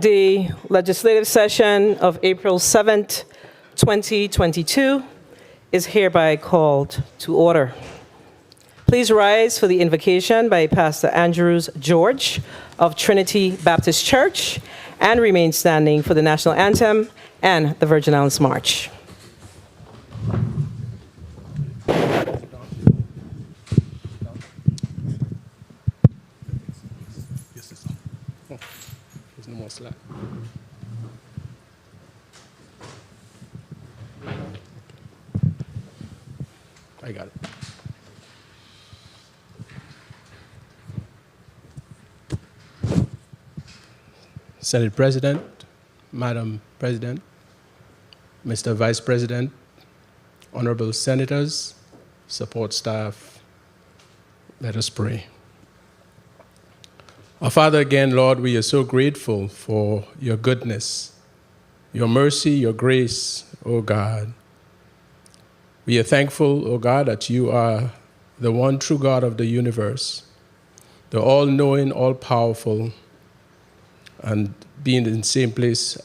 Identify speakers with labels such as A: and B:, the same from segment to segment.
A: The legislative session of April 7th, 2022 is hereby called to order. Please rise for the invocation by Pastor Andrews George of Trinity Baptist Church and remain standing for the national anthem and the Virgin Islands March.
B: There's no more slack. I got it. Senate President, Madam President, Mr. Vice President, Honorable Senators, support staff, let us pray. Our Father, again, Lord, we are so grateful for your goodness, your mercy, your grace, O God. We are thankful, O God, that you are the one true God of the universe, the all-knowing, all-powerful, and being in the same place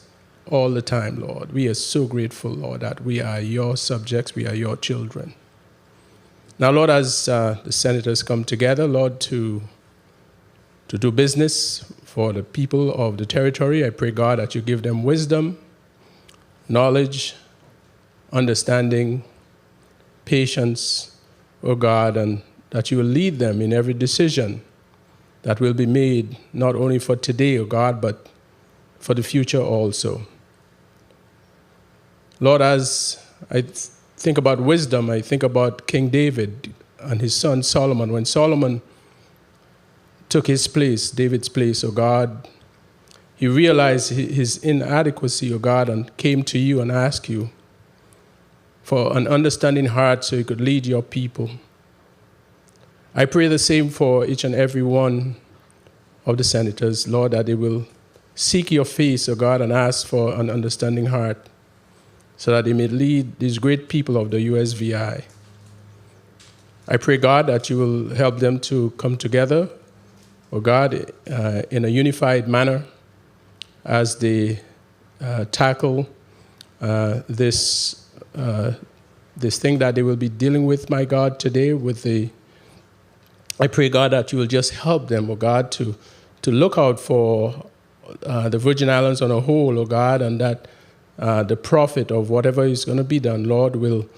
B: all the time, Lord. We are so grateful, Lord, that we are your subjects, we are your children. Now, Lord, as the senators come together, Lord, to do business for the people of the territory, I pray, God, that you give them wisdom, knowledge, understanding, patience, O God, and that you will lead them in every decision that will be made, not only for today, O God, but for the future also. Lord, as I think about wisdom, I think about King David and his son Solomon. When Solomon took his place, David's place, O God, he realized his inadequacy, O God, and came to you and asked you for an understanding heart so he could lead your people. I pray the same for each and every one of the senators, Lord, that they will seek your face, O God, and ask for an understanding heart so that they may lead these great people of the USVI. I pray, God, that you will help them to come together, O God, in a unified manner as they tackle this thing that they will be dealing with, my God, today with I pray, God, that you will just help them, O God, to look out for the Virgin Islands on a whole, O God, and that the profit of whatever is going to be done, Lord, will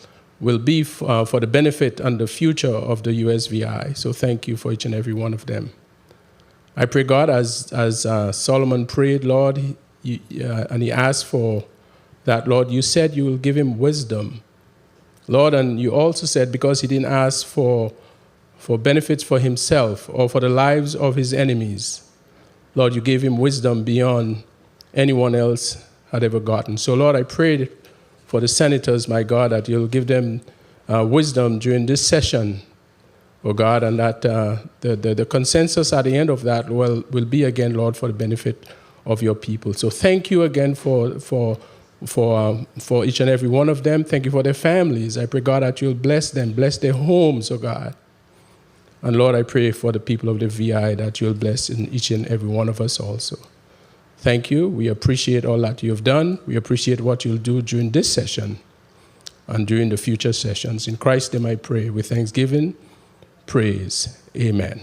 B: be for the benefit and the future of the USVI. So thank you for each and every one of them. I pray, God, as Solomon prayed, Lord, and he asked for that, Lord, you said you will give him wisdom, Lord, and you also said because he didn't ask for benefits for himself or for the lives of his enemies, Lord, you gave him wisdom beyond anyone else had ever gotten. So, Lord, I pray for the senators, my God, that you'll give them wisdom during this session, oh God, and that the consensus at the end of that will be again, Lord, for the benefit of your people. So thank you again for each and every one of them. Thank you for their families. I pray, God, that you'll bless them, bless their homes, oh God. And Lord, I pray for the people of the VI that you'll bless in each and every one of us also. Thank you. We appreciate all that you have done. We appreciate what you'll do during this session and during the future sessions. In Christ's name I pray with thanksgiving, praise. Amen.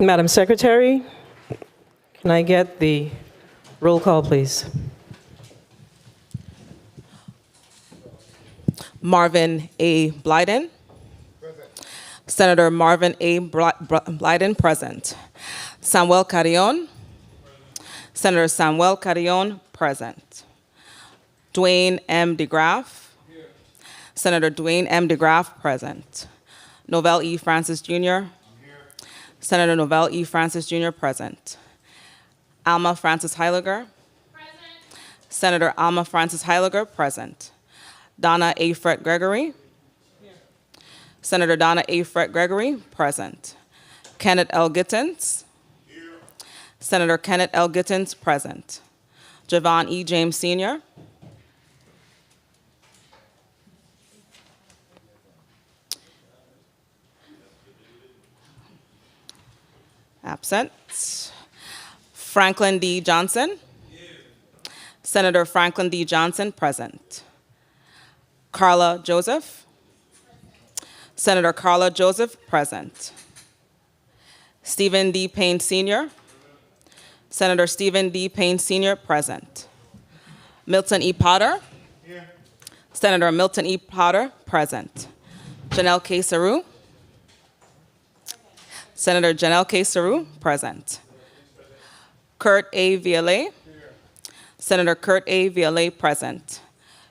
A: Madam Secretary, can I get the roll call, please?
C: Marvin A. Blyden. Senator Marvin A. Blyden, present. Samuel Carrion. Senator Samuel Carrion, present. Dwayne M. DeGraff. Senator Dwayne M. DeGraff, present. Novell E. Francis Jr. Senator Novell E. Francis Jr., present. Alma Francis Heiliger. Senator Alma Francis Heiliger, present. Donna A. Fred Gregory. Senator Donna A. Fred Gregory, present. Kenneth L. Gittens. Senator Kenneth L. Gittens, present. Javon E. James Sr. Absent. Franklin D. Johnson. Senator Franklin D. Johnson, present. Carla Joseph. Senator Carla Joseph, present. Stephen D. Payne Sr. Senator Stephen D. Payne Sr., present. Milton E. Potter. Here. Senator Milton E. Potter, present. Janelle K. Saru. Senator Janelle K. Saru, present. Kurt A. Vialet. Senator Kurt A. Vialet, present.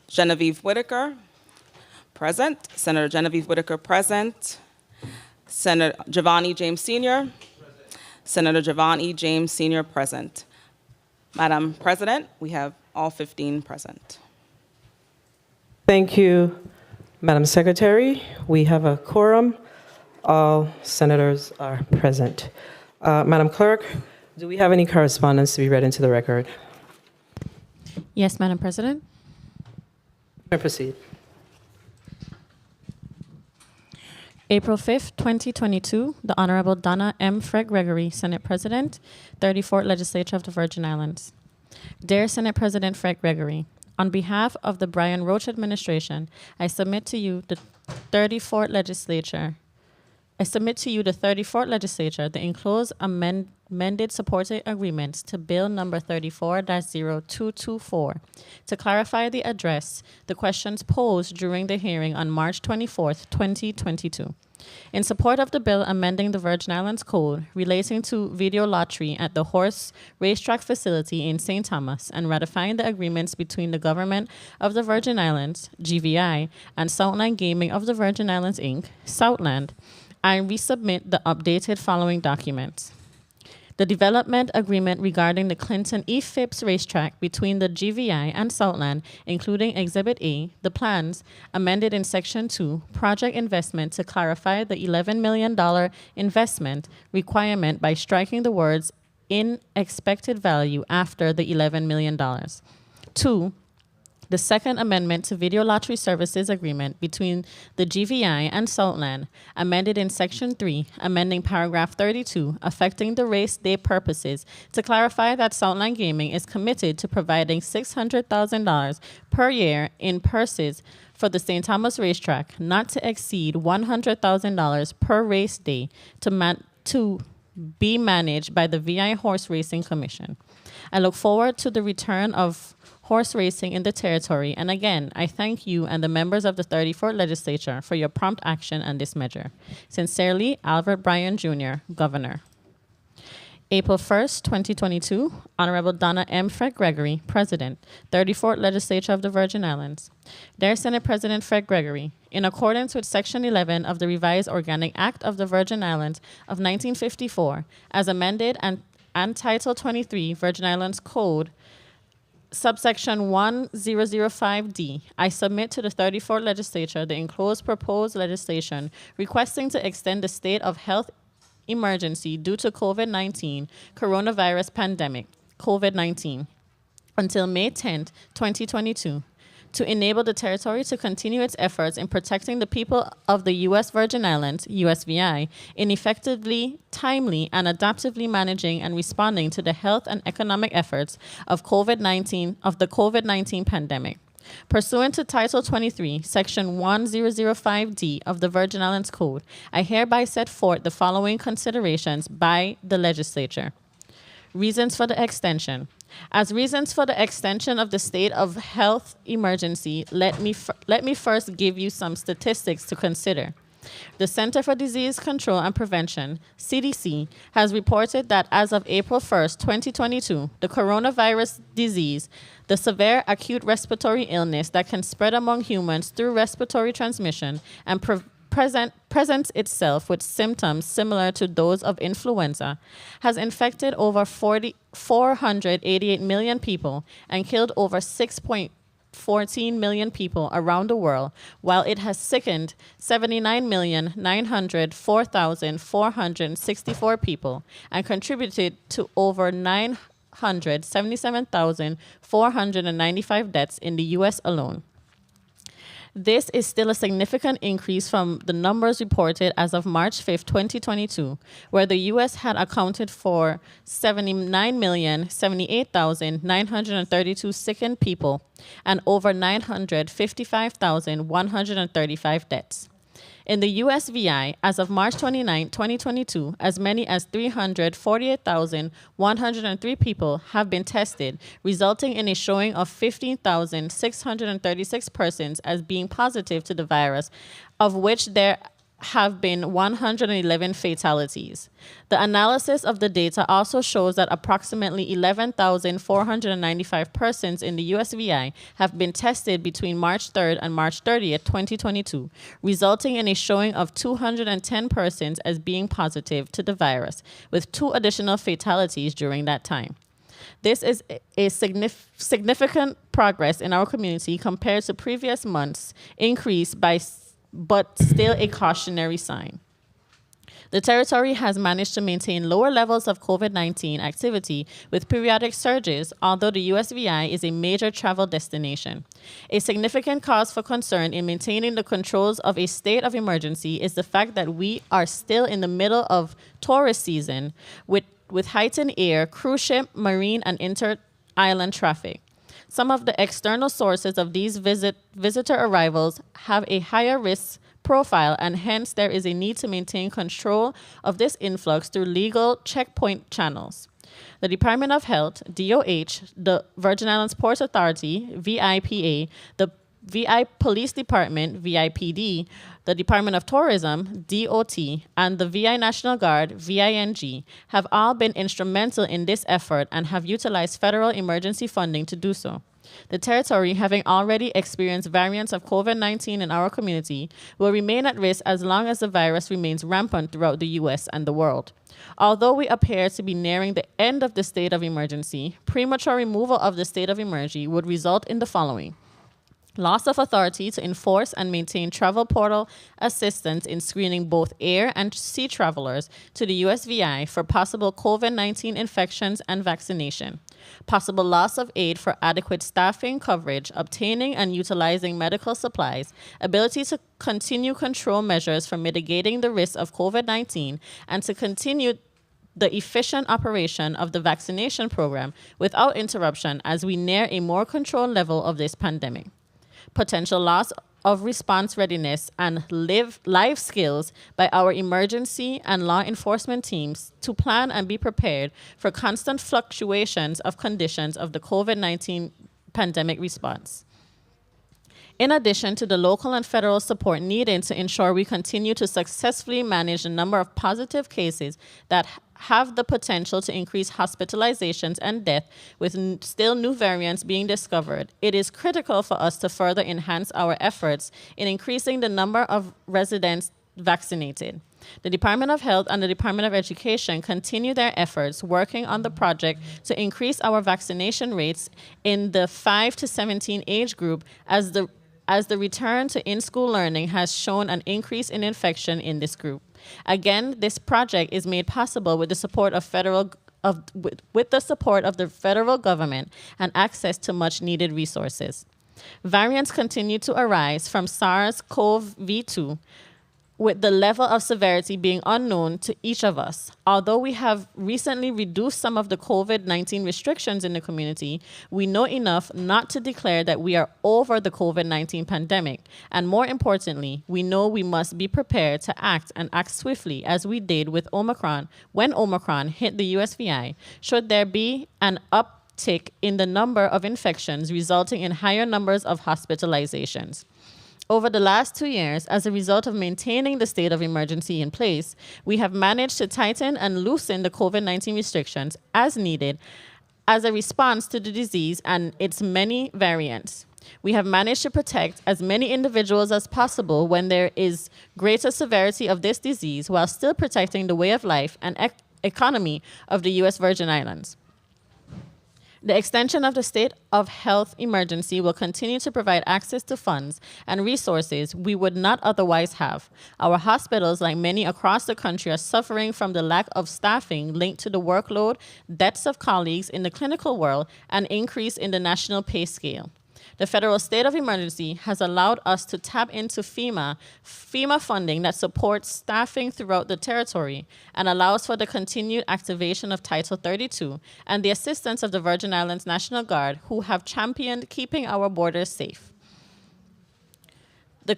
C: Genevieve Whitaker, present. Senator Genevieve Whitaker, present. Senator Javon E. James Sr. Senator Javon E. James Sr., present. Madam President, we have all 15 present.
A: Thank you, Madam Secretary. We have a quorum. All senators are present. Madam Clerk, do we have any correspondence to be read into the record?
D: Yes, Madam President.
A: You may proceed.
D: April 5th, 2022, the Honorable Donna M. Fred Gregory, Senate President, 34th Legislature of the Virgin Islands. Dear Senate President Fred Gregory, on behalf of the Brian Roach administration, I submit to you the 34th Legislature the enclosed amended supporting agreements to Bill number 34-0224 to clarify the address the questions posed during the hearing on March 24th, 2022. In support of the bill amending the Virgin Islands Code relating to video lottery at the Horse Racetrack facility in St. Thomas and ratifying the agreements between the government of the Virgin Islands, GVI, and Southland Gaming of the Virgin Islands, Inc., Southland, I resubmit the updated following documents. The development agreement regarding the Clinton E. Phipps racetrack between the GVI and Southland, including Exhibit A, the plans, amended in Section 2, project investment to clarify the $11 million investment requirement by striking the words in expected value after the $11 million. 2, the second amendment to Video Lottery Services Agreement between the GVI and Southland, amended in Section 3, amending paragraph 32, affecting the race day purposes to clarify that Southland Gaming is committed to providing $600,000 per year in purses for the St. Thomas Racetrack, not to exceed $100,000 per race day to be managed by the VI Horse Racing Commission. I look forward to the return of horse racing in the territory, and again, I thank you and the members of the 34th Legislature for your prompt action on this measure. Sincerely, Albert Bryan Jr., Governor. April 1st, 2022, Honorable Donna M. Fred Gregory, President, 34th Legislature of the Virgin Islands. Dear Senate President Fred Gregory, in accordance with Section 11 of the Revised Organic Act of the Virgin Islands of 1954, as amended and Title 23 Virgin Islands Code, subsection 1005D, I submit to the 34th Legislature the enclosed proposed legislation requesting to extend the state of health emergency due to COVID-19 coronavirus pandemic, COVID-19, until May 10th, 2022, to enable the territory to continue its efforts in protecting the people of the U.S. Virgin Islands, USVI, in effectively, timely, and adaptively managing and responding to the health and economic efforts of the COVID-19 pandemic. Pursuant to Title 23, Section 1005D of the Virgin Islands Code, I hereby set forth the following considerations by the legislature. Reasons for the extension. As reasons for the extension of the state of health emergency, let me first give you some statistics to consider. The Center for Disease Control and Prevention, CDC, has reported that as of April 1st, 2022, the coronavirus disease, the severe acute respiratory illness that can spread among humans through respiratory transmission and presents itself with symptoms similar to those of influenza, has infected over 488 million people and killed over 6.14 million people around the world, while it has sickened 79,904,464 people and contributed to over 977,495 deaths in the U.S. alone. This is still a significant increase from the numbers reported as of March 5, 2022, where the U.S. had accounted for 79,078,932 sickened people and over 955,135 deaths. In the USVI, as of March 29, 2022, as many as 348,103 people have been tested, resulting in a showing of 15,636 persons as being positive to the virus, of which there have been 111 fatalities. The analysis of the data also shows that approximately 11,495 persons in the USVI have been tested between March 3rd and March 30th, 2022, resulting in a showing of 210 persons as being positive to the virus, with 2 additional fatalities during that time. This is a significant progress in our community compared to previous months, increased but still a cautionary sign. The territory has managed to maintain lower levels of COVID-19 activity with periodic surges, although the USVI is a major travel destination. A significant cause for concern in maintaining the controls of a state of emergency is the fact that we are still in the middle of tourist season with heightened air, cruise ship, marine, and inter-island traffic. Some of the external sources of these visitor arrivals have a higher risk profile, and hence there is a need to maintain control of this influx through legal checkpoint channels. The Department of Health, DOH, the Virgin Islands Ports Authority, VIPA, the VI Police Department, VIPD, the Department of Tourism, DOT, and the VI National Guard, VING, have all been instrumental in this effort and have utilized federal emergency funding to do so. The territory, having already experienced variants of COVID-19 in our community, will remain at risk as long as the virus remains rampant throughout the U.S. and the world. Although we appear to be nearing the end of the state of emergency, premature removal of the state of emergency would result in the following: loss of authority to enforce and maintain travel portal assistance in screening both air and sea travelers to the USVI for possible COVID-19 infections and vaccination. Possible loss of aid for adequate staffing coverage, obtaining and utilizing medical supplies, ability to continue control measures for mitigating the risk of COVID-19, and to continue the efficient operation of the vaccination program without interruption as we near a more controlled level of this pandemic. Potential loss of response readiness and life skills by our emergency and law enforcement teams to plan and be prepared for constant fluctuations of conditions of the COVID-19 pandemic response. In addition to the local and federal support needed to ensure we continue to successfully manage the number of positive cases that have the potential to increase hospitalizations and death with still new variants being discovered, it is critical for us to further enhance our efforts in increasing the number of residents vaccinated. The Department of Health and the Department of Education continue their efforts working on the project to increase our vaccination rates in the 5 to 17 age group as the return to in-school learning has shown an increase in infection in this group. Again, this project is made possible with the support of the federal government and access to much-needed resources. Variants continue to arise from SARS-CoV-2 with the level of severity being unknown to each of us. Although we have recently reduced some of the COVID-19 restrictions in the community, we know enough not to declare that we are over the COVID-19 pandemic. And more importantly, we know we must be prepared to act and act swiftly as we did with Omicron when Omicron hit the USVI, should there be an uptick in the number of infections resulting in higher numbers of hospitalizations. Over the last 2 years, as a result of maintaining the state of emergency in place, we have managed to tighten and loosen the COVID-19 restrictions as needed as a response to the disease and its many variants. We have managed to protect as many individuals as possible when there is greater severity of this disease while still protecting the way of life and economy of the U.S. Virgin Islands. The extension of the state of health emergency will continue to provide access to funds and resources we would not otherwise have. Our hospitals, like many across the country, are suffering from the lack of staffing linked to the workload, deaths of colleagues in the clinical world, and increase in the national pay scale. The federal state of emergency has allowed us to tap into FEMA funding that supports staffing throughout the territory and allows for the continued activation of Title 32 and the assistance of the Virgin Islands National Guard, who have championed keeping our borders safe. The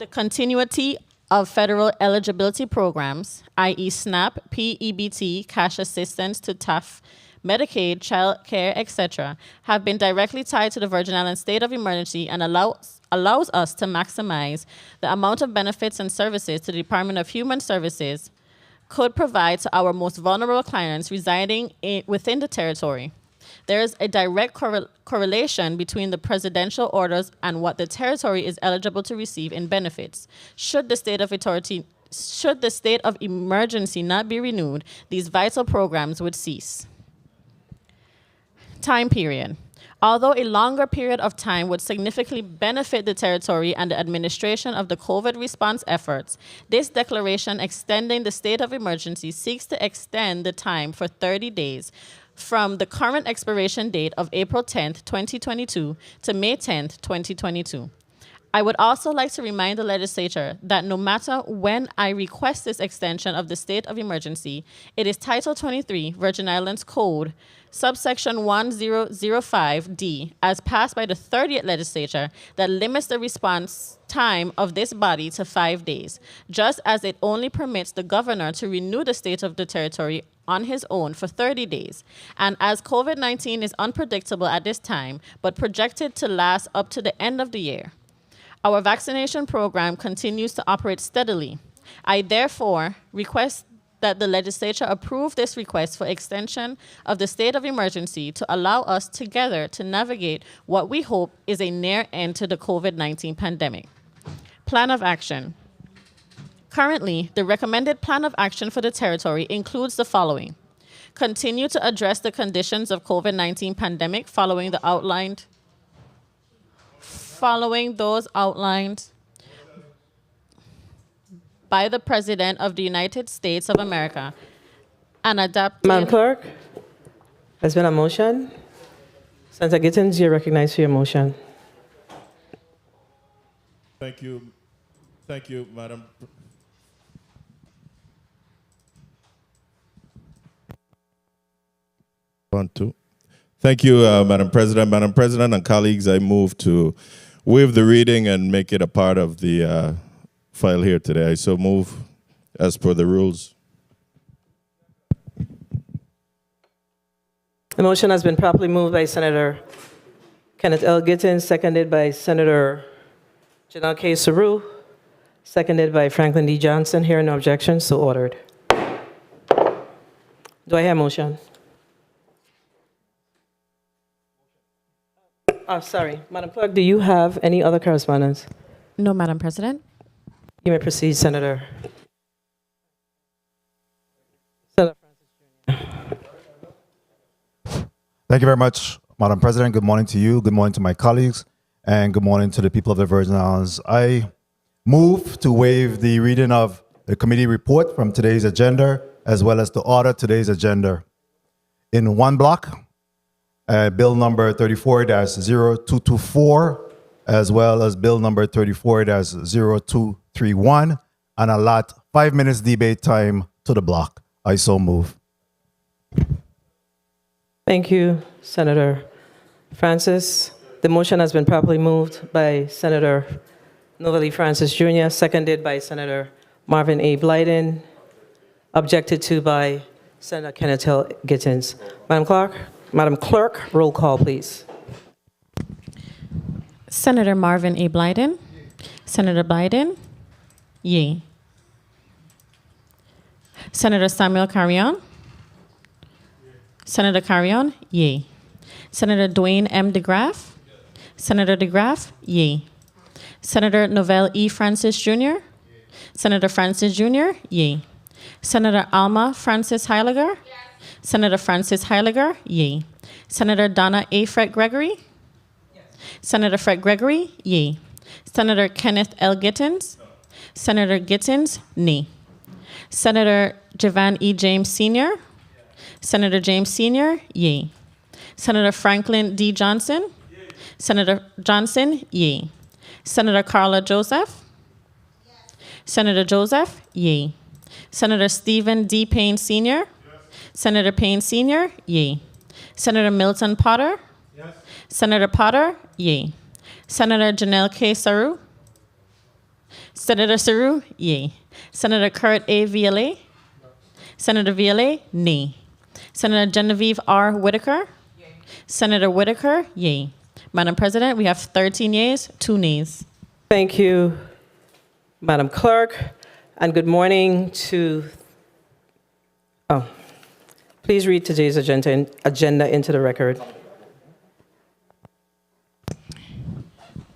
D: continuity of federal eligibility programs, i.e. SNAP, PEBT, cash assistance to TAF, Medicaid, child care, etc., have been directly tied to the Virgin Islands state of emergency and allows us to maximize the amount of benefits and services the Department of Human Services could provide to our most vulnerable clients residing within the territory. There is a direct correlation between the presidential orders and what the territory is eligible to receive in benefits. Should the state of emergency not be renewed, these vital programs would cease. Time period. Although a longer period of time would significantly benefit the territory and the administration of the COVID response efforts, this declaration extending the state of emergency seeks to extend the time for 30 days from the current expiration date of April 10th, 2022 to May 10th, 2022. I would also like to remind the legislature that no matter when I request this extension of the state of emergency, it is Title 23, Virgin Islands Code, subsection 1005D, as passed by the 30th legislature, that limits the response time of this body to 5 days, just as it only permits the governor to renew the state of the territory on his own for 30 days. And as COVID-19 is unpredictable at this time, but projected to last up to the end of the year, our vaccination program continues to operate steadily. I therefore request that the legislature approve this request for extension of the state of emergency to allow us together to navigate what we hope is a near end to the COVID-19 pandemic. Plan of action. Currently, the recommended plan of action for the territory includes the following: continue to address the conditions of COVID-19 pandemic following those outlined by the President of the United States of America and adapt.
A: Madam Clerk, there's been a motion. Senator Gittins, you're recognized for your motion.
E: Thank you, Madam. Thank you, Madam President. Madam President and colleagues, I move to waive the reading and make it a part of the file here today. I so move as per the rules.
A: The motion has been properly moved by Senator Kenneth L. Gittins, seconded by Senator Janelle K. Saru, seconded by Franklin D. Johnson. Hearing no objections, so ordered. Do I hear a motion? Oh, sorry. Madam Clerk, do you have any other correspondence?
D: No, Madam President.
A: You may proceed, Senator. Senator Francis Jr.
F: Thank you very much, Madam President. Good morning to you. Good morning to my colleagues. And good morning to the people of the Virgin Islands. I move to waive the reading of the committee report from today's agenda, as well as to order today's agenda in one block. Bill number 34-0224, as well as bill number 34-0225. 3-1 and allot 5 minutes debate time to the block. I so move.
A: Thank you, Senator Francis. The motion has been properly moved by Senator Novalee Francis Jr., seconded by Senator Marvin A. Blyden, objected to by Senator Kenneth L. Gittins. Madam Clerk, roll call, please.
D: Senator Marvin A. Blyden. Senator Blyden. Yea. Senator Samuel Carrion. Senator Carrion. Yea. Senator Dwayne M. DeGraff. Senator DeGraff. Yea. Senator Novell E. Francis Jr. Senator Francis Jr. Yea. Senator Alma Francis Heiliger. Senator Francis Heiliger. Yea. Senator Donna A. Fred Gregory. Senator Fred Gregory. Yea. Senator Kenneth L. Gittins. Senator Gittins. Nay. Senator Javan E. James Sr. Senator James Sr. Yea. Senator Franklin D. Johnson. Senator Johnson. Yea. Senator Carla Joseph. Senator Joseph. Yea. Senator Stephen D. Payne Sr. Senator Payne Sr. Yea. Senator Milton Potter. Senator Potter. Yea. Senator Janelle K. Saru. Senator Saru. Yea. Senator Kurt A. Viale. Senator Viale. Nay. Senator Genevieve R. Whitaker. Senator Whitaker. Yea. Madam President, we have 13 yeas, 2 nays.
A: Thank you, Madam Clerk, and good morning to... Oh, please read today's agenda into the record.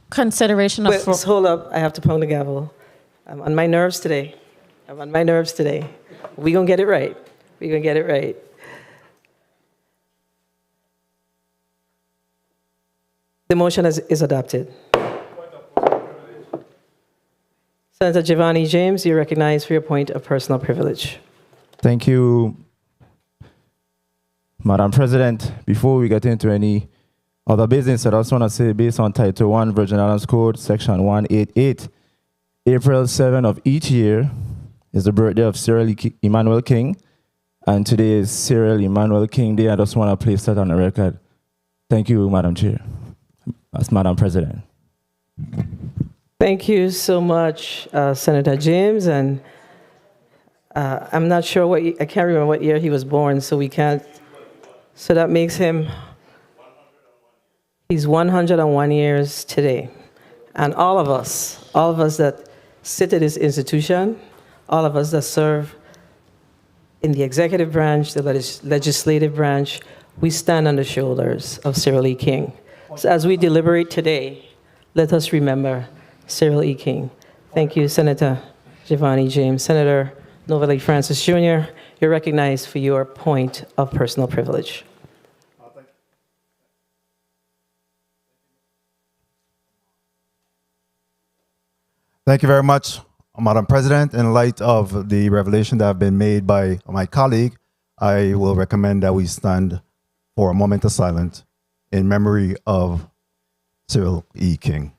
D: Consideration of...
A: Wait, hold up, I have to pound the gavel. I'm on my nerves today. We're going to get it right. We're going to get it right. The motion is adopted. Senator Giovanni James, you're recognized for your point of personal privilege.
G: Thank you, Madam President. Before we get into any other business, I just want to say, based on Title I Virgin Islands Code, Section 188, April 7 of each year is the birthday of Cyril Emmanuel King, and today is Cyril Emmanuel King Day. I just want to place that on the record. Thank you, Madam Chair. That's Madam President.
A: Thank you so much, Senator James. And I'm not sure I can't remember what year he was born, so we can't. So that makes him, he's 101 years today. And all of us that sit at this institution, all of us that serve in the executive branch, the legislative branch, we stand on the shoulders of Cyril E. King. So as we deliberate today, let us remember Cyril E. King. Thank you, Senator Giovanni James. Senator Novalee Francis Jr., you're recognized for your point of personal privilege.
F: Thank you very much, Madam President. In light of the revelation that have been made by my colleague, I will recommend that we stand for a moment of silence in memory of Cyril E. King.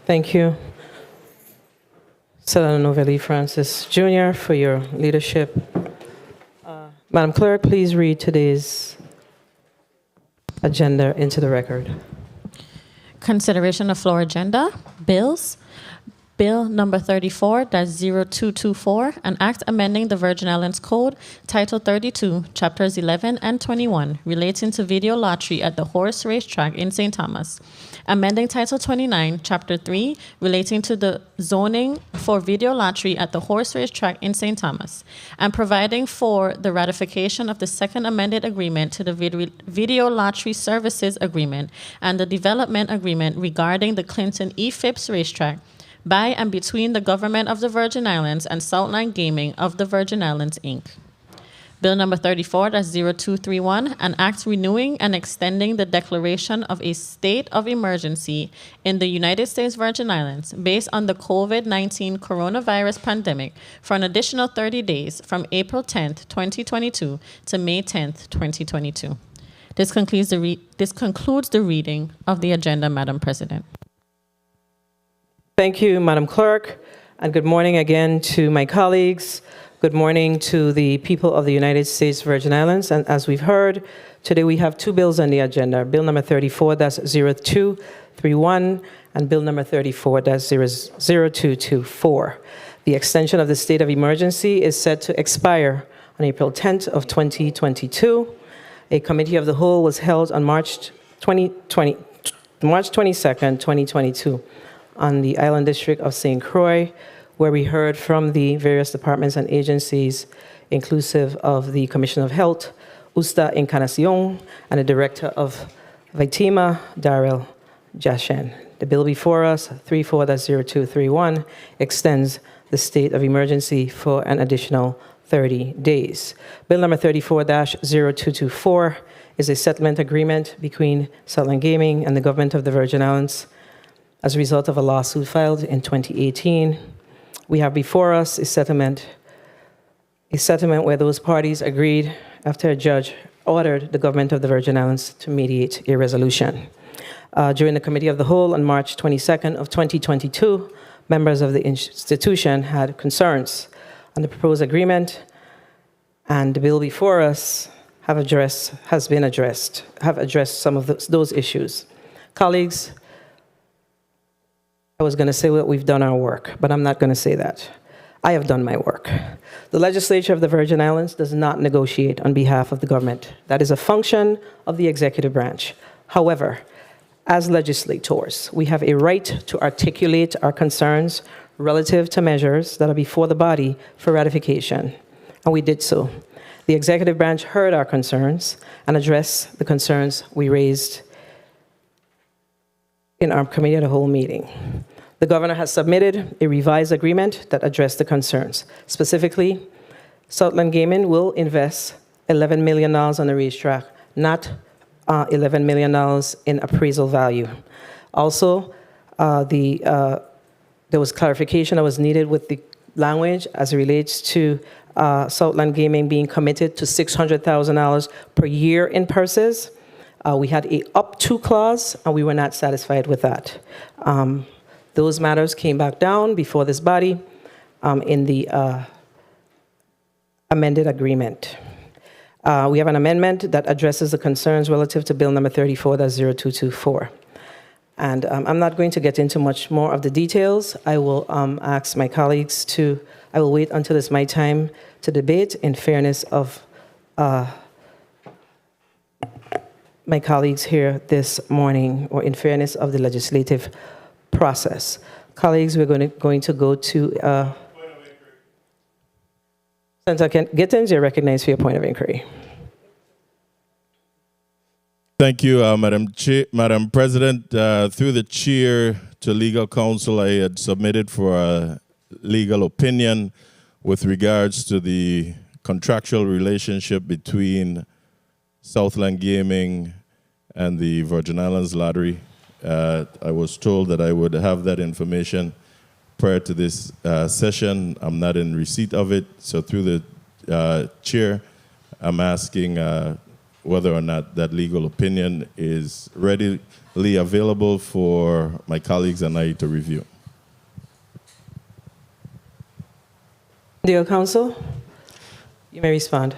A: Thank you, Senator Novalee Francis Jr., for your leadership. Madam Clerk, please read today's agenda into the record.
D: Consideration of floor agenda, bills. Bill number 34-0224, an act amending the Virgin Islands Code, Title 32, Chapters 11 and 21, relating to video lottery at the horse racetrack in St. Thomas. Amending Title 29, Chapter 3, relating to the zoning for video lottery at the horse racetrack in St. Thomas, and providing for the ratification of the second amended agreement to the video lottery services agreement and the development agreement regarding the Clinton E. Phipps racetrack by and between the government of the Virgin Islands and Southline Gaming of the Virgin Islands, Inc. Bill number 34-0231, an act renewing and extending the declaration of a state of emergency in the United States Virgin Islands based on the COVID-19 coronavirus pandemic for an additional 30 days from April 10th, 2022 to May 10th, 2022. This concludes the reading of the agenda, Madam President.
A: Thank you, Madam Clerk, and good morning again to my colleagues. Good morning to the people of the United States Virgin Islands. And as we've heard, today we have two bills on the agenda, Bill number 34-0231 and Bill number 34-0224. The extension of the state of emergency is set to expire on April 10th of 2022. A committee of the whole was held on March 22nd, 2022 on the Island District of St. Croix, where we heard from the various departments and agencies, inclusive of the Commissioner of Health, Usta Encarnacion, and the Director of Vitima, Daryl Jashen. The bill before us, 34-0231, extends the state of emergency for an additional 30 days. Bill number 34-0224 is a settlement agreement between Southland Gaming and the government of the Virgin Islands as a result of a lawsuit filed in 2018. We have before us a settlement where those parties agreed after a judge ordered the government of the Virgin Islands to mediate a resolution. During the Committee of the Whole on March 22nd of 2022, members of the institution had concerns on the proposed agreement, and the bill before us have addressed some of those issues. Colleagues, I was going to say that we've done our work, but I'm not going to say that. I have done my work. The legislature of the Virgin Islands does not negotiate on behalf of the government. That is a function of the executive branch. However, as legislators, we have a right to articulate our concerns relative to measures that are before the body for ratification, and we did so. The executive branch heard our concerns and addressed the concerns we raised in our Committee of the Whole meeting. The governor has submitted a revised agreement that addressed the concerns. Specifically, Southland Gaming will invest $11 million on the racetrack, not $11 million in appraisal value. Also, there was clarification that was needed with the language as it relates to Southland Gaming being committed to $600,000 per year in purses. We had a up to clause, and we were not satisfied with that. Those matters came back down before this body in the amended agreement. We have an amendment that addresses the concerns relative to Bill number 34-0224. And I'm not going to get into much more of the details. I will ask my colleagues I will wait until it's my time to debate in fairness of my colleagues here this morning, or in fairness of the legislative process. Colleagues, we're going to go to Senator Gittins, you're recognized for your point of inquiry.
E: Thank you, Madam President. Through the chair to legal counsel, I had submitted for a legal opinion with regards to the contractual relationship between Southland Gaming and the Virgin Islands Lottery. I was told that I would have that information prior to this session. I'm not in receipt of it, so through the chair, I'm asking whether or not that legal opinion is readily available for my colleagues and I to review.
A: Legal counsel, you may respond.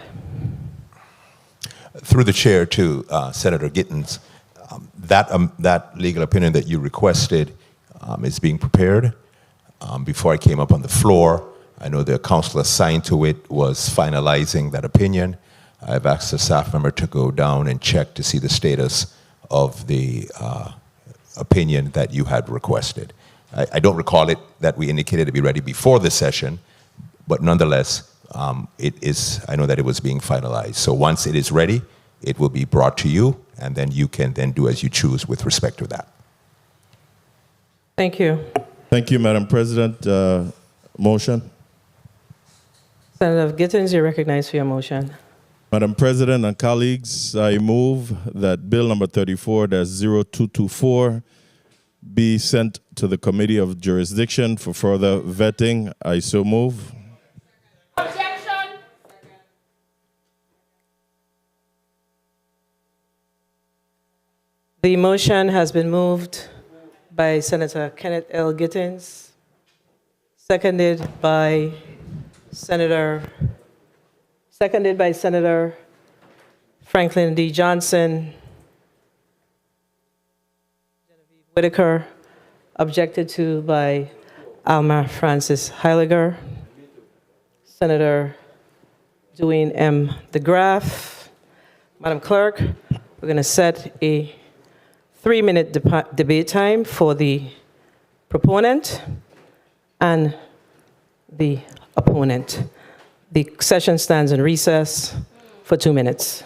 H: Through the chair to Senator Gittins, that legal opinion that you requested is being prepared. Before I came up on the floor, I know the counsel assigned to it was finalizing that opinion. I've asked the staff member to go down and check to see the status of the opinion that you had requested. I don't recall it that we indicated to be ready before the session, but nonetheless, it is. I know that it was being finalized. So once it is ready, it will be brought to you, and then you can then do as you choose with respect to that.
A: Thank you.
E: Thank you, Madam President. Motion.
A: Senator Gittins, you're recognized for your motion.
E: Madam President and colleagues, I move that Bill number 34-0224 be sent to the Committee of Jurisdiction for further vetting. I so move.
A: The motion has been moved by Senator Kenneth L. Gittins, seconded by Senator Franklin D. Johnson. Genevieve Whitaker, objected to by Alma Francis Heiliger. Senator Dwayne M. DeGraff. Madam Clerk, we're going to set a 3-minute debate time for the proponent and the opponent. The session stands in recess for 2 minutes.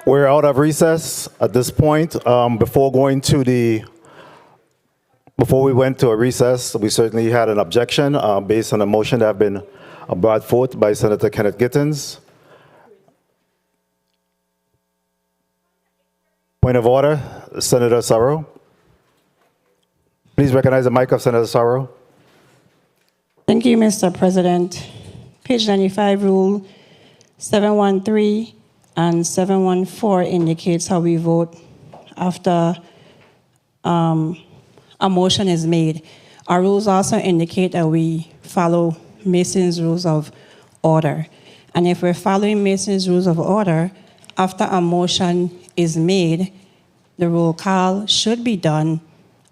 F: We're out of recess at this point. Before we went to a recess, we certainly had an objection based on a motion that had been brought forth by Senator Kenneth Gittens. Point of order, Senator Sorrow. Please recognize the mic of Senator Sorrow.
I: Thank you, Mr. President. Page 95, Rule 713 and 714 indicates how we vote after a motion is made. Our rules also indicate that we follow Mason's Rules of Order. And if we're following Mason's Rules of Order, after a motion is made, the roll call should be done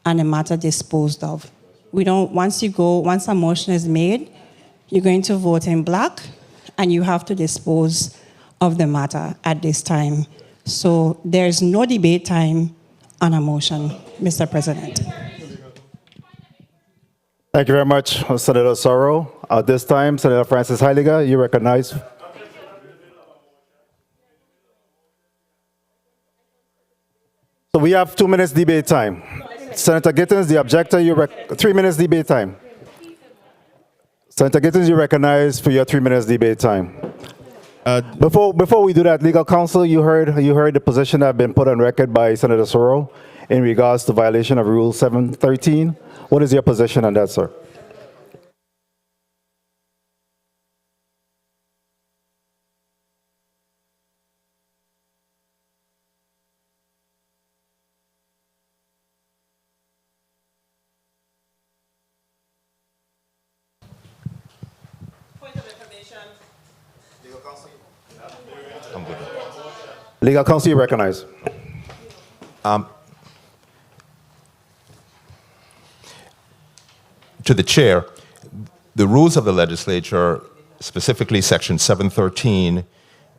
I: and the matter disposed of. Once a motion is made, you're going to vote in block and you have to dispose of the matter at this time. So there's no debate time on a motion, Mr. President.
F: Thank you very much, Senator Sorrow. At this time, Senator Francis Heiliger, you recognize. So we have 2 minutes debate time. Senator Gittens, the objector, 3 minutes debate time. Senator Gittens, you recognize for your 3 minutes debate time. Before we do that, legal counsel, you heard the position that have been put on record by Senator Sorrow in regards to violation of Rule 713. What is your position on that, sir? Legal counsel, you recognize.
H: To the chair, the rules of the legislature, specifically section 713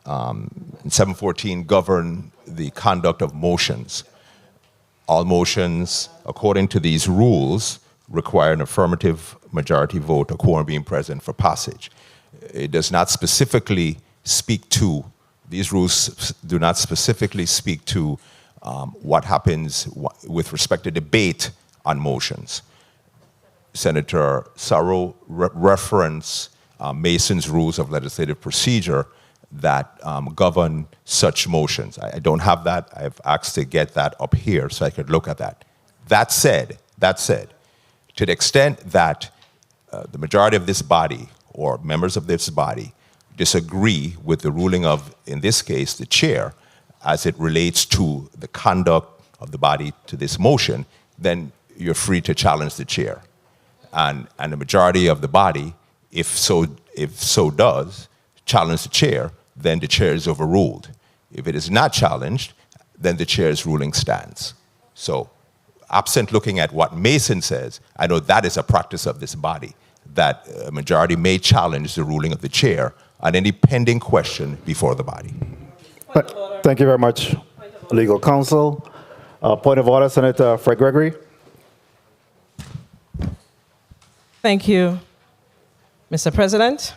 H: and 714, govern the conduct of motions. All motions, according to these rules, require an affirmative majority vote, a quorum being present for passage. It does not specifically speak to, these rules do not specifically speak to what happens with respect to debate on motions. Senator Sorrow referenced Mason's Rules of Legislative Procedure that govern such motions. I don't have that. I've asked to get that up here so I could look at that. That said, to the extent that the majority of this body or members of this body disagree with the ruling of, in this case, the chair, as it relates to the conduct of the body to this motion, then you're free to challenge the chair. And the majority of the body, if so does, challenge the chair, then the chair is overruled. If it is not challenged, then the chair's ruling stands. So, absent looking at what Mason says, I know that is a practice of this body, that a majority may challenge the ruling of the chair on any pending question before the body.
F: Thank you very much, legal counsel. Point of order, Senator Fred Gregory.
A: Thank you, Mr. President.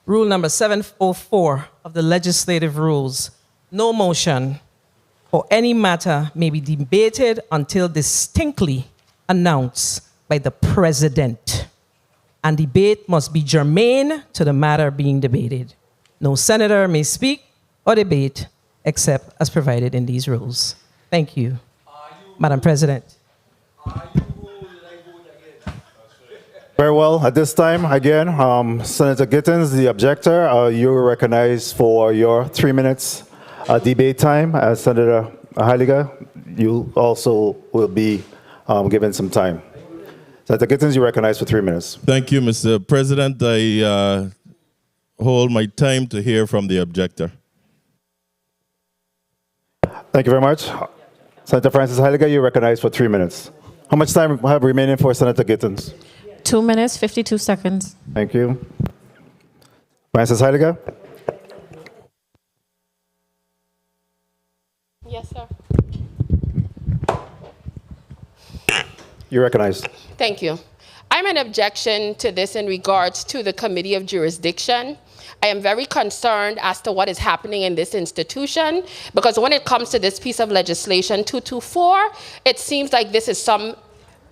A: Rule number 704 of the legislative rules. No motion or any matter may be debated until distinctly announced by the president. And debate must be germane to the matter being debated. No senator may speak or debate except as provided in these rules. Thank you, Madam President.
F: Very well. At this time, again, Senator Gittens, the objector, you are recognized for your 3 minutes debate time. Senator Heiliger, you also will be given some time. Senator Gittens, you are recognized for 3 minutes.
E: Thank you, Mr. President. I hold my time to hear from the objector.
F: Thank you very much. Senator Francis Heiliger, you are recognized for 3 minutes. How much time have remaining for Senator Gittens?
D: 2 minutes, 52 seconds.
F: Thank you. Francis Heiliger?
J: Yes, sir.
F: You're recognized.
J: Thank you. I I'm an objection to this in regards to the Committee of Jurisdiction. I am very concerned as to what is happening in this institution, because when it comes to this piece of legislation 224, it seems like this is some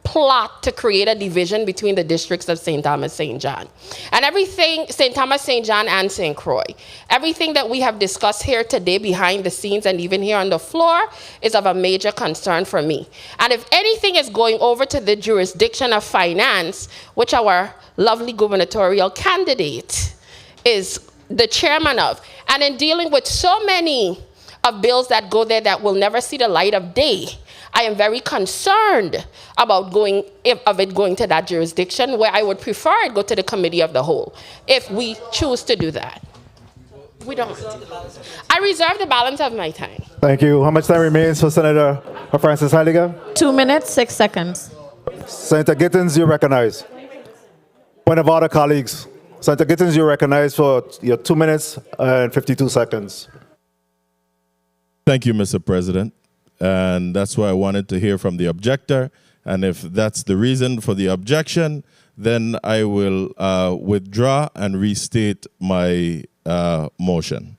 J: plot to create a division between the districts of St. Thomas, St. John. And everything, St. Thomas, St. John, and St. Croix, everything that we have discussed here today behind the scenes and even here on the floor is of a major concern for me. And if anything is going over to the jurisdiction of finance, which our lovely gubernatorial candidate is the chairman of, and in dealing with so many of bills that go there that will never see the light of day, I am very concerned about it going to that jurisdiction, where I would prefer it go to the committee of the whole, if we choose to do that. We don't. I reserve the balance of my time.
F: Thank you. How much time remains for Senator Francis Heiliger?
D: 2 minutes, 6 seconds.
F: Senator Gittins, you recognize. Point of order, colleagues. Senator Gittins, you recognize for your 2 minutes and 52 seconds.
E: Thank you, Mr. President. And that's why I wanted to hear from the objector. And if that's the reason for the objection, then I will withdraw and restate my motion,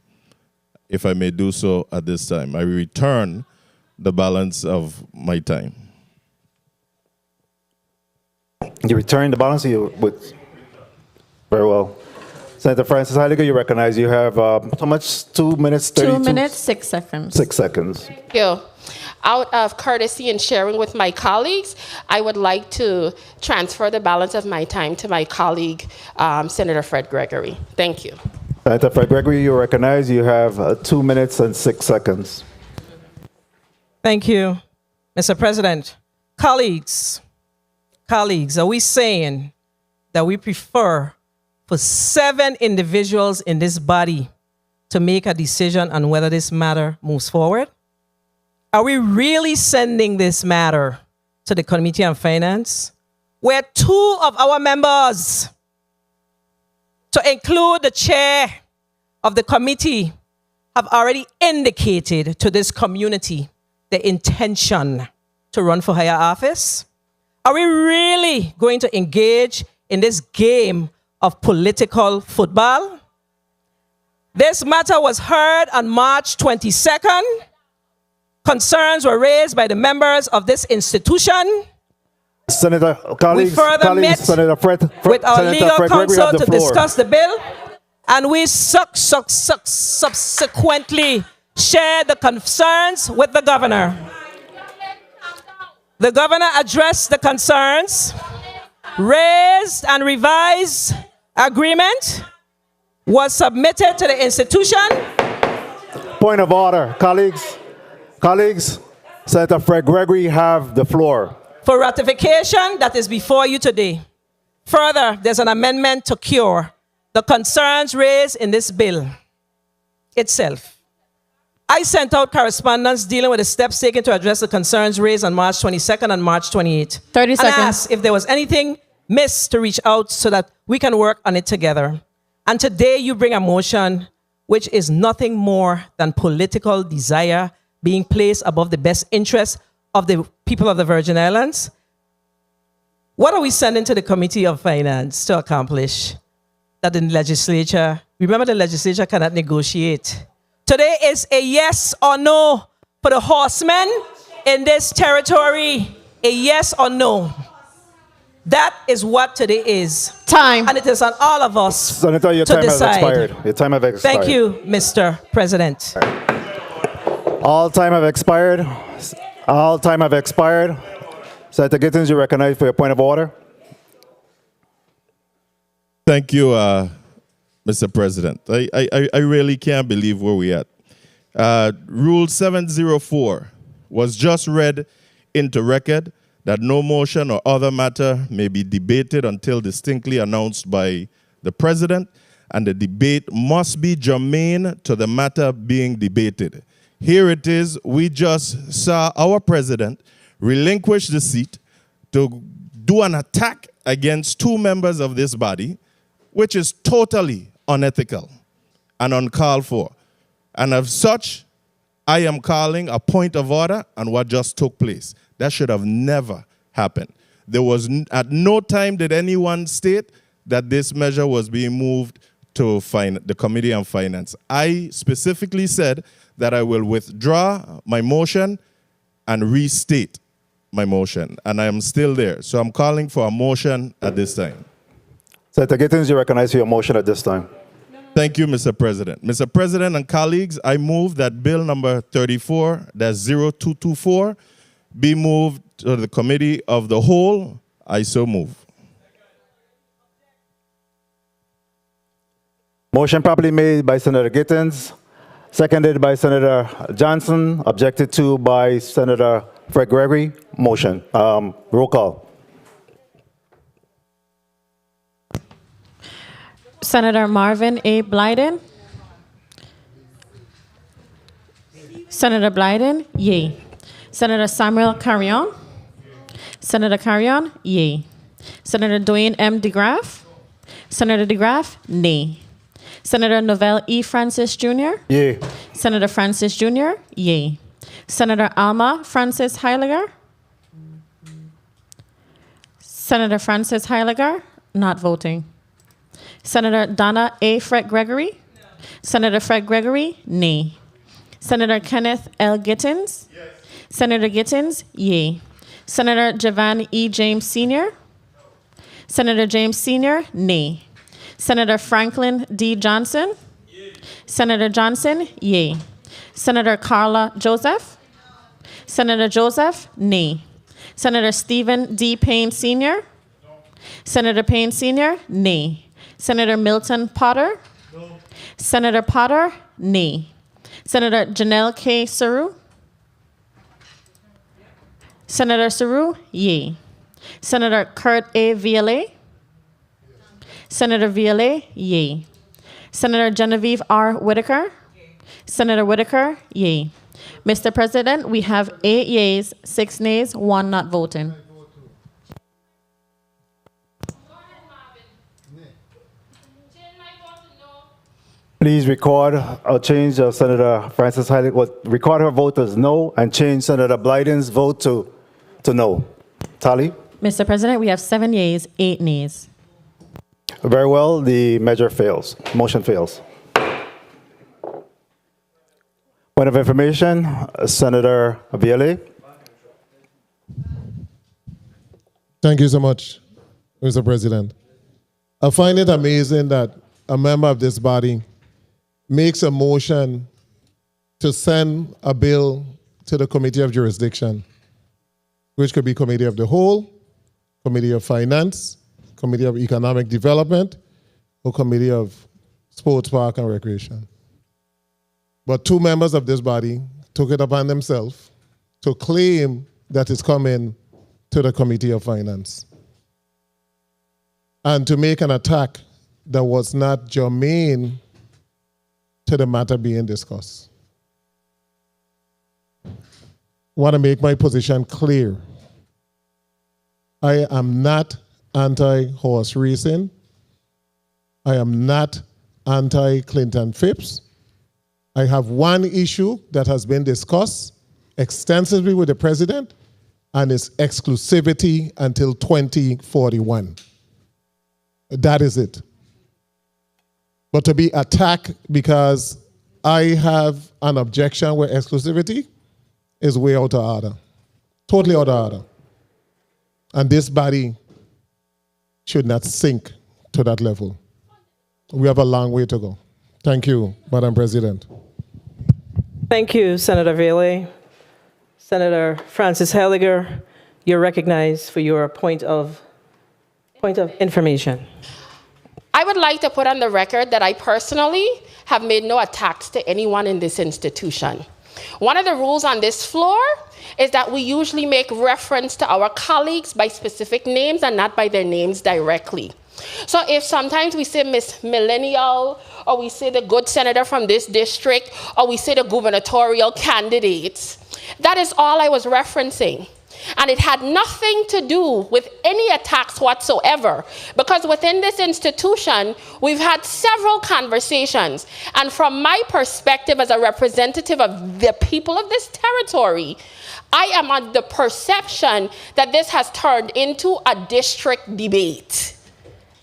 E: if I may do so at this time. I return the balance of my time.
F: You return the balance of you with. Very well. Senator Francis Heiliger, you recognize you have how much? 2 minutes, 32?
D: 2 minutes, 6 seconds.
F: 6 seconds.
J: Thank you. Out of courtesy and sharing with my colleagues, I would like to transfer the balance of my time to my colleague, Senator Fred Gregory. Thank you.
F: Senator Fred Gregory, you recognize you have 2 minutes and 6 seconds.
A: Thank you, Mr. President. Colleagues, are we saying that we prefer for 7 individuals in this body to make a decision on whether this matter moves forward? Are we really sending this matter to the Committee on Finance, where 2 of our members, to include the chair of the committee, have already indicated to this community the intention to run for higher office? Are we really going to engage in this game of political football? This matter was heard on March 22nd. Concerns were raised by the members of this institution.
F: Senator, colleagues,
A: We further met
F: Senator Fred,
A: with our
F: Senator
A: legal
F: Fred Gregory,
A: counsel to
F: the floor.
A: discuss the bill, and we subsequently shared the concerns with the governor. The governor addressed the concerns, raised and revised agreement was submitted to the institution.
F: Point of order, colleagues. Colleagues, Senator Fred Gregory have the floor.
A: For ratification that is before you today. Further, there's an amendment to cure the concerns raised in this bill itself. I sent out correspondence dealing with the steps taken to address the concerns raised on March 22nd and March 28th.
D: 30
A: and
D: seconds.
A: asked if there was anything missed to reach out so that we can work on it together. And today you bring a motion which is nothing more than political desire being placed above the best interest of the people of the Virgin Islands. What are we sending to the Committee of Finance to accomplish? That the legislature, remember the legislature cannot negotiate. Today is a yes or no for the horsemen in this territory. A yes or no. That is what today is.
D: Time.
A: And it is on all of us
F: Senator, your
A: to
F: time
A: decide.
F: has expired. Your time has expired.
A: Thank you, Mr. President.
F: All time have expired. All time have expired. Senator Gittins, you recognize for your point of order.
E: Thank you, Mr. President. I really can't believe where we're at. Rule 704 was just read into record that no motion or other matter may be debated until distinctly announced by the President, and the debate must be germane to the matter being debated. Here it is. We just saw our President relinquish the seat to do an attack against 2 members of this body, which is totally unethical and uncalled for. And as such, I am calling a point of order on what just took place. That should have never happened. There was at no time did anyone state that this measure was being moved to the Committee on Finance. I specifically said that I will withdraw my motion and restate my motion, and I am still there. So I'm calling for a motion at this time.
F: Senator Gittins, you recognize your motion at this time.
E: Thank you, Mr. President. Mr. President and colleagues, I move that Bill number 34, that's 0224, be moved to the Committee of the Whole. I so move.
F: Motion properly made by Senator Gittins, seconded by Senator Johnson, objected to by Senator Fred Gregory. Motion. Roll call.
D: Senator Marvin A. Blyden. Senator Blyden, yay. Senator Samuel Carrion. Senator Carrion, yay. Senator Dwayne M. DeGraff. Senator DeGraff, nay. Senator Novell E. Francis Jr.
F: Yay.
D: Senator Francis Jr., yay. Senator Alma Francis Heiliger. Senator Francis Heiliger, not voting. Senator Donna A. Fred Gregory. Senator Fred Gregory, nay. Senator Kenneth L. Gittins. Yes. Senator Gittins, yay. Senator Javan E. James Sr. Senator James Sr., nay. Senator Franklin D. Johnson. Yay. Senator Johnson, yay. Senator Carla Joseph. Senator Joseph, nay. Senator Stephen D. Payne Sr. No. Senator Payne Sr., nay. Senator Milton Potter. No. Senator Potter, nay. Senator Janelle K. Saru. Senator Saru, yay. Senator Kurt A. Viale. Senator Viale, yay. Senator Genevieve R. Whitaker. Senator Whitaker, yay. Mr. President, we have 8 yeas, 6 nays, 1 not voting.
F: Please record or change Senator Francis Heiliger, record her vote as no and change Senator Blyden's vote to no. Tally?
D: Mr. President, we have 7 yeas, 8 nays.
F: Very well, the measure fails. Motion fails. Point of information, Senator Viale.
K: Thank you so much, Mr. President. I find it amazing that a member of this body makes a motion to send a bill to the Committee of Jurisdiction, which could be Committee of the Whole, Committee of Finance, Committee of Economic Development, or Committee of Sports, Park, and Recreation. But 2 members of this body took it upon themselves to claim that it's coming to the Committee of Finance and to make an attack that was not germane to the matter being discussed. I want to make my position clear. I am not anti-horse racing. I am not anti-Clinton Phipps. I have one issue that has been discussed extensively with the president, and it's exclusivity until 2041. That is it. But to be attacked because I have an objection with exclusivity is way out of order. Totally out of order. And this body should not sink to that level. We have a long way to go. Thank you, Madam President.
A: Thank you, Senator Viale. Senator Francis Heiliger, you're recognized for your point of information.
J: I would like to put on the record that I personally have made no attacks to anyone in this institution. One of the rules on this floor is that we usually make reference to our colleagues by specific names and not by their names directly. So if sometimes we say Miss Millennial, or we say the good senator from this district, or we say the gubernatorial candidates, that is all I was referencing. And it had nothing to do with any attacks whatsoever, because within this institution, we've had several conversations. And from my perspective as a representative of the people of this territory, I am on the perception that this has turned into a district debate.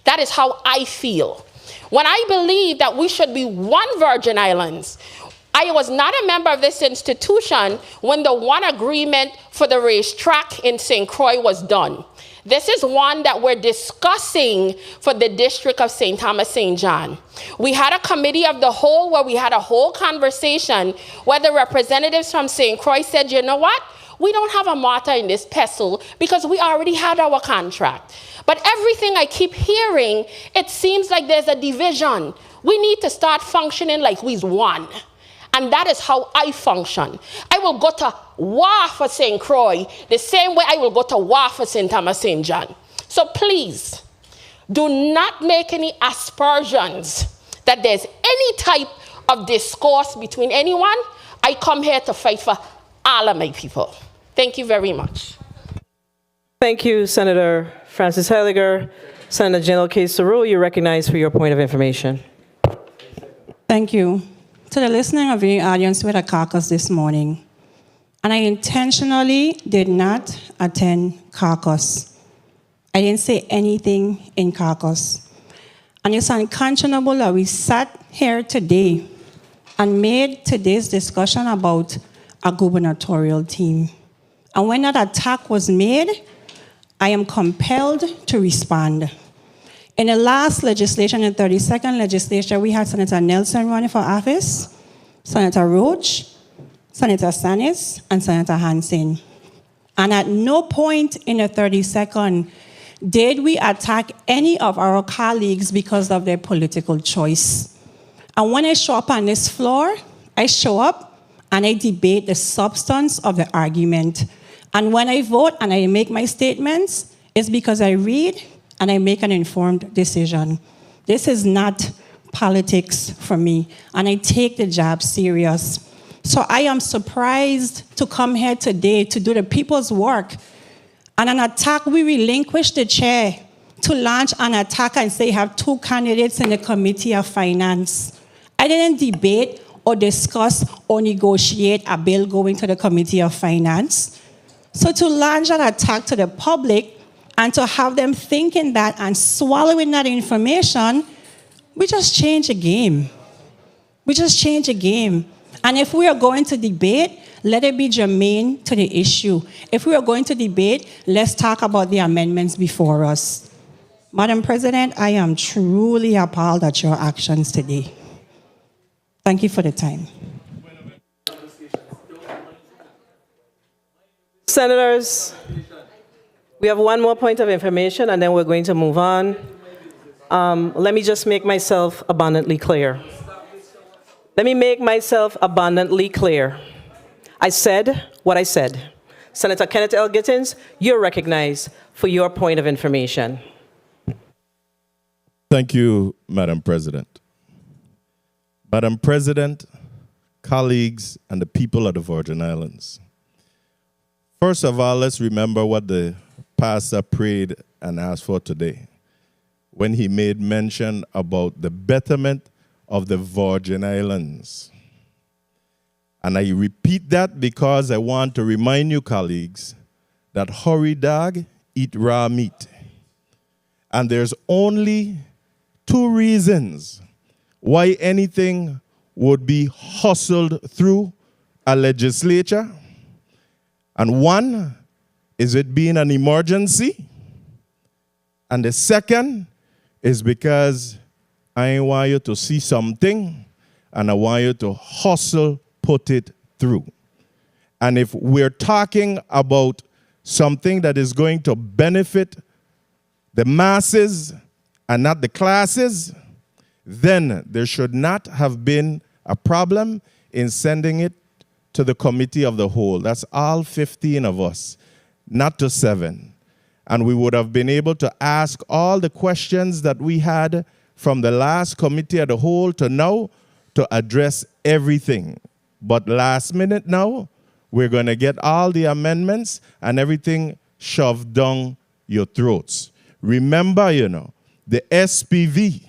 J: That is how I feel. When I believe that we should be one Virgin Islands, I was not a member of this institution when the one agreement for the racetrack in St. Croix was done. This is one that we're discussing for the District of St. Thomas St. John. We had a committee of the whole where we had a whole conversation where the representatives from St. Croix said, you know what? We don't have a martyr in this pestle because we already had our contract. But everything I keep hearing, it seems like there's a division. We need to start functioning like we's one. And that is how I function. I will go to war for St. Croix the same way I will go to war for St. Thomas St. John. So please, do not make any aspersions that there's any type of discourse between anyone. I come here to fight for all of my people. Thank you very much.
A: Thank you, Senator Francis Heiliger. Senator General Case-Saru, you're recognized for your point of information.
I: Thank you. To the listening of the audience with a caucus this morning, and I intentionally did not attend caucus. I didn't say anything in caucus. And it's unconscionable that we sat here today and made today's discussion about a gubernatorial team. And when that attack was made, I am compelled to respond. In the last legislation, in the 32nd legislature, we had Senator Nelson running for office, Senator Roach, Senator Sanis, and Senator Hansen. And at no point in the 32nd did we attack any of our colleagues because of their political choice. And when I show up on this floor, I show up and I debate the substance of the argument. And when I vote and I make my statements, it's because I read and I make an informed decision. This is not politics for me, and I take the job serious. So I am surprised to come here today to do the people's work. And an attack, we relinquish the chair to launch an attack and say have two candidates in the Committee of Finance. I didn't debate or discuss or negotiate a bill going to the Committee of Finance. So to launch an attack to the public and to have them thinking that and swallowing that information, we just change the game. We just change the game. And if we are going to debate, let it be germane to the issue. If we are going to debate, let's talk about the amendments before us. Madam President, I am truly appalled at your actions today. Thank you for the time.
A: Senators, we have one more point of information, and then we're going to move on. Let me just make myself abundantly clear. Let me make myself abundantly clear. I said what I said. Senator Kenneth L. Gittins, you're recognized for your point of information.
E: Thank you, Madam President. Madam President, colleagues, and the people of the Virgin Islands. First of all, let's remember what the pastor prayed and asked for today when he made mention about the betterment of the Virgin Islands. And I repeat that because I want to remind you, colleagues, that hurry dog eat raw meat. And there's only two reasons why anything would be hustled through a legislature. And one is it being an emergency. And the second is because I want you to see something and I want you to hustle, put it through. And if we're talking about something that is going to benefit the masses and not the classes, then there should not have been a problem in sending it to the committee of the whole. That's all 15 of us, not to 7. And we would have been able to ask all the questions that we had from the last committee of the whole to now to address everything. But last minute now, we're going to get all the amendments and everything shoved down your throats. Remember, the SPV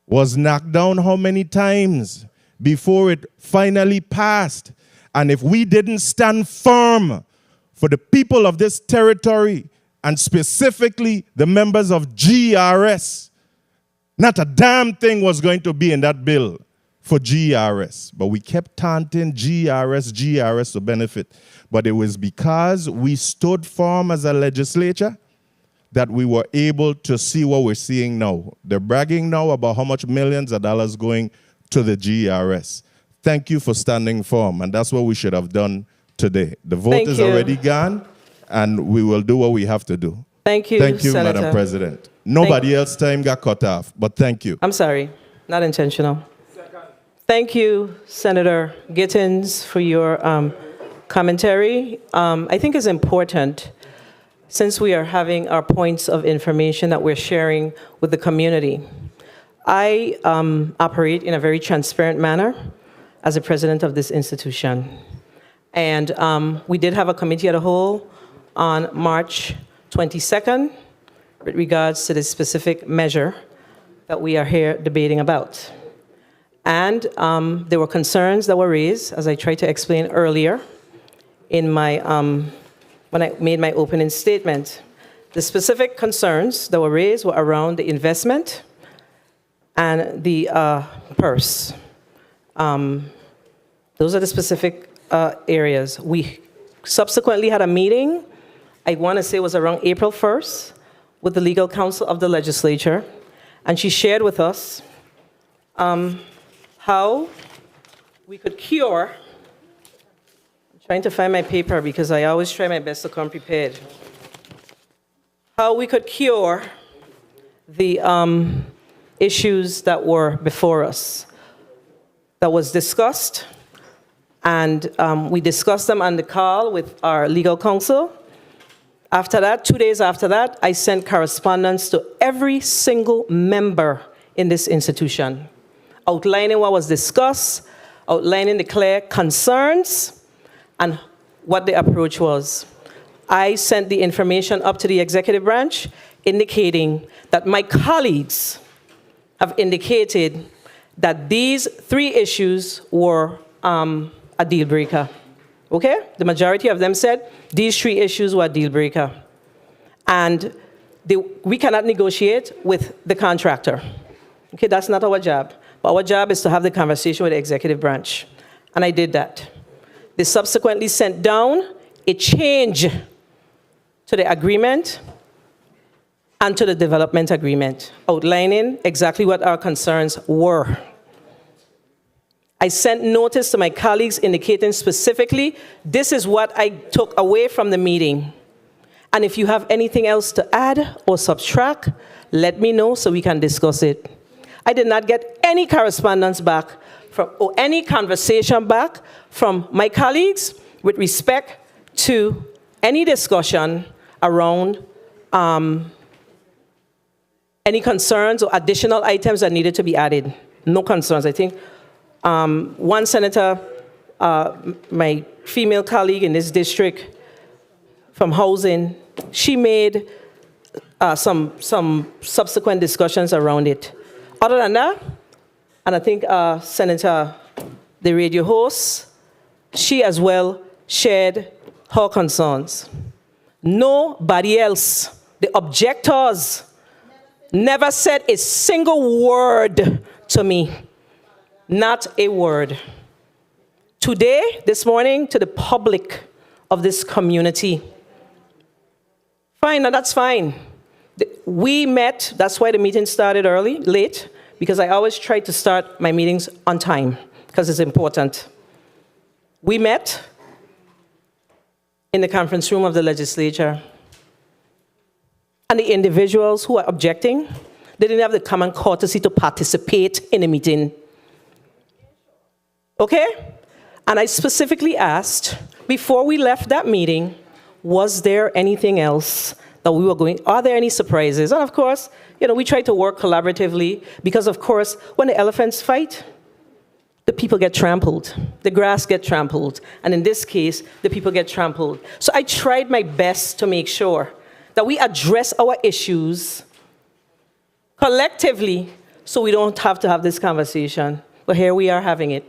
E: was knocked down how many times before it finally passed? And if we didn't stand firm for the people of this territory, and specifically the members of GRS, not a damn thing was going to be in that bill for GRS. But we kept taunting GRS to benefit. But it was because we stood firm as a legislature that we were able to see what we're seeing now. They're bragging now about how much millions of dollars going to the GRS. Thank you for standing firm, and that's what we should have done today. The vote
A: Thank
E: is
A: you.
E: already gone, and we will do what we have to do.
A: Thank you,
E: Thank you,
A: Senator.
E: Madam President. Nobody else's time got cut off, but thank you.
A: I'm sorry, not intentional. Thank you, Senator Gittins, for your commentary. I think it's important, since we are having our points of information that we're sharing with the community. I operate in a very transparent manner as a president of this institution. And we did have a committee of the whole on March 22nd with regards to this specific measure that we are here debating about. And there were concerns that were raised, as I tried to explain earlier in my, when I made my opening statement. The specific concerns that were raised were around the investment and the purse. Those are the specific areas. We subsequently had a meeting, I want to say it was around April 1st, with the legal counsel of the legislature, and she shared with us how we could cure, I'm trying to find my paper because I always try my best to come prepared, how we could cure the issues that were before us, that was discussed, and we discussed them on the call with our legal counsel. After that, 2 days after that, I sent correspondence to every single member in this institution, outlining what was discussed, outlining the clear concerns, and what the approach was. I sent the information up to the executive branch, indicating that my colleagues have indicated that these 3 issues were a deal breaker. Okay? The majority of them said these 3 issues were a deal breaker. And we cannot negotiate with the contractor. Okay, that's not our job. But our job is to have the conversation with the executive branch. And I did that. They subsequently sent down a change to the agreement and to the development agreement, outlining exactly what our concerns were. I sent notice to my colleagues indicating specifically, this is what I took away from the meeting. And if you have anything else to add or subtract, let me know so we can discuss it. I did not get any correspondence back from, or any conversation back from my colleagues with respect to any discussion around any concerns or additional items that needed to be added. No concerns. I think one senator, my female colleague in this district from housing, she made some subsequent discussions around it. Other than that, and I think Senator, the radio host, she as well shared her concerns. Nobody else, the objectors, never said a single word to me. Not a word. Today, this morning, to the public of this community. Fine, now that's fine. We met, that's why the meeting started late, because I always try to start my meetings on time, because it's important. We met in the conference room of the legislature, and the individuals who are objecting, they didn't have the common courtesy to participate in the meeting. Okay? And I specifically asked, before we left that meeting, was there anything else that we were going, are there any surprises? And of course, we try to work collaboratively because of course, when the elephants fight, the people get trampled. The grass gets trampled. And in this case, the people get trampled. So I tried my best to make sure that we address our issues collectively so we don't have to have this conversation. But here we are having it.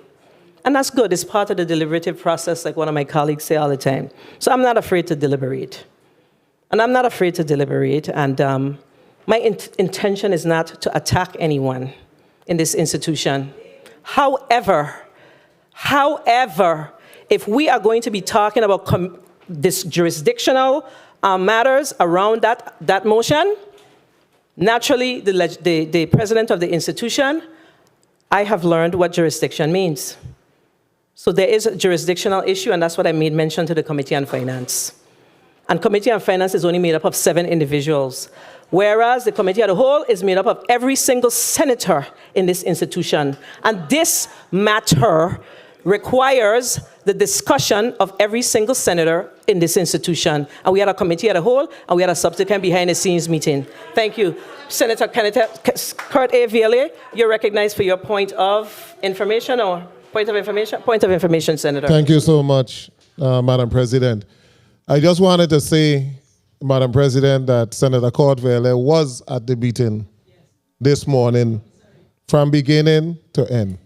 A: And that's good. It's part of the deliberative process, like one of my colleagues say all the time. So I'm not afraid to deliberate. And I'm not afraid to deliberate. And my intention is not to attack anyone in this institution. However, if we are going to be talking about this jurisdictional matters around that motion, naturally, the president of the institution, I have learned what jurisdiction means. So there is a jurisdictional issue, and that's what I made mention to the Committee on Finance. And Committee on Finance is only made up of 7 individuals, whereas the Committee as a whole is made up of every single senator in this institution. And this matter requires the discussion of every single senator in this institution. And we had a committee as a whole, and we had a subsequent behind-the-scenes meeting. Thank you. Senator Kurt A. Vielle, you're recognized for your point of information or point of information? Point of information, Senator.
K: Thank you so much, Madam President. I just wanted to say, Madam President, that Senator Kurt Vielle was at the meeting this morning from beginning to end.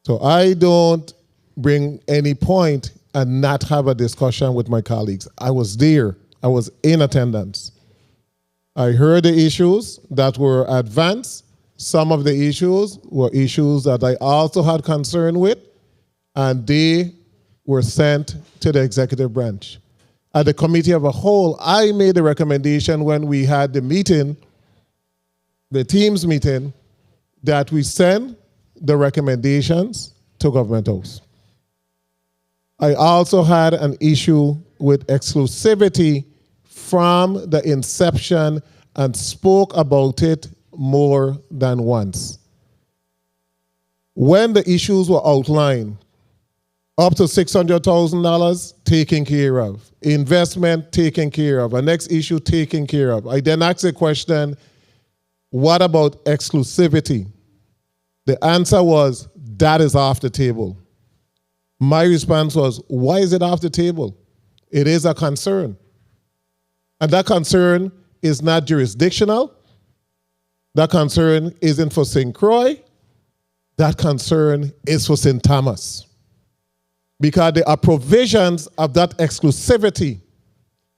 K: So I don't bring any point and not have a discussion with my colleagues. I was there. I was in attendance. I heard the issues that were advanced. Some of the issues were issues that I also had concern with, and they were sent to the executive branch. At the committee of a whole, I made a recommendation when we had the meeting, the team's meeting, that we send the recommendations to Government House. I also had an issue with exclusivity from the inception and spoke about it more than once. When the issues were outlined, up to $600,000 taken care of, investment taken care of, a next issue taken care of. I then asked the question, what about exclusivity? The answer was, that is off the table. My response was, why is it off the table? It is a concern. And that concern is not jurisdictional. That concern isn't for St. Croix. That concern is for St. Thomas. Because there are provisions of that exclusivity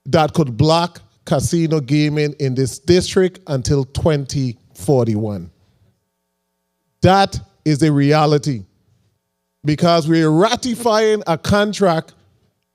K: that could block casino gaming in this district until 2041. That is the reality. Because we're ratifying a contract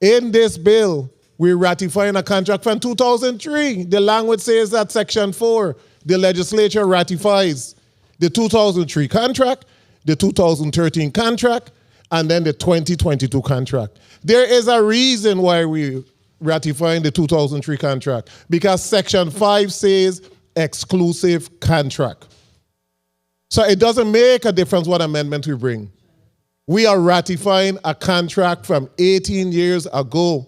K: in this bill. We're ratifying a contract from 2003. The language says that Section 4, the legislature ratifies the 2003 contract, the 2013 contract, and then the 2022 contract. There is a reason why we're ratifying the 2003 contract, because Section 5 says exclusive contract. So it doesn't make a difference what amendment we bring. We are ratifying a contract from 18 years ago,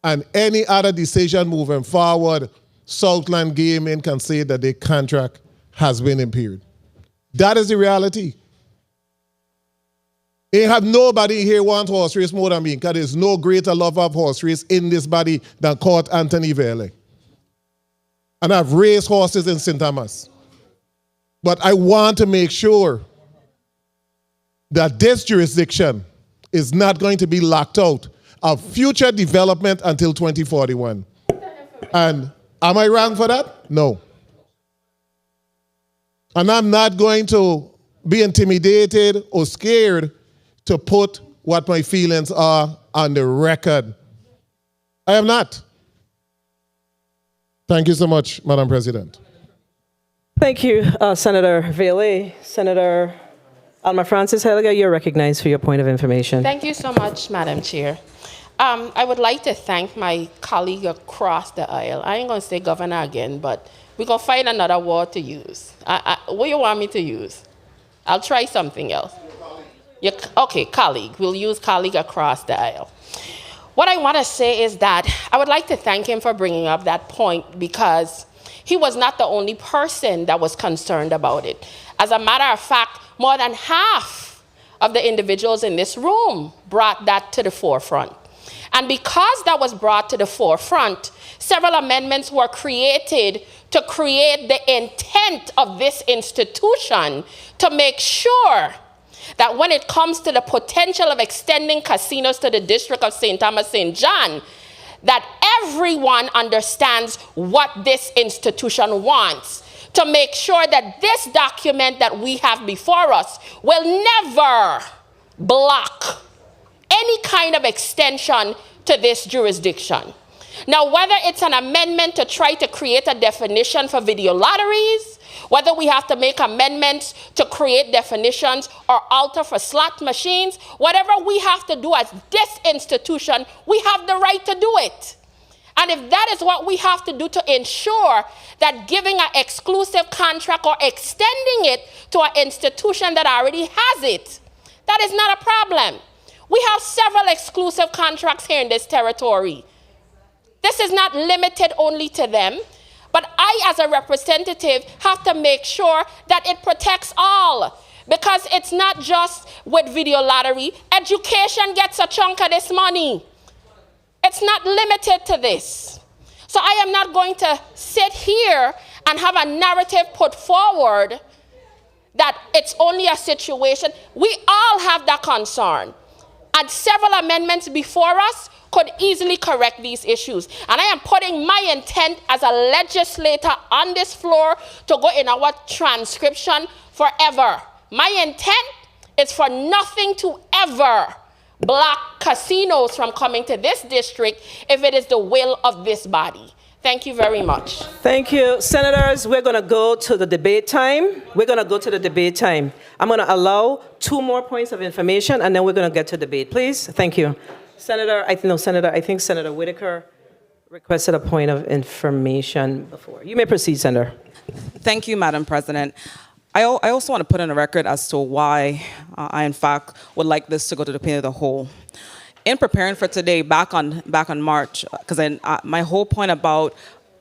K: and any other decision moving forward, Southland Gaming can say that the contract has been impaired. That is the reality. They have nobody here wants horse race more than me, because there's no greater lover of horse race in this body than Court Anthony Vielle. And I've raced horses in St. Thomas. But I want to make sure that this jurisdiction is not going to be locked out of future development until 2041. And am I wrong for that? No. And I'm not going to be intimidated or scared to put what my feelings are on the record. I am not. Thank you so much, Madam President.
A: Thank you, Senator Vielle. Senator Alma Francis Helga, you're recognized for your point of information.
J: Thank you so much, Madam Chair. I would like to thank my colleague across the aisle. I ain't going to say governor again, but we're going to find another word to use. What do you want me to use? I'll try something else. Okay, colleague. We'll use colleague across the aisle. What I want to say is that I would like to thank him for bringing up that point, because he was not the only person that was concerned about it. As a matter of fact, more than half of the individuals in this room brought that to the forefront. And because that was brought to the forefront, several amendments were created to create the intent of this institution to make sure that when it comes to the potential of extending casinos to the District of St. Thomas, St. John, that everyone understands what this institution wants, to make sure that this document that we have before us will never block any kind of extension to this jurisdiction. Now, whether it's an amendment to try to create a definition for video lotteries, whether we have to make amendments to create definitions or alter for slot machines, whatever we have to do as this institution, we have the right to do it. And if that is what we have to do to ensure that giving an exclusive contract or extending it to an institution that already has it, that is not a problem. We have several exclusive contracts here in this territory. This is not limited only to them, but I, as a representative, have to make sure that it protects all, because it's not just with video lottery. Education gets a chunk of this money. It's not limited to this. So I am not going to sit here and have a narrative put forward that it's only a situation. We all have that concern. And several amendments before us could easily correct these issues. And I am putting my intent as a legislator on this floor to go in our transcription forever. My intent is for nothing to ever block casinos from coming to this district if it is the will of this body. Thank you very much.
A: Thank you. Senators, we're going to go to the debate time. I'm going to allow 2 more points of information, and then we're going to get to debate. Please. Thank you. I think Senator Whitaker requested a point of information before. You may proceed, Senator.
C: Thank you, Madam President. I also want to put on the record as to why I, in fact, would like this to go to the committee of the whole. In preparing for today, back on March, because my whole point about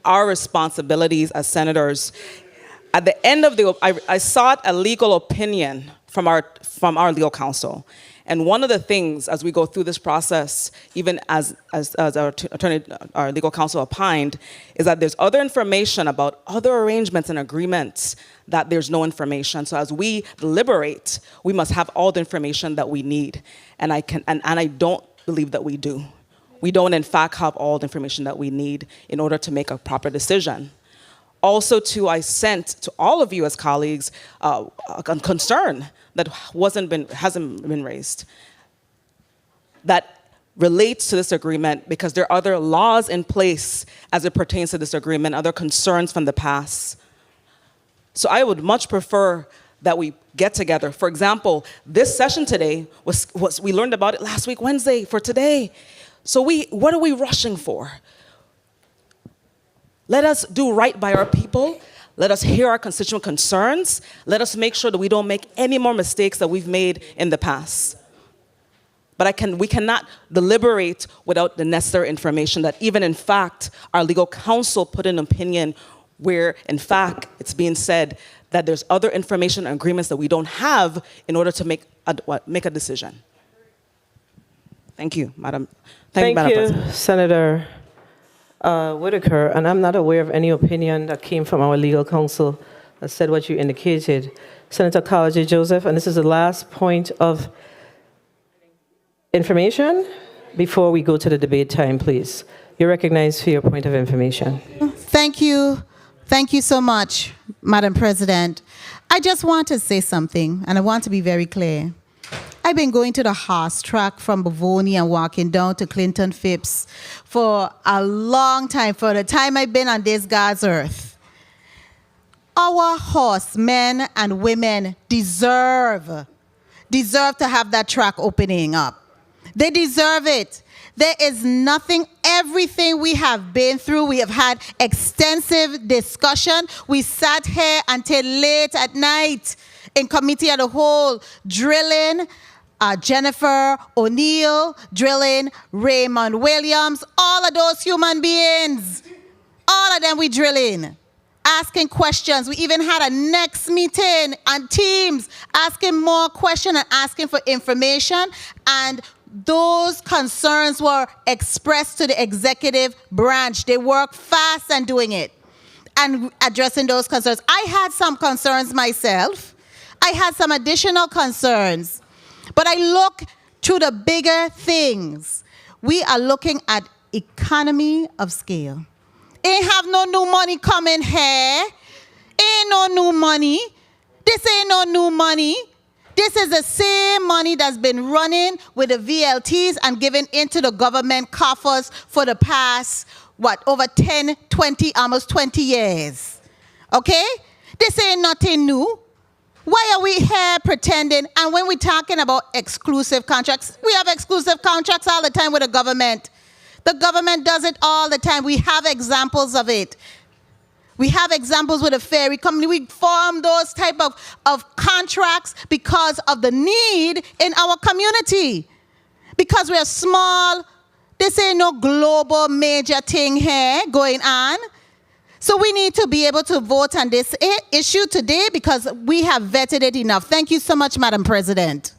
C: our responsibilities as senators, at the end of I sought a legal opinion from our legal counsel. And one of the things, as we go through this process, even as our legal counsel opined, is that there's other information about other arrangements and agreements that there's no information. So as we deliberate, we must have all the information that we need. And I don't believe that we do. We don't, in fact, have all the information that we need in order to make a proper decision. Also, I sent to all of you as colleagues a concern that hasn't been raised, that relates to this agreement, because there are other laws in place as it pertains to this agreement, other concerns from the past. So I would much prefer that we get together. For example, this session today we learned about it last week, Wednesday, for today. So what are we rushing for? Let us do right by our people. Let us hear our constituent concerns. Let us make sure that we don't make any more mistakes that we've made in the past. But we cannot deliberate without the necessary information that even, in fact, our legal counsel put an opinion where, in fact, it's being said that there's other information and agreements that we don't have in order to make a decision. Thank you, Madam.
A: Thank
C: Madam
A: you,
C: President.
A: Senator Whitaker. And I'm not aware of any opinion that came from our legal counsel that said what you indicated. Senator Carla J. Joseph, and this is the last point of information before we go to the debate time, please. You're recognized for your point of information.
L: Thank you. Thank you so much, Madam President. I just want to say something, and I want to be very clear. I've been going to the horse track from Bavonia and walking down to Clinton Phipps for a long time, for the time I've been on this God's earth. Our horsemen and women deserve to have that track opening up. They deserve it. There is nothing, everything we have been through, we have had extensive discussion. We sat here until late at night in committee of the whole, drilling Jennifer O'Neill, drilling Raymond Williams, all of those human beings, all of them we drilling. asking questions. We even had a next meeting on Teams, asking more questions and asking for information. And those concerns were expressed to the executive branch. They work fast on doing it and addressing those concerns. I had some concerns myself. I had some additional concerns. But I look to the bigger things. We are looking at economy of scale. Ain't have no new money coming here. Ain't no new money. This ain't no new money. This is the same money that's been running with the VLTs and given into the government coffers for the past, over 10, 20, almost 20 years. Okay? This ain't nothing new. Why are we here pretending? And when we're talking about exclusive contracts, we have exclusive contracts all the time with the government. The government does it all the time. We have examples of it. We have examples with a ferry company. We form those type of contracts because of the need in our community. Because we're small, this ain't no global major thing here going on. So we need to be able to vote on this issue today because we have vetted it enough. Thank you so much, Madam President.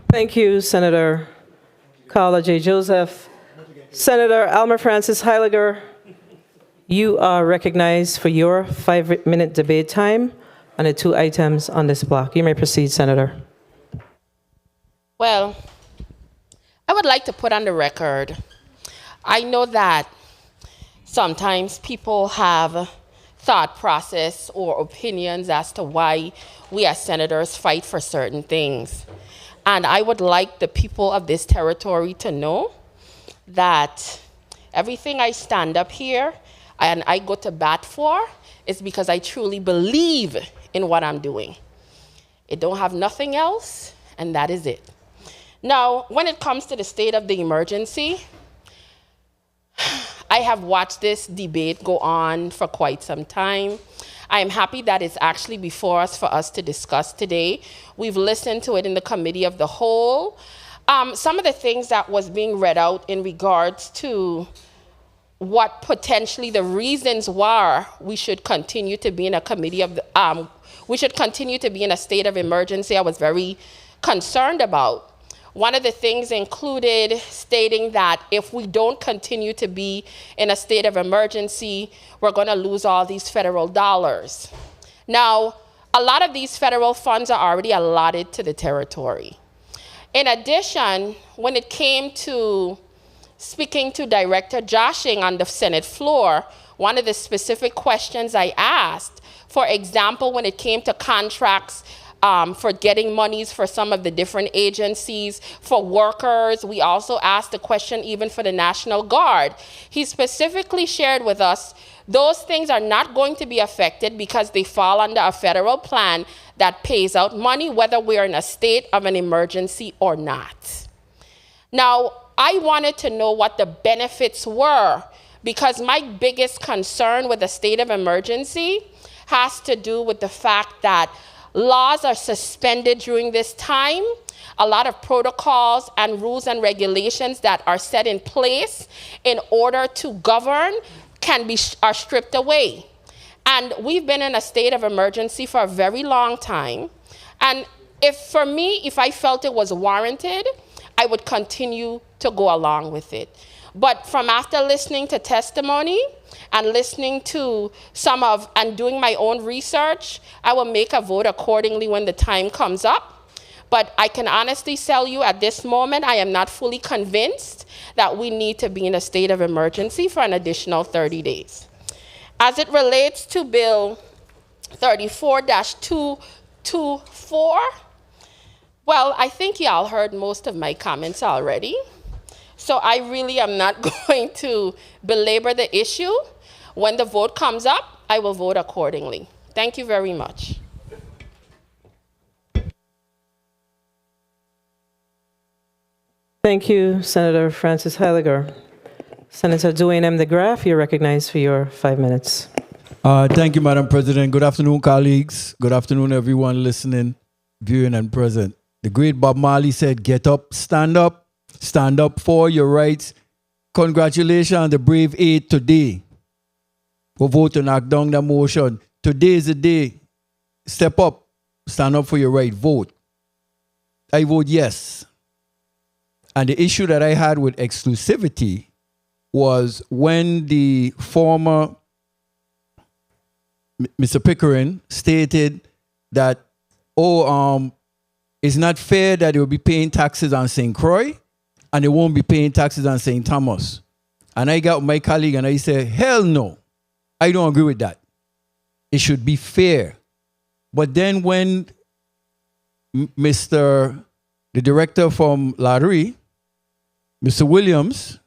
A: Thank you, Senator Carla J. Joseph. Senator Alma Francis Heiliger, you are recognized for your 5-minute debate time on the 2 items on this block. You may proceed, Senator.
J: Well, I would like to put on the record, I know that sometimes people have thought process or opinions as to why we as senators fight for certain things. And I would like the people of this territory to know that everything I stand up here and I go to bat for is because I truly believe in what I'm doing. It don't have nothing else, and that is it. Now, when it comes to the state of the emergency, I have watched this debate go on for quite some time. I am happy that it's actually before us for us to discuss today. We've listened to it in the Committee of the Whole. Some of the things that was being read out in regards to what potentially the reasons why we should continue to be in a committee of the, we should continue to be in a state of emergency, I was very concerned about. One of the things included stating that if we don't continue to be in a state of emergency, we're going to lose all these federal dollars. Now, a lot of these federal funds are already allotted to the territory. In addition, when it came to speaking to Director Joshing on the Senate floor, one of the specific questions I asked, for example, when it came to contracts for getting monies for some of the different agencies, for workers, we also asked the question even for the National Guard. He specifically shared with us those things are not going to be affected because they fall under a federal plan that pays out money whether we're in a state of an emergency or not. Now, I wanted to know what the benefits were because my biggest concern with the state of emergency has to do with the fact that laws are suspended during this time. A lot of protocols and rules and regulations that are set in place in order to govern are stripped away. And we've been in a state of emergency for a very long time. And if I felt it was warranted, I would continue to go along with it. But from after listening to testimony and listening to and doing my own research, I will make a vote accordingly when the time comes up. But I can honestly tell you at this moment, I am not fully convinced that we need to be in a state of emergency for an additional 30 days. As it relates to Bill 34-224, well, I think y'all heard most of my comments already. So I really am not going to belabor the issue. When the vote comes up, I will vote accordingly. Thank you very much.
A: Thank you, Senator Francis Heiliger. Senator Dwayne M. DeGraff, you're recognized for your 5 minutes.
M: Thank you, Madam President. Good afternoon, colleagues. Good afternoon, everyone listening, viewing, and present. The great Bob Marley said, get up, stand up for your rights. Congratulations on the brave 8 today. will vote to knock down the motion. Today is the day. Step up. Stand up for your right. Vote. I vote yes. And the issue that I had with exclusivity was when the former Mr. Pickering stated that, it's not fair that they will be paying taxes on St. Croix and they won't be paying taxes on St. Thomas. And I got my colleague and I said, hell no, I don't agree with that. It should be fair. But then when the director from Lottery, Mr. Williams,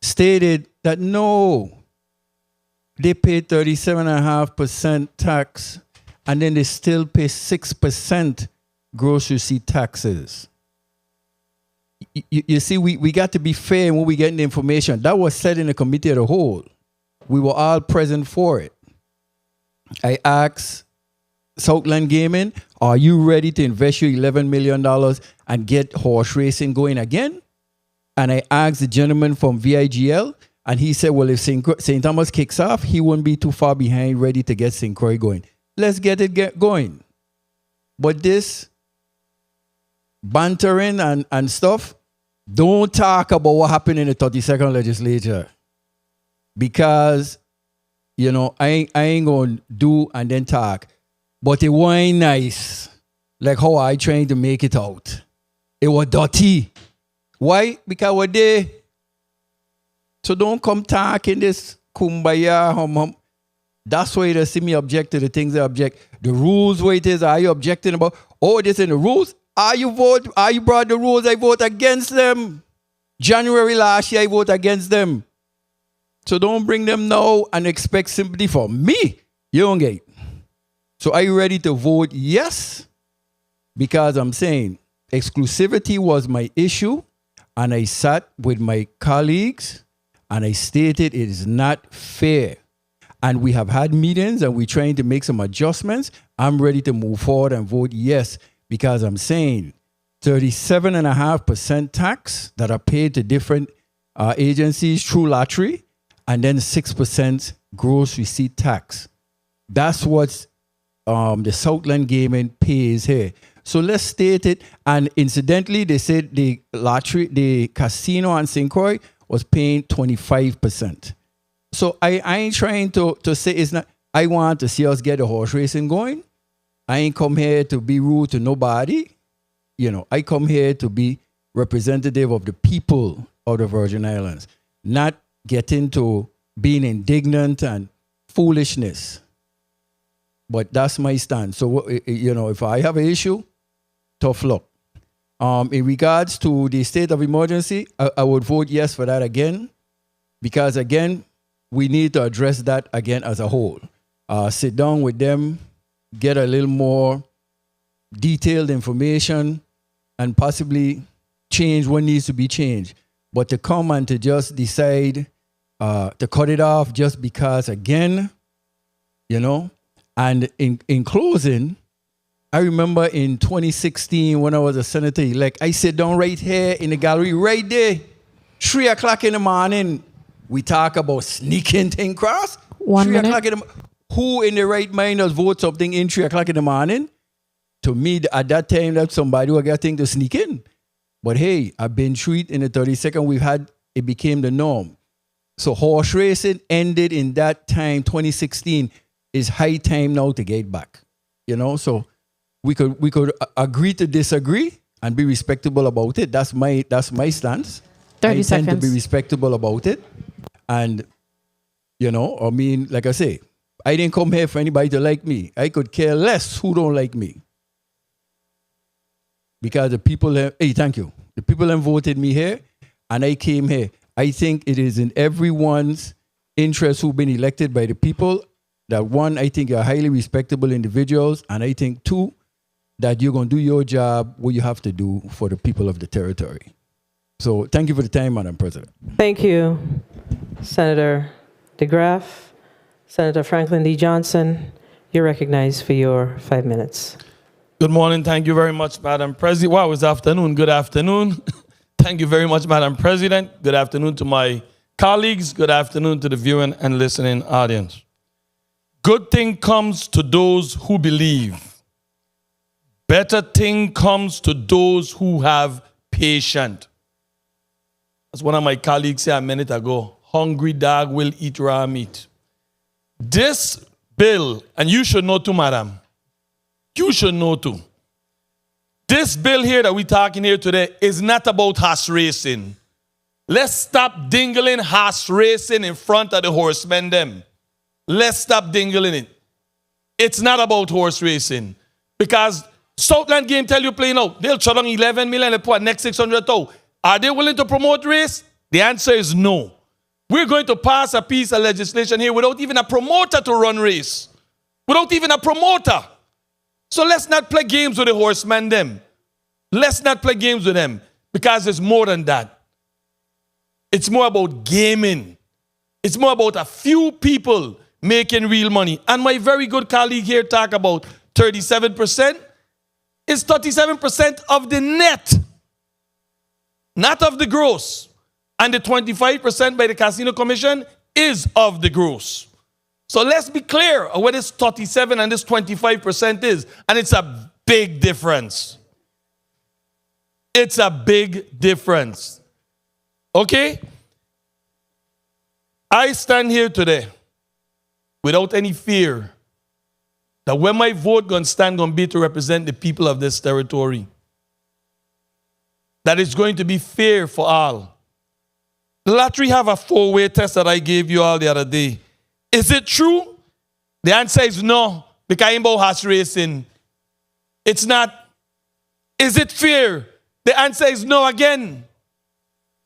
M: stated that no, they pay 37.5% tax and then they still pay 6% gross receipt taxes. You see, we got to be fair when we get the information. That was said in the committee of the whole. We were all present for it. I asked Southland Gaming, are you ready to invest your $11 million and get horse racing going again? And I asked the gentleman from VIGL, and he said, well, if St. Thomas kicks off, he won't be too far behind, ready to get St. Croix going. Let's get it going. But this bantering and stuff, don't talk about what happened in the 32nd legislature. Because, I ain't going to do and then talk. But it wasn't nice, like how I trying to make it out. It was dirty. Why? Because we're there. So don't come talking this kumbaya, hum. That's why they see me object to the things I object. The rules, where it is, are you objecting about? Oh, this in the rules? Are you brought the rules? I vote against them. January last year, I vote against them. So don't bring them now and expect sympathy from me. You don't get it. So are you ready to vote yes? Because I'm saying exclusivity was my issue, and I sat with my colleagues and I stated it is not fair. And we have had meetings and we're trying to make some adjustments. I'm ready to move forward and vote yes, because I'm saying 37.5% tax that are paid to different agencies through lottery, and then 6% gross receipt tax. That's what the Southland Gaming pays here. So let's state it. And incidentally, they said the casino on St. Croix was paying 25%. So I ain't trying to say it's not. I want to see us get the horse racing going. I ain't come here to be rude to nobody. I come here to be representative of the people of the Virgin Islands, not get into being indignant and foolishness. But that's my stand. So, if I have an issue, tough luck. In regards to the state of emergency, I would vote yes for that again, because again, we need to address that again as a whole. Sit down with them, get a little more detailed information, and possibly change what needs to be changed. But to come and to just decide to cut it off just because, again, and in closing, I remember in 2016 when I was a senator-elect, I sit down right here in the gallery, right there, 3 o'clock in the morning. We talk about sneaking thing cross.
D: 1 minute.
M: 3 o'clock in the morning. Who in the right mind does vote something in 3 o'clock in the morning? To me, at that time, that's somebody who got thing to sneak in. But hey, I've been through it in the 32nd. It became the norm. So horse racing ended in that time, 2016. It's high time now to get back. So we could agree to disagree and be respectable about it. That's my stance.
D: 30
M: I
D: seconds.
M: tend to be respectable about it. And, like I say, I didn't come here for anybody to like me. I could care less who don't like me. Because the people thank you. The people have voted me here, and I came here. I think it is in everyone's interest who've been elected by the people that, one, I think you're highly respectable individuals, and I think, two, that you're going to do your job, what you have to do for the people of the territory. So thank you for the time, Madam President.
A: Thank you, Senator DeGraff. Senator Franklin D. Johnson, you're recognized for your 5 minutes.
N: Good morning. Thank you very much, Madam President. Wow, it's afternoon. Good afternoon. Thank you very much, Madam President. Good afternoon to my Colleagues, good afternoon to the viewing and listening audience. Good thing comes to those who believe. Better thing comes to those who have patience. As one of my colleagues said a minute ago, hungry dog will eat raw meat. This bill, and you should know too, madam, you should know too. This bill here that we're talking here today is not about horse racing. Let's stop dingling horse racing in front of the horsemen them. Let's stop dingling it. It's not about horse racing. Because Southland Game tell you plain out, they'll shut down 11 million and put next 600,000. Are they willing to promote race? The answer is no. We're going to pass a piece of legislation here without even a promoter to run race. Without even a promoter. So let's not play games with the horsemen them. Let's not play games with them. Because it's more than that. It's more about gaming. It's more about a few people making real money. And my very good colleague here talk about 37%. It's 37% of the net. Not of the gross. And the 25% by the Casino Commission is of the gross. So let's be clear of what this 37 and this 25% is. And it's a big difference. It's a big difference. Okay? I stand here today without any fear that when my vote gonna be to represent the people of this territory, that it's going to be fair for all. The lottery have a 4-way test that I gave you all the other day. Is it true? The answer is no, because I'm about horse racing. It's not. Is it fair? The answer is no again.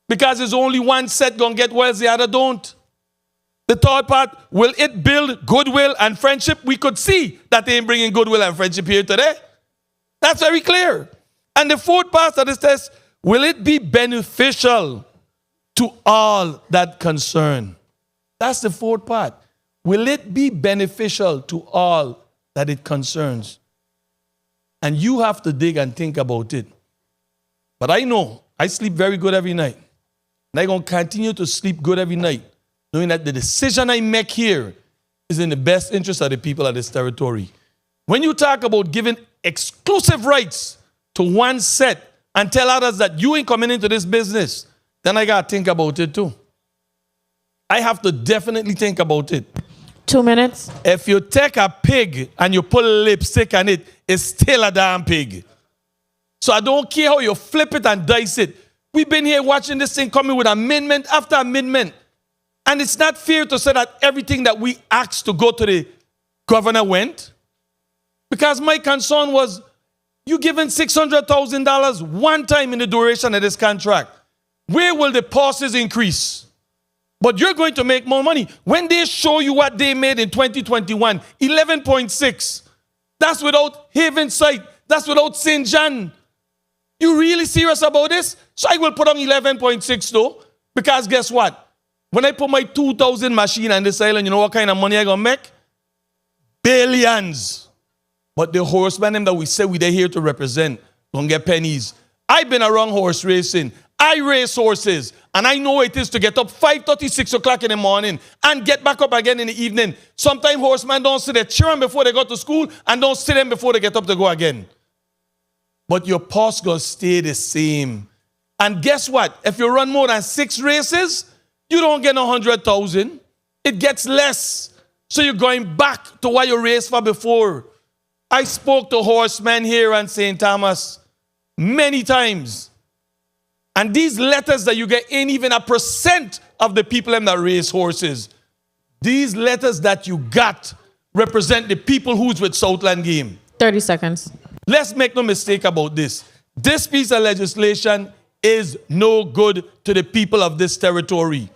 N: Because there's only one set gonna get whereas the other don't. The third part, will it build goodwill and friendship? We could see that they ain't bringing goodwill and friendship here today. That's very clear. And the fourth part of this test, will it be beneficial to all that concern? That's the fourth part. Will it be beneficial to all that it concerns? And you have to dig and think about it. But I know, I sleep very good every night. And I'm going to continue to sleep good every night, knowing that the decision I make here is in the best interest of the people of this territory. When you talk about giving exclusive rights to one set and tell others that you ain't coming into this business, then I got to think about it too. I have to definitely think about it.
D: 2 minutes.
N: If you take a pig and you put lipstick on it, it's still a damn pig. So I don't care how you flip it and dice it. We've been here watching this thing coming with amendment after amendment. And it's not fair to say that everything that we asked to go to the governor went. Because my concern was, you giving $600,000 one time in the duration of this contract. Where will the pauses increase? But you're going to make more money. When they show you what they made in 2021, 11.6. That's without Havenside. That's without St. John. You really serious about this? So I will put on 11.6 though. Because guess what? When I put my 2,000 machine on this island, you know what kind of money I gonna make? Billions. But the horsemen them that we say they're here to represent gonna get pennies. I've been around horse racing. I race horses. And I know it is to get up 5:30, 6 o'clock in the morning and get back up again in the evening. Sometimes horsemen don't sit there cheering before they go to school and don't sit them before they get up to go again. But your pulse gonna stay the same. And guess what? If you run more than 6 races, you don't get 100,000. It gets less. So you're going back to what you raced for before. I spoke to horsemen here in St. Thomas many times. And these letters that you get ain't even a % of the people that race horses. These letters that you got represent the people who's with Southland Game.
D: 30 seconds.
N: Let's make no mistake about this. This piece of legislation is no good to the people of this territory.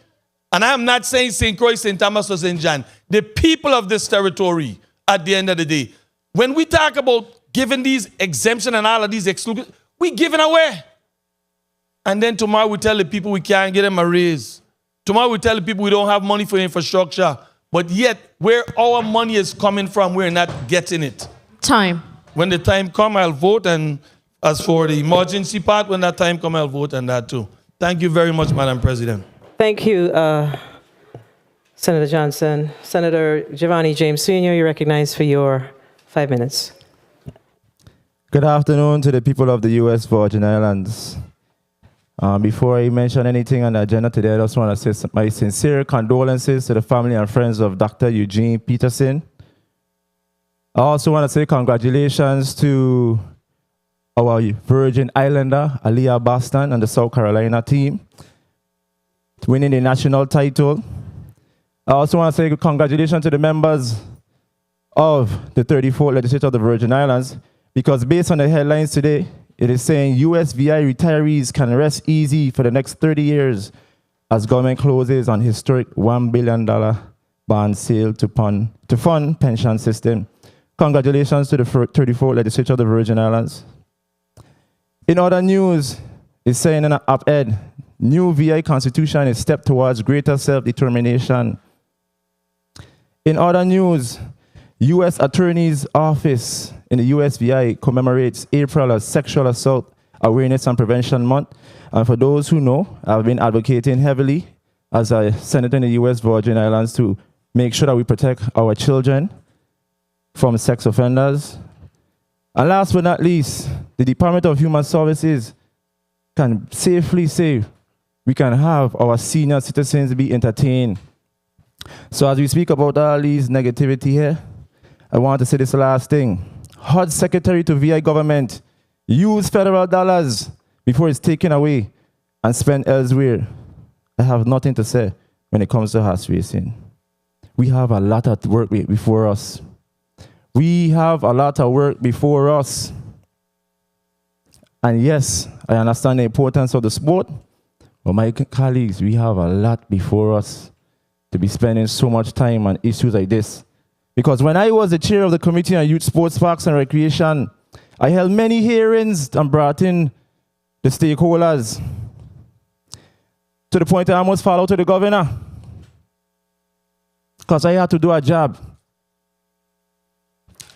N: And I'm not saying St. Croix, St. Thomas, or St. John. The people of this territory, at the end of the day. When we talk about giving these exemption and all of these exclusions, we giving away. And then tomorrow we tell the people we can't get them a raise. Tomorrow we tell the people we don't have money for infrastructure. But yet, where our money is coming from, we're not getting it.
D: Time.
N: When the time comes, I'll vote. And as for the emergency part, when that time comes, I'll vote on that too. Thank you very much, Madam President.
A: Thank you, Senator Johnson. Senator Giovanni James Sr., you're recognized for your 5 minutes.
G: Good afternoon to the people of the U.S. Virgin Islands. Before I mention anything on the agenda today, I just want to say my sincere condolences to the family and friends of Dr. Eugene Peterson. I also want to say congratulations to our Virgin Islander, Aaliyah Boston, and the South Carolina team, winning the national title. I also want to say congratulations to the members of the 34th Legislature of the Virgin Islands, because based on the headlines today, it is saying USVI retirees can rest easy for the next 30 years as government closes on historic $1 billion bond sale to fund pension system. Congratulations to the 34th Legislature of the Virgin Islands. In other news, it's saying in an op-ed, new VI constitution is a step towards greater self-determination. In other news, U.S. Attorney's Office in the USVI commemorates April as Sexual Assault Awareness and Prevention Month. And for those who know, I've been advocating heavily as a senator in the U.S. Virgin Islands to make sure that we protect our children from sex offenders. And last but not least, the Department of Human Services can safely say we can have our senior citizens be entertained. So as we speak about all these negativity here, I want to say this last thing. HUD Secretary to VI government, use federal dollars before it's taken away and spent elsewhere. I have nothing to say when it comes to horse racing. We have a lot of work before us. We have a lot of work before us. And yes, I understand the importance of the sport, but my colleagues, we have a lot before us to be spending so much time on issues like this. Because when I was the chair of the Committee on Youth, Sports, Parks and Recreation, I held many hearings and brought in the stakeholders to the point I almost fell out to the governor because I had to do a job.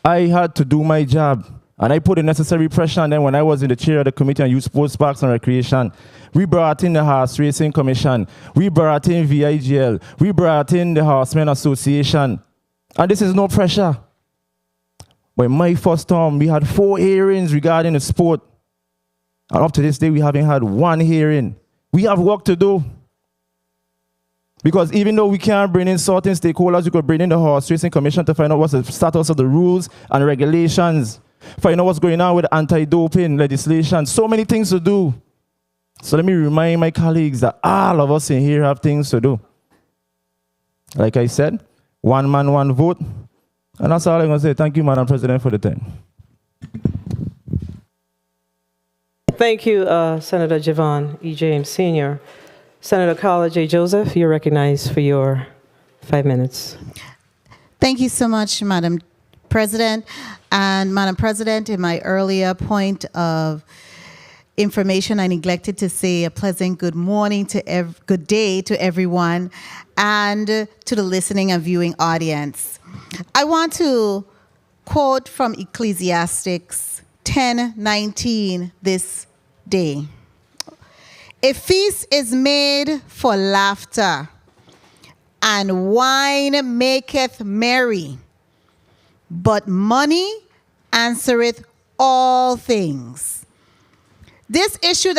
G: I had to do my job, and I put the necessary pressure on them when I was in the chair of the Committee on Youth, Sports, Parks and Recreation. We brought in the Horse Racing Commission. We brought in VIGL. We brought in the Horsemen Association. And this is no pressure. But my first term, we had 4 hearings regarding the sport. And up to this day, we haven't had 1 hearing. We have work to do. Because even though we can't bring in certain stakeholders, we could bring in the Horse Racing Commission to find out what's the status of the rules and regulations, find out what's going on with anti-doping legislation. So many things to do. So let me remind my colleagues that all of us in here have things to do. Like I said, 1 man, 1 vote. And that's all I'm going to say. Thank you, Madam President, for the time.
A: Thank you, Senator Javon E. James Sr. Senator Carla J. Joseph, you're recognized for your 5 minutes.
L: Thank you so much, Madam President. And Madam President, in my earlier point of information, I neglected to say a pleasant good morning to good day to everyone and to the listening and viewing audience. I want to quote from Ecclesiastes 10:19 this day. A feast is made for laughter, and wine maketh merry, but money answereth all things. This issue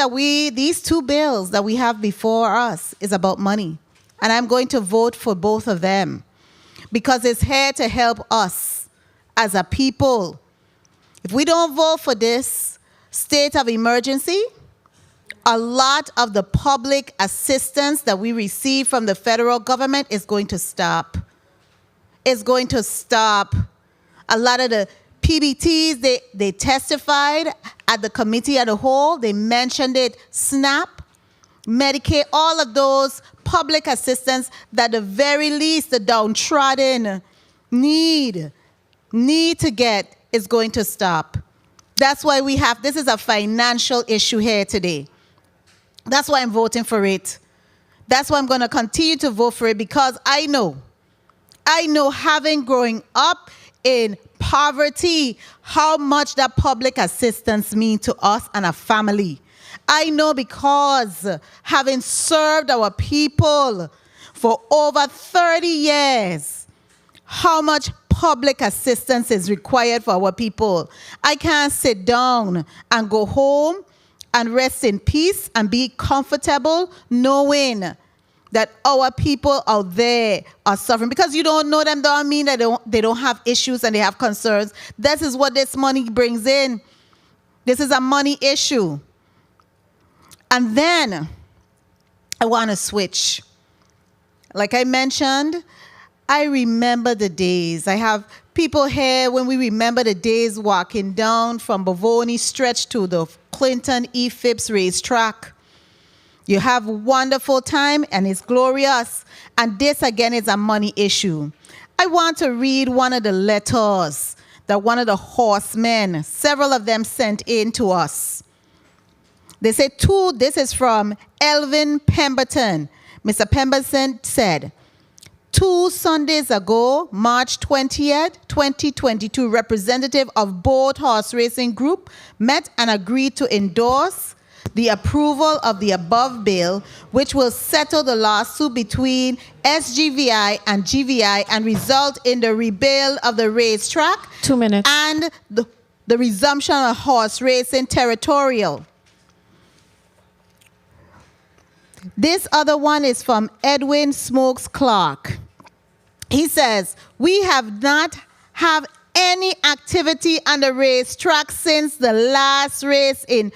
L: these 2 bills that we have before us is about money. And I'm going to vote for both of them because it's here to help us as a people. If we don't vote for this state of emergency, a lot of the public assistance that we receive from the federal government is going to stop. It's going to stop. A lot of the PBTs, they testified at the committee as a whole. They mentioned it, SNAP, Medicaid, all of those public assistance that the very least the downtrodden need to get is going to stop. That's why this is a financial issue here today. That's why I'm voting for it. That's why I'm going to continue to vote for it because I know having growing up in poverty, how much that public assistance means to us and a family. I know because having served our people for over 30 years, how much public assistance is required for our people. I can't sit down and go home and rest in peace and be comfortable knowing that our people out there are suffering. Because you don't know them don't mean that they don't have issues and they have concerns. This is what this money brings in. This is a money issue. And then I want to switch. Like I mentioned, I remember the days. I have people here when we remember the days walking down from Bavoni stretch to the Clinton E. Phipps racetrack. You have a wonderful time and it's glorious. And this again is a money issue. I want to read one of the letters that one of the horsemen, several of them sent in to us. They say, this is from Elvin Pemberton. Mr. Pemberton said, 2 Sundays ago, March 20th, 2022, representative of both horse racing group met and agreed to endorse the approval of the above bill, which will settle the lawsuit between SGVI and GVI and result in the rebuild of the racetrack
D: 2 minutes.
L: and the resumption of horse racing territorial. This other one is from Edwin Smokes Clark. He says, we have not have any activity on the racetrack since the last race in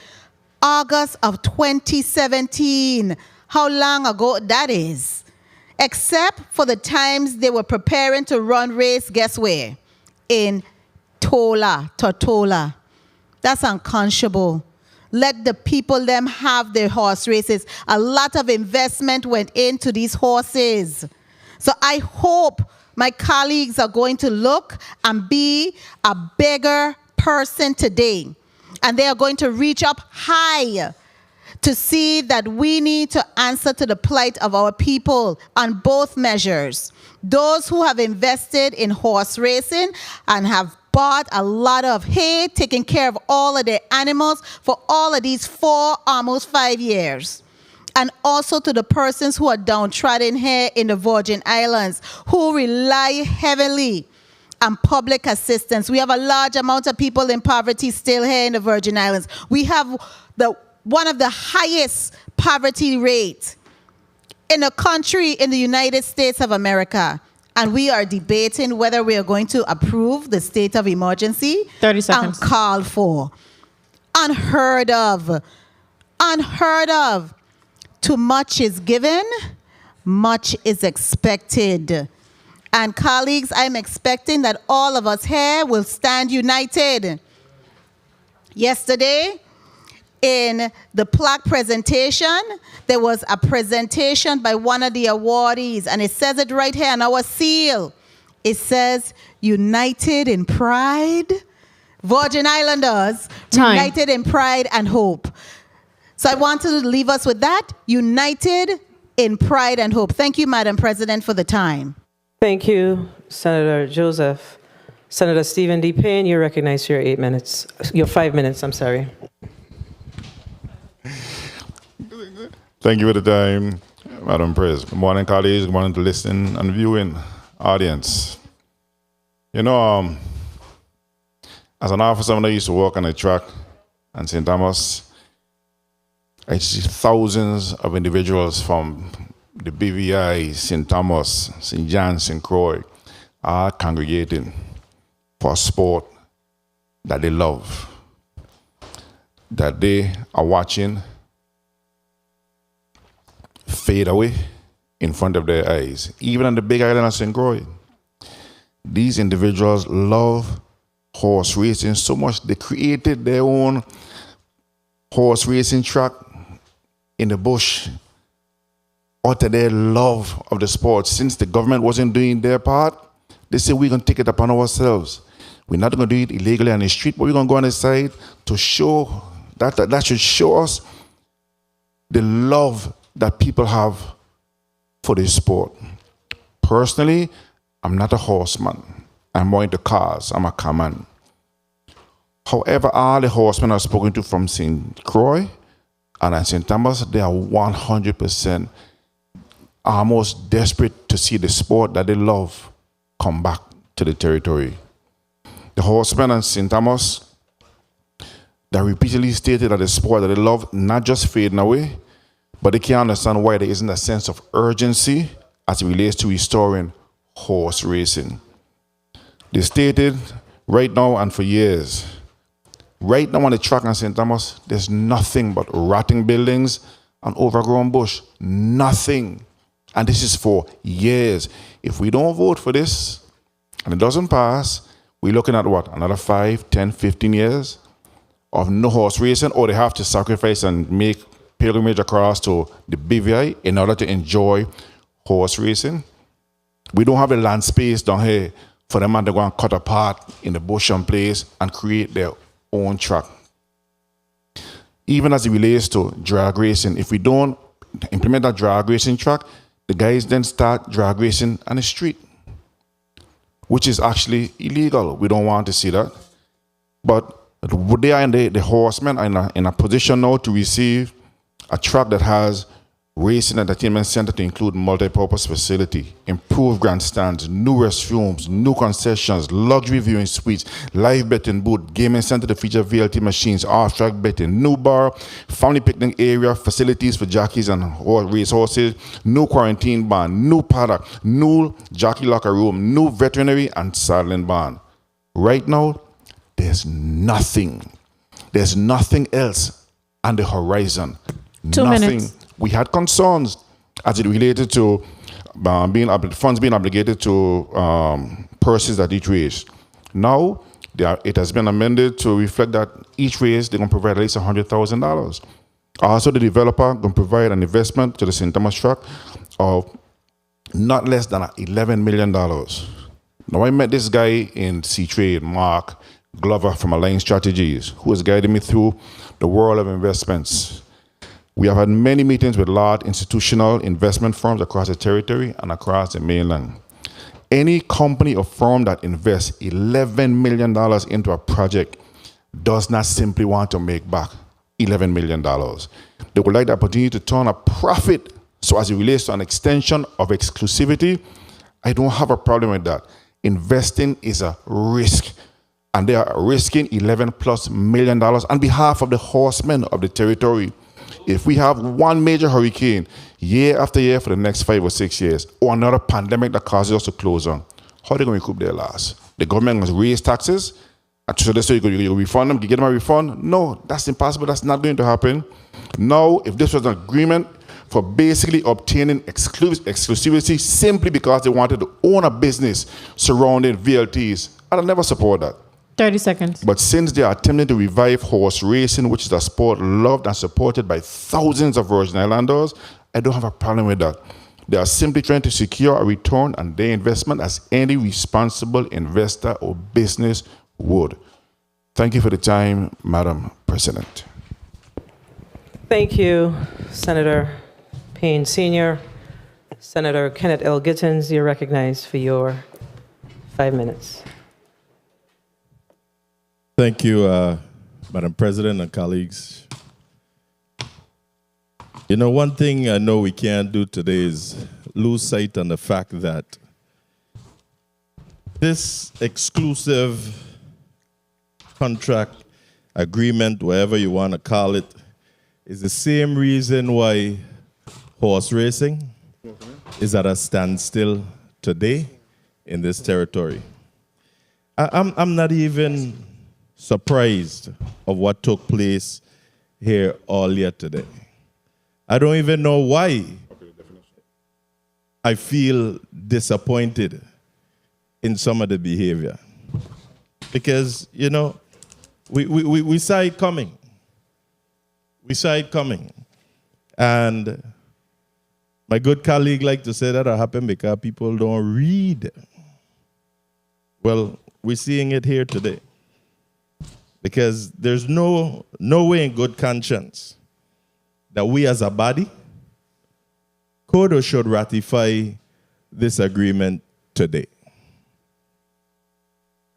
L: August of 2017. How long ago that is? Except for the times they were preparing to run race, guess where? In Tortola. That's unconscionable. Let the people them have their horse races. A lot of investment went into these horses. So I hope my colleagues are going to look and be a bigger person today. And they are going to reach up high to see that we need to answer to the plight of our people on both measures. Those who have invested in horse racing and have bought a lot of hay, taking care of all of their animals for all of these 4, almost 5 years. And also to the persons who are downtrodden here in the Virgin Islands, who rely heavily on public assistance. We have a large amount of people in poverty still here in the Virgin Islands. We have one of the highest poverty rates in a country in the United States of America. And we are debating whether we are going to approve the state of emergency
D: 30 seconds.
L: and call for. Unheard of. Unheard of. Too much is given, much is expected. And colleagues, I'm expecting that all of us here will stand united. Yesterday, in the plaque presentation, there was a presentation by one of the awardees, and it says it right here on our seal. It says, united in pride, Virgin Islanders,
D: Time.
L: united in pride and hope. So I want to leave us with that, united in pride and hope. Thank you, Madam President, for the time.
A: Thank you, Senator Joseph. Senator Stephen D. Payne, you're recognized for your 8 minutes. Your 5 minutes, I'm sorry.
O: Thank you for the time, Madam President. Good morning, colleagues. Good morning to listening and viewing audience. You know, as an officer, when I used to work on the track in St. Thomas, I see thousands of individuals from the BVI, St. Thomas, St. John, St. Croix, are congregating for a sport that they love, that they are watching fade away in front of their eyes. Even on the big island of St. Croix, these individuals love horse racing so much they created their own horse racing track in the bush out of their love of the sport. Since the government wasn't doing their part, they said, we're going to take it upon ourselves. We're not going to do it illegally on the street, but we're going to go on the side to show that should show us the love that people have for this sport. Personally, I'm not a horseman. I'm more into cars. I'm a carman. However, all the horsemen I've spoken to from St. Croix And at St. Thomas, they are 100% almost desperate to see the sport that they love come back to the territory. The horsemen and St. Thomas that repeatedly stated that the sport that they love not just fading away, but they can't understand why there isn't a sense of urgency as it relates to restoring horse racing. They stated right now and for years, right now on the track in St. Thomas, there's nothing but rotting buildings and overgrown bush. Nothing. And this is for years. If we don't vote for this and it doesn't pass, we're looking at what? Another 5, 10, 15 years of no horse racing, or they have to sacrifice and make pilgrimage across to the BVI in order to enjoy horse racing. We don't have the land space down here for them to go and cut apart in the bush and place and create their own track. Even as it relates to drag racing, if we don't implement that drag racing track, the guys then start drag racing on the street, which is actually illegal. We don't want to see that. But they are the horsemen are in a position now to receive a track that has racing entertainment center to include multi-purpose facility, improved grandstands, new restrooms, new concessions, luxury viewing suites, live betting booth, gaming center to feature VLT machines, off-track betting, new bar, family picnic area, facilities for jockeys and racehorses, new quarantine barn, new paddock, new jockey locker room, new veterinary and saddling barn. Right now, there's nothing. There's nothing else on the horizon.
D: 2 minutes.
O: We had concerns as it related to funds being obligated to purses at each race. Now, it has been amended to reflect that each race they're going to provide at least $100,000. Also, the developer going to provide an investment to the St. Thomas track of not less than $11 million. Now, I met this guy in C-Trade, Mark Glover from Alliance Strategies, who has guided me through the world of investments. We have had many meetings with large institutional investment firms across the territory and across the mainland. Any company or firm that invests $11 million into a project does not simply want to make back $11 million. They would like the opportunity to turn a profit. So as it relates to an extension of exclusivity, I don't have a problem with that. Investing is a risk. And they are risking $11+ million on behalf of the horsemen of the territory. If we have one major hurricane year after year for the next 5 or 6 years, or another pandemic that causes us to close on, how are they going to recoup their loss? The government must raise taxes, and so they say you refund them, you get them a refund? No, that's impossible. That's not going to happen. Now, if this was an agreement for basically obtaining exclusivity simply because they wanted to own a business surrounding VLTs, I'd never support that.
D: 30 seconds.
O: But since they are attempting to revive horse racing, which is a sport loved and supported by thousands of Virgin Islanders, I don't have a problem with that. They are simply trying to secure a return on their investment as any responsible investor or business would. Thank you for the time, Madam President.
A: Thank you, Senator Payne Sr. Senator Kenneth L. Gittens, you're recognized for your 5 minutes.
E: Thank you, Madam President and colleagues. You know, one thing I know we can't do today is lose sight on the fact that this exclusive contract, agreement, whatever you want to call it, is the same reason why horse racing is at a standstill today in this territory. I'm not even surprised of what took place here earlier today. I don't even know why I feel disappointed in some of the behavior. Because, you know, we saw it coming. We saw it coming. And my good colleague liked to say that happened because people don't read. Well, we're seeing it here today. Because there's no way in good conscience that we as a body could or should ratify this agreement today.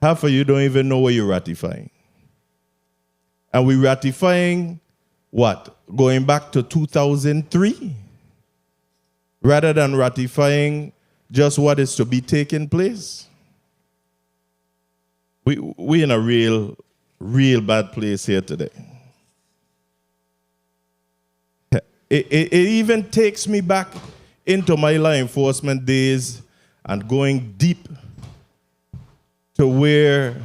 E: Half of you don't even know what you're ratifying. And we're ratifying what, going back to 2003, rather than ratifying just what is to be taking place? We in a real bad place here today. It even takes me back into my law enforcement days and going deep to where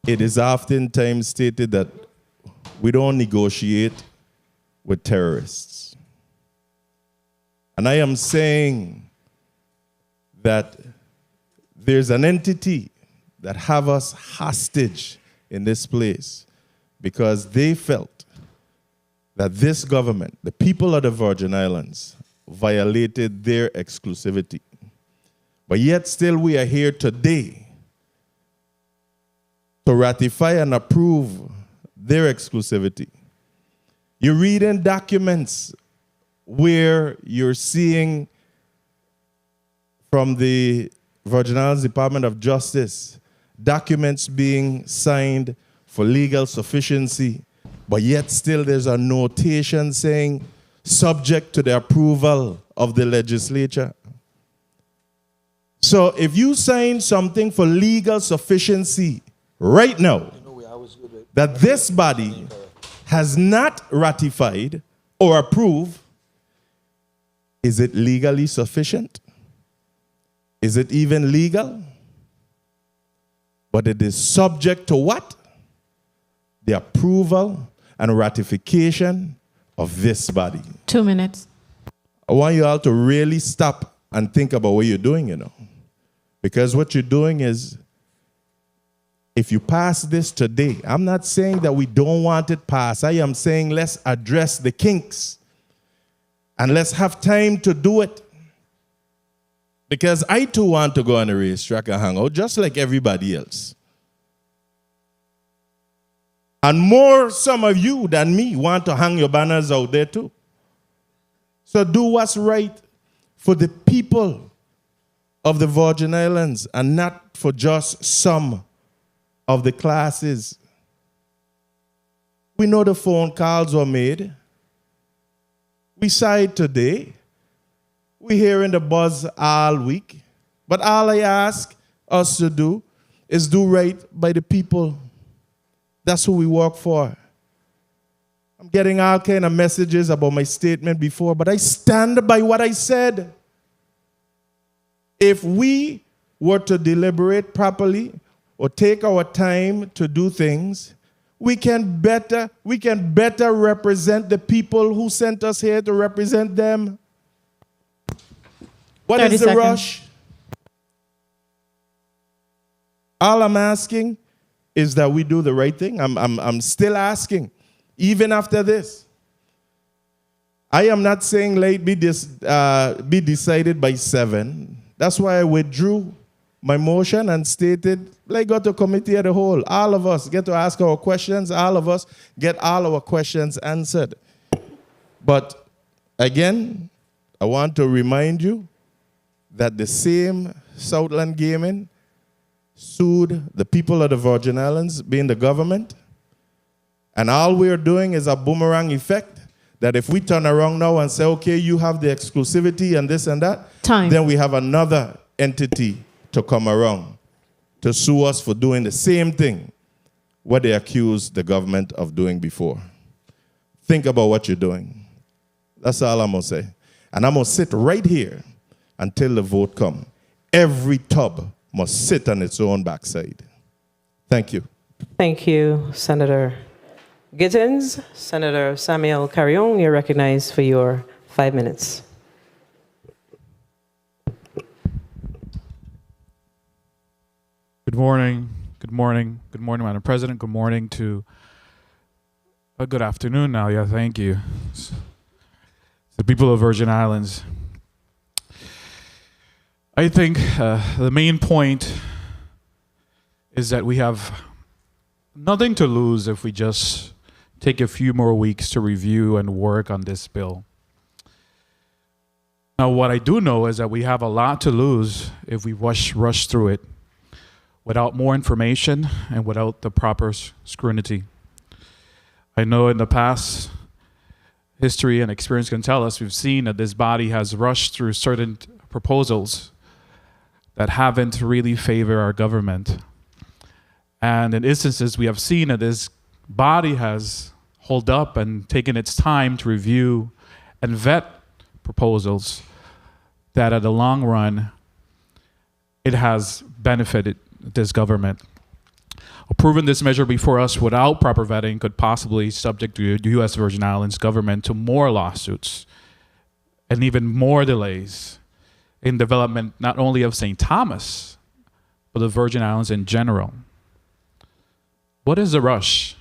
E: it is oftentimes stated that we don't negotiate with terrorists. And I am saying that there's an entity that have us hostage in this place because they felt that this government, the people of the Virgin Islands, violated their exclusivity. But yet still we are here today to ratify and approve their exclusivity. You're reading documents where you're seeing from the Virgin Islands Department of Justice documents being signed for legal sufficiency, but yet still there's a notation saying subject to the approval of the legislature. So if you sign something for legal sufficiency right now that this body has not ratified or approved, is it legally sufficient? Is it even legal? But it is subject to what? The approval and ratification of this body.
D: 2 minutes.
E: I want you all to really stop and think about what you're doing, you know. Because what you're doing is, if you pass this today, I'm not saying that we don't want it passed. I am saying let's address the kinks. And let's have time to do it. Because I too want to go on a racetrack and hang out just like everybody else. And more some of you than me want to hang your banners out there too. So do what's right for the people of the Virgin Islands and not for just some of the classes. We know the phone calls were made. We saw it today. We're hearing the buzz all week. But all I ask us to do is do right by the people. That's who we work for. I'm getting all kind of messages about my statement before, but I stand by what I said. If we were to deliberate properly or take our time to do things, we can better represent the people who sent us here to represent them. What is the rush? All I'm asking is that we do the right thing. I'm still asking, even after this. I am not saying let be decided by 7. That's why I withdrew my motion and stated, let's go to committee of the whole. All of us get to ask our questions. All of us get all our questions answered. But again, I want to remind you that the same Southland Gaming sued the people of the Virgin Islands, being the government. And all we're doing is a boomerang effect, that if we turn around now and say, okay, you have the exclusivity and this and that, then we have another entity to come around to sue us for doing the same thing what they accused the government of doing before. Think about what you're doing. That's all I'm going to say. And I'm going to sit right here until the vote comes. Every tub must sit on its own backside. Thank you.
A: Thank you, Senator Gittins. Senator Samuel Carrion, you're recognized for your 5 minutes.
P: Good morning. Good morning. Good morning, Madam President. Good morning to... good afternoon now. Yeah, thank you. The people of Virgin Islands. I think the main point is that we have nothing to lose if we just take a few more weeks to review and work on this bill. Now, what I do know is that we have a lot to lose if we rush through it without more information and without the proper scrutiny. I know in the past, history and experience can tell us, we've seen that this body has rushed through certain proposals that haven't really favored our government. And in instances, we have seen that this body has held up and taken its time to review and vet proposals that at the long run, it has benefited this government. Approving this measure before us without proper vetting could possibly subject the U.S. Virgin Islands government to more lawsuits and even more delays in development, not only of St. Thomas, but the Virgin Islands in general. What is the rush?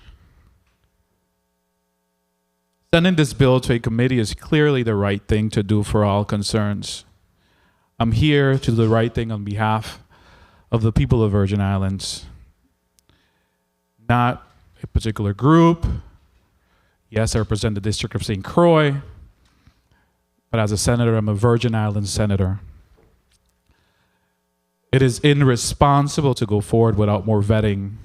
P: Sending this bill to a committee is clearly the right thing to do for all concerns. I'm here to do the right thing on behalf of the people of Virgin Islands, not a particular group. Yes, I represent the District of St. Croix, but as a senator, I'm a Virgin Islands senator. It is irresponsible to go forward without more vetting.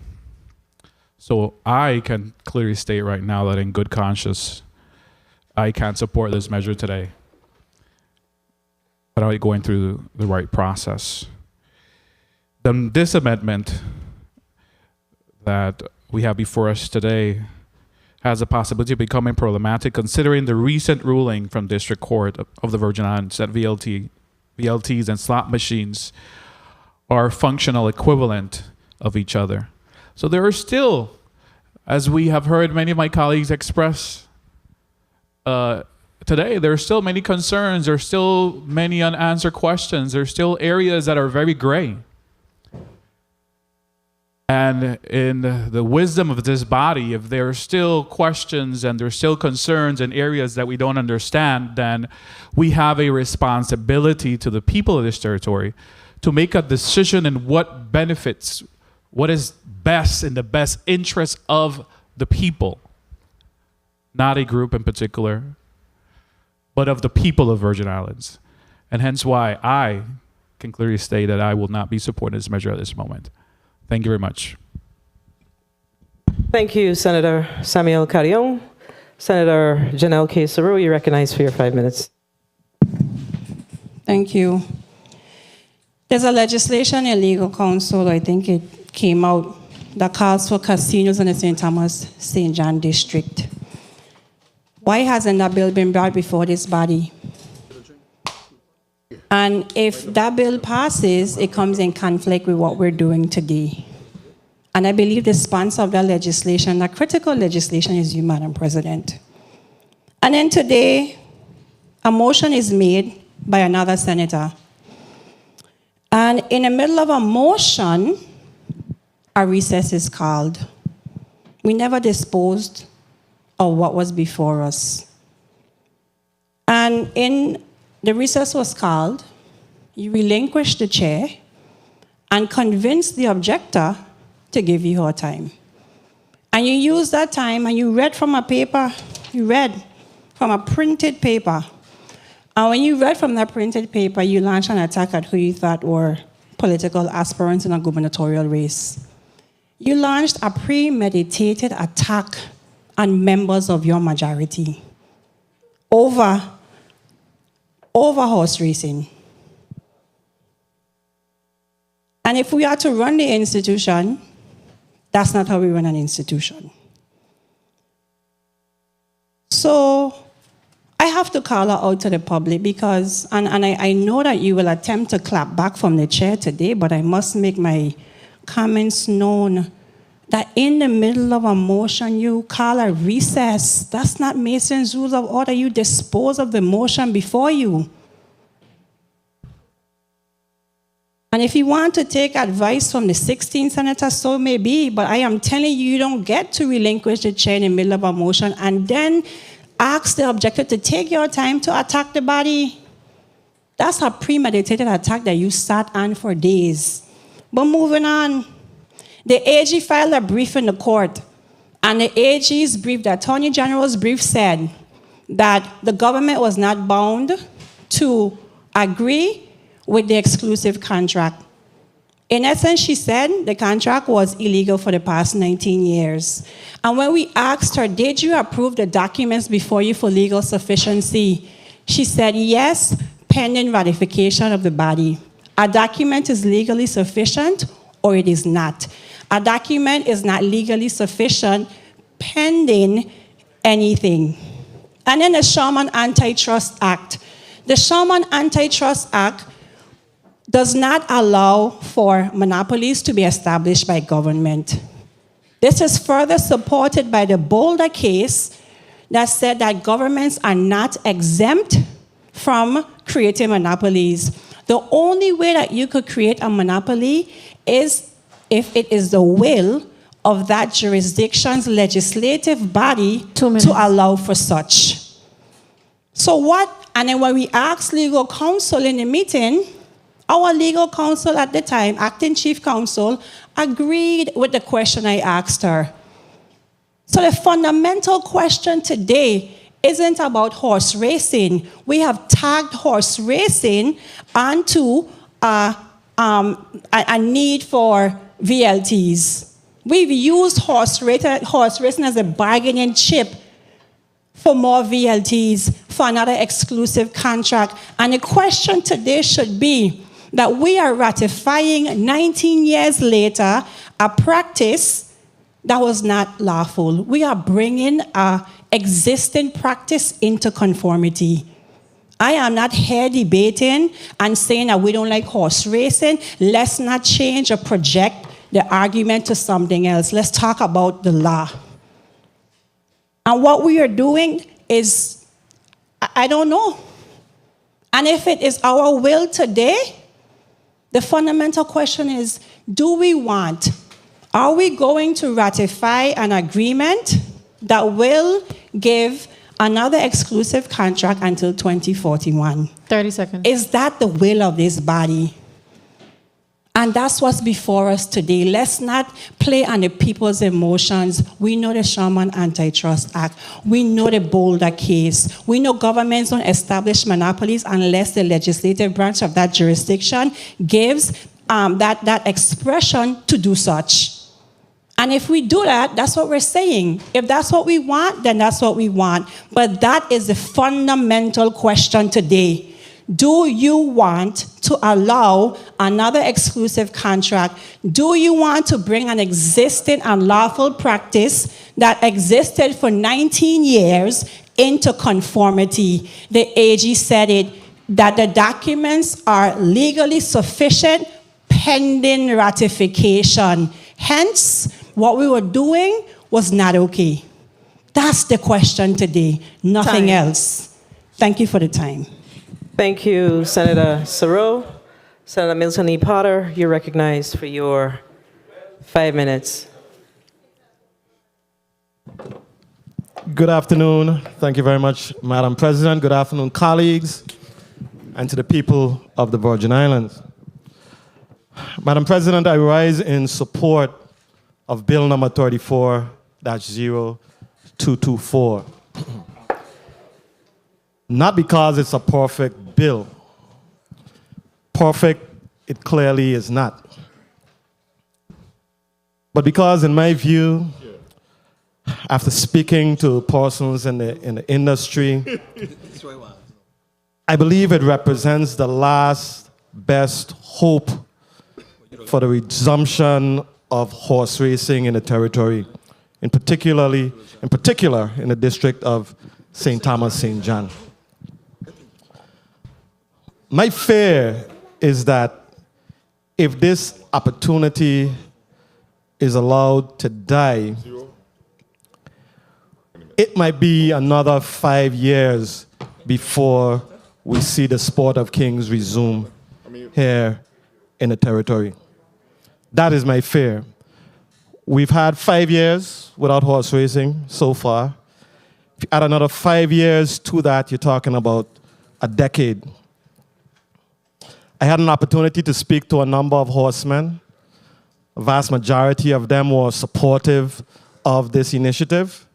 P: So I can clearly state right now that in good conscience, I can't support this measure today without going through the right process. Then this amendment that we have before us today has the possibility of becoming problematic considering the recent ruling from District Court of the Virgin Islands that VLTs and slot machines are functional equivalent of each other. So there are still, as we have heard many of my colleagues express today, there are still many concerns, there are still many unanswered questions, there are still areas that are very gray. And in the wisdom of this body, if there are still questions and there are still concerns in areas that we don't understand, then we have a responsibility to the people of this territory to make a decision in what benefits, what is best in the best interest of the people, not a group in particular, but of the people of Virgin Islands. And hence why I can clearly state that I will not be supporting this measure at this moment. Thank you very much.
A: Thank you, Senator Samuel Carrion. Senator Janelle K. Saru, you're recognized for your 5 minutes.
I: Thank you. There's a legislation in legal counsel, I think it came out, that calls for casinos in the St. Thomas, St. John district. Why hasn't that bill been brought before this body? And if that bill passes, it comes in conflict with what we're doing today. And I believe the sponsor of that legislation, that critical legislation, is you, Madam President. And then today, a motion is made by another senator. And in the middle of a motion, a recess is called. We never disposed of what was before us. And in the recess was called, you relinquished the chair and convinced the objector to give you her time. And you used that time and you read from a paper, you read from a printed paper. And when you read from that printed paper, you launched an attack at who you thought were political aspirants in a gubernatorial race. You launched a premeditated attack on members of your majority over horse racing. And if we are to run the institution, that's not how we run an institution. So I have to call her out to the public because, and I know that you will attempt to clap back from the chair today, but I must make my comments known that in the middle of a motion, you call a recess. That's not Mason's rules of order. You dispose of the motion before you. And if you want to take advice from the 16 senators, so may be, but I am telling you, you don't get to relinquish the chair in the middle of a motion and then ask the objector to take your time to attack the body. That's a premeditated attack that you sat on for days. But moving on, the AG filed a brief in the court, and the AG's brief, the Attorney General's brief, said that the government was not bound to agree with the exclusive contract. In essence, she said the contract was illegal for the past 19 years. And when we asked her, did you approve the documents before you for legal sufficiency? She said, yes, pending ratification of the body. A document is legally sufficient or it is not. A document is not legally sufficient pending anything. And then the Sherman Antitrust Act. The Sherman Antitrust Act does not allow for monopolies to be established by government. This is further supported by the Boulder case that said that governments are not exempt from creating monopolies. The only way that you could create a monopoly is if it is the will of that jurisdiction's legislative body to allow for such. So what, and then when we asked legal counsel in the meeting, our legal counsel at the time, acting chief counsel, agreed with the question I asked her. So the fundamental question today isn't about horse racing. We have tagged horse racing onto a need for VLTs. We've used horse racing as a bargaining chip for more VLTs, for another exclusive contract. And the question today should be that we are ratifying 19 years later a practice that was not lawful. We are bringing an existing practice into conformity. I am not here debating and saying that we don't like horse racing. Let's not change or project the argument to something else. Let's talk about the law. And what we are doing is, I don't know. And if it is our will today, the fundamental question is, are we going to ratify an agreement that will give another exclusive contract until 2041?
D: 30 seconds.
I: Is that the will of this body? And that's what's before us today. Let's not play on the people's emotions. We know the Sherman Antitrust Act. We know the Boulder case. We know governments don't establish monopolies unless the legislative branch of that jurisdiction gives that expression to do such. And if we do that, that's what we're saying. If that's what we want, then that's what we want. But that is the fundamental question today. Do you want to allow another exclusive contract? Do you want to bring an existing unlawful practice that existed for 19 years into conformity? The AG said it, that the documents are legally sufficient pending ratification. Hence, what we were doing was not okay. That's the question today, nothing else. Thank you for the time.
A: Thank you, Senator Sarow. Senator Milton E. Potter, you're recognized for your 5 minutes.
Q: Good afternoon. Thank you very much, Madam President. Good afternoon, colleagues, and to the people of the Virgin Islands. Madam President, I rise in support of Bill number 34-0224. Not because it's a perfect bill. Perfect, it clearly is not. But because, in my view, after speaking to persons in the industry, I believe it represents the last best hope for the resumption of horse racing in the territory, in particular in the district of St. Thomas, St. John. My fear is that if this opportunity is allowed to die, it might be another 5 years before we see the sport of kings resume here in the territory. That is my fear. We've had 5 years without horse racing so far. If you add another 5 years to that, you're talking about a decade. I had an opportunity to speak to a number of horsemen. A vast majority of them were supportive of this initiative.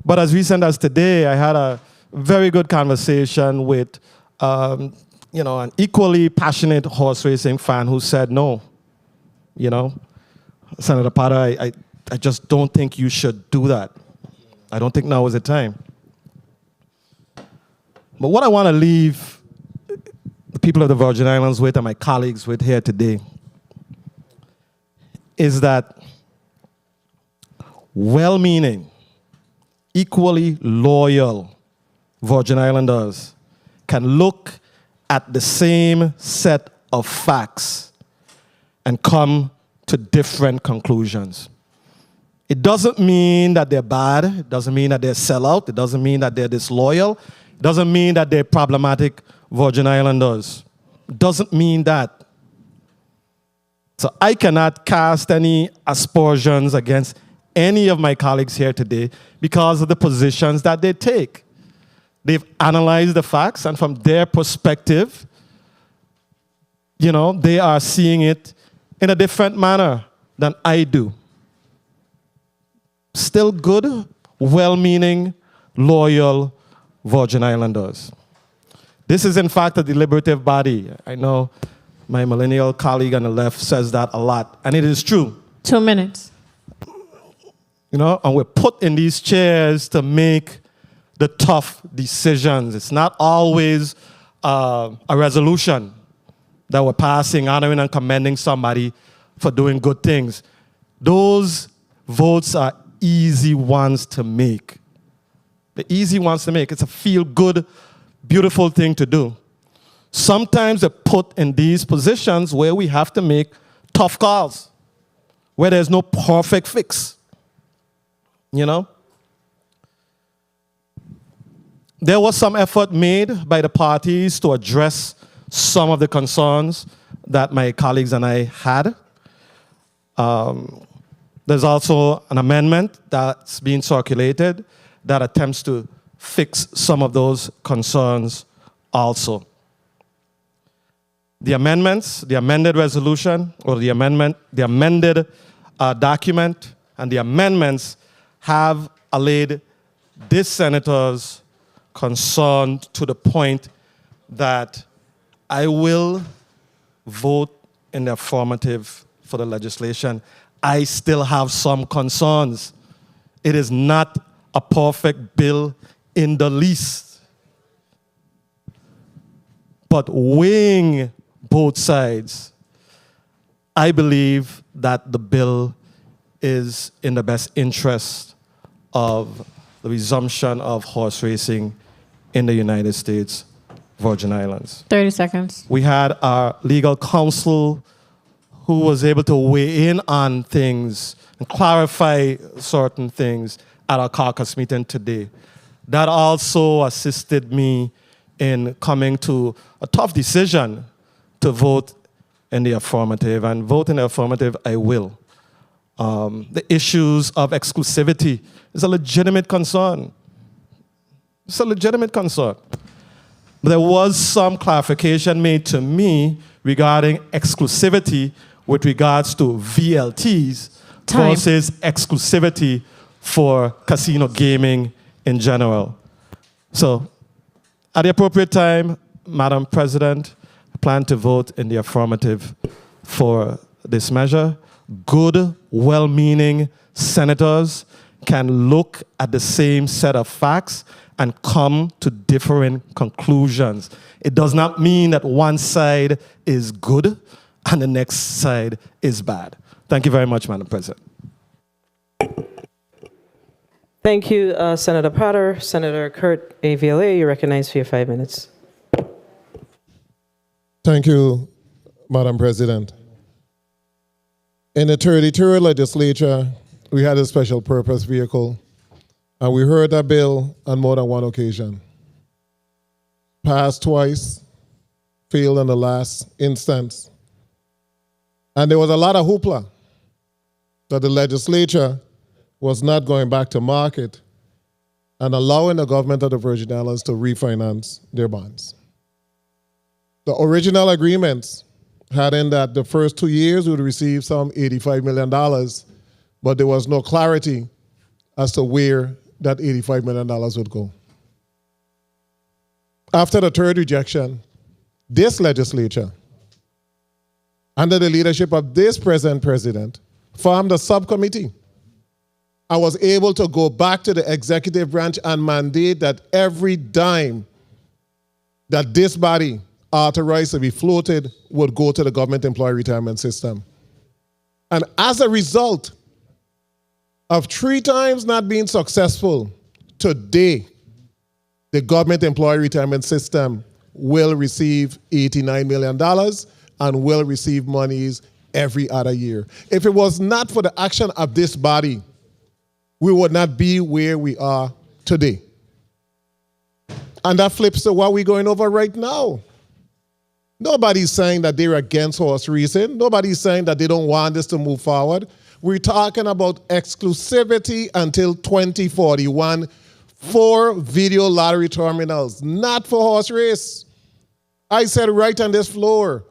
Q: But as recent as today, I had a very good conversation with an equally passionate horse racing fan who said, no, You know, Senator Potter, I just don't think you should do that. I don't think now is the time. But what I want to leave the people of the Virgin Islands with and my colleagues with here today is that well-meaning, equally loyal Virgin Islanders can look at the same set of facts and come to different conclusions. It doesn't mean that they're bad. It doesn't mean that they're sellout. It doesn't mean that they're disloyal. It doesn't mean that they're problematic Virgin Islanders. It doesn't mean that. So I cannot cast any aspersions against any of my colleagues here today because of the positions that they take. They've analyzed the facts, and from their perspective, you know, they are seeing it in a different manner than I do. Still good, well-meaning, loyal Virgin Islanders. This is, in fact, a deliberative body. I know my millennial colleague on the left says that a lot, and it is true.
D: 2 minutes.
Q: You know, and we're put in these chairs to make the tough decisions. It's not always a resolution that we're passing, honoring and commending somebody for doing good things. Those votes are easy ones to make. The easy ones to make. It's a feel-good, beautiful thing to do. Sometimes we're put in these positions where we have to make tough calls, where there's no perfect fix. You know? There was some effort made by the parties to address some of the concerns that my colleagues and I had. There's also an amendment that's being circulated that attempts to fix some of those concerns also. The amendments, the amended resolution, or the amended document, and the amendments have allayed this senator's concern to the point that I will vote in the affirmative for the legislation. I still have some concerns. It is not a perfect bill in the least. But weighing both sides, I believe that the bill is in the best interest of the resumption of horse racing in the United States Virgin Islands.
D: 30 seconds.
Q: We had our legal counsel who was able to weigh in on things and clarify certain things at our caucus meeting today. That also assisted me in coming to a tough decision to vote in the affirmative, and vote in the affirmative I will. The issues of exclusivity is a legitimate concern. It's a legitimate concern. There was some clarification made to me regarding exclusivity with regards to VLTs versus exclusivity for casino gaming in general. So, at the appropriate time, Madam President, I plan to vote in the affirmative for this measure. Good, well-meaning senators can look at the same set of facts and come to different conclusions. It does not mean that one side is good and the next side is bad. Thank you very much, Madam President.
A: Thank you, Senator Potter. Senator Kurt Avila, you're recognized for your 5 minutes.
K: Thank you, Madam President. In the 33rd legislature, we had a special purpose vehicle, and we heard that bill on more than one occasion. Passed twice, failed in the last instance. And there was a lot of hoopla that the legislature was not going back to market and allowing the government of the Virgin Islands to refinance their bonds. The original agreements had in that the first 2 years we would receive some $85 million, but there was no clarity as to where that $85 million would go. After the third rejection, this legislature under the leadership of this present president, formed a subcommittee. I was able to go back to the executive branch and mandate that every dime that this body authorized to be floated would go to the government employee retirement system. And as a result of 3 times not being successful, today, the government employee retirement system will receive $89 million and will receive monies every other year. If it was not for the action of this body, we would not be where we are today. And that flips to what we're going over right now. Nobody's saying that they're against horse racing. Nobody's saying that they don't want this to move forward. We're talking about exclusivity until 2041 for video lottery terminals, not for horse race. I said right on this floor,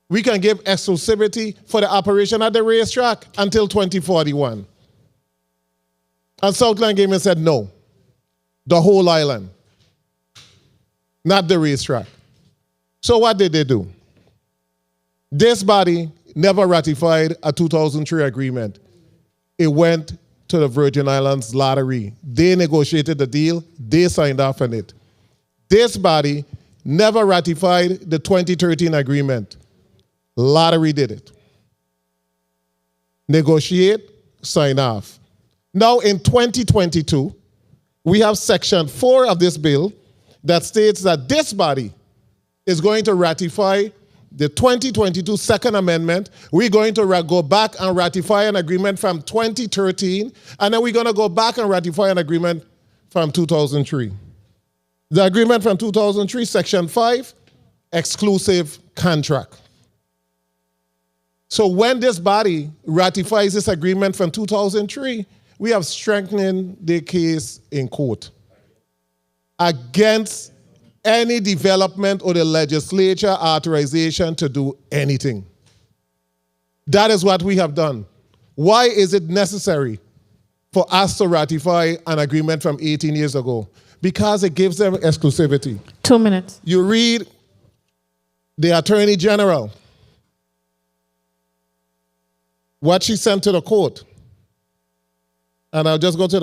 K: we can give exclusivity for the operation at the racetrack until 2041. And Southland Gaming said no, the whole island, not the racetrack. So what did they do? This body never ratified a 2003 agreement. It went to the Virgin Islands Lottery. They negotiated the deal. They signed off on it. This body never ratified the 2013 agreement. Lottery did it. Negotiate, sign off. Now in 2022, we have section 4 of this bill that states that this body is going to ratify the 2022 Second Amendment. We're going to go back and ratify an agreement from 2013, and then we're going to go back and ratify an agreement from 2003. The agreement from 2003, section 5, exclusive contract. So when this body ratifies this agreement from 2003, we have strengthened the case in court against any development or the legislature authorization to do anything. That is what we have done. Why is it necessary for us to ratify an agreement from 18 years ago? Because it gives them exclusivity.
D: 2 minutes.
K: You read the Attorney General, what she sent to the court. And I'll just go to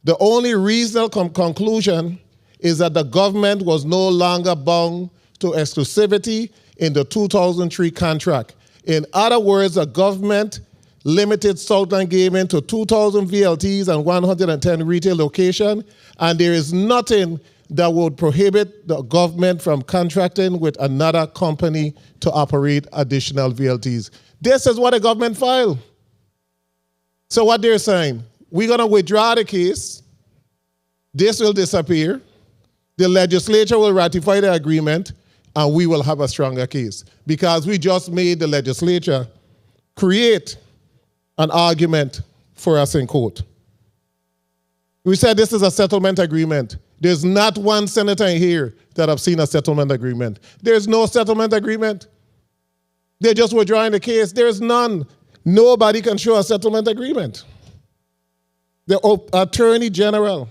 K: the only reasonable conclusion is that the government was no longer bound to exclusivity in the 2003 contract. In other words, the government limited Southland Gaming to 2,000 VLTs and 110 retail locations, and there is nothing that would prohibit the government from contracting with another company to operate additional VLTs. This is what the government filed. So what they're saying, we're going to withdraw the case. This will disappear. The legislature will ratify the agreement, and we will have a stronger case because we just made the legislature create an argument for us in court. We said this is a settlement agreement. There's not one senator in here that have seen a settlement agreement. There's no settlement agreement. They're just withdrawing the case. There's none. Nobody can show a settlement agreement. The Attorney General,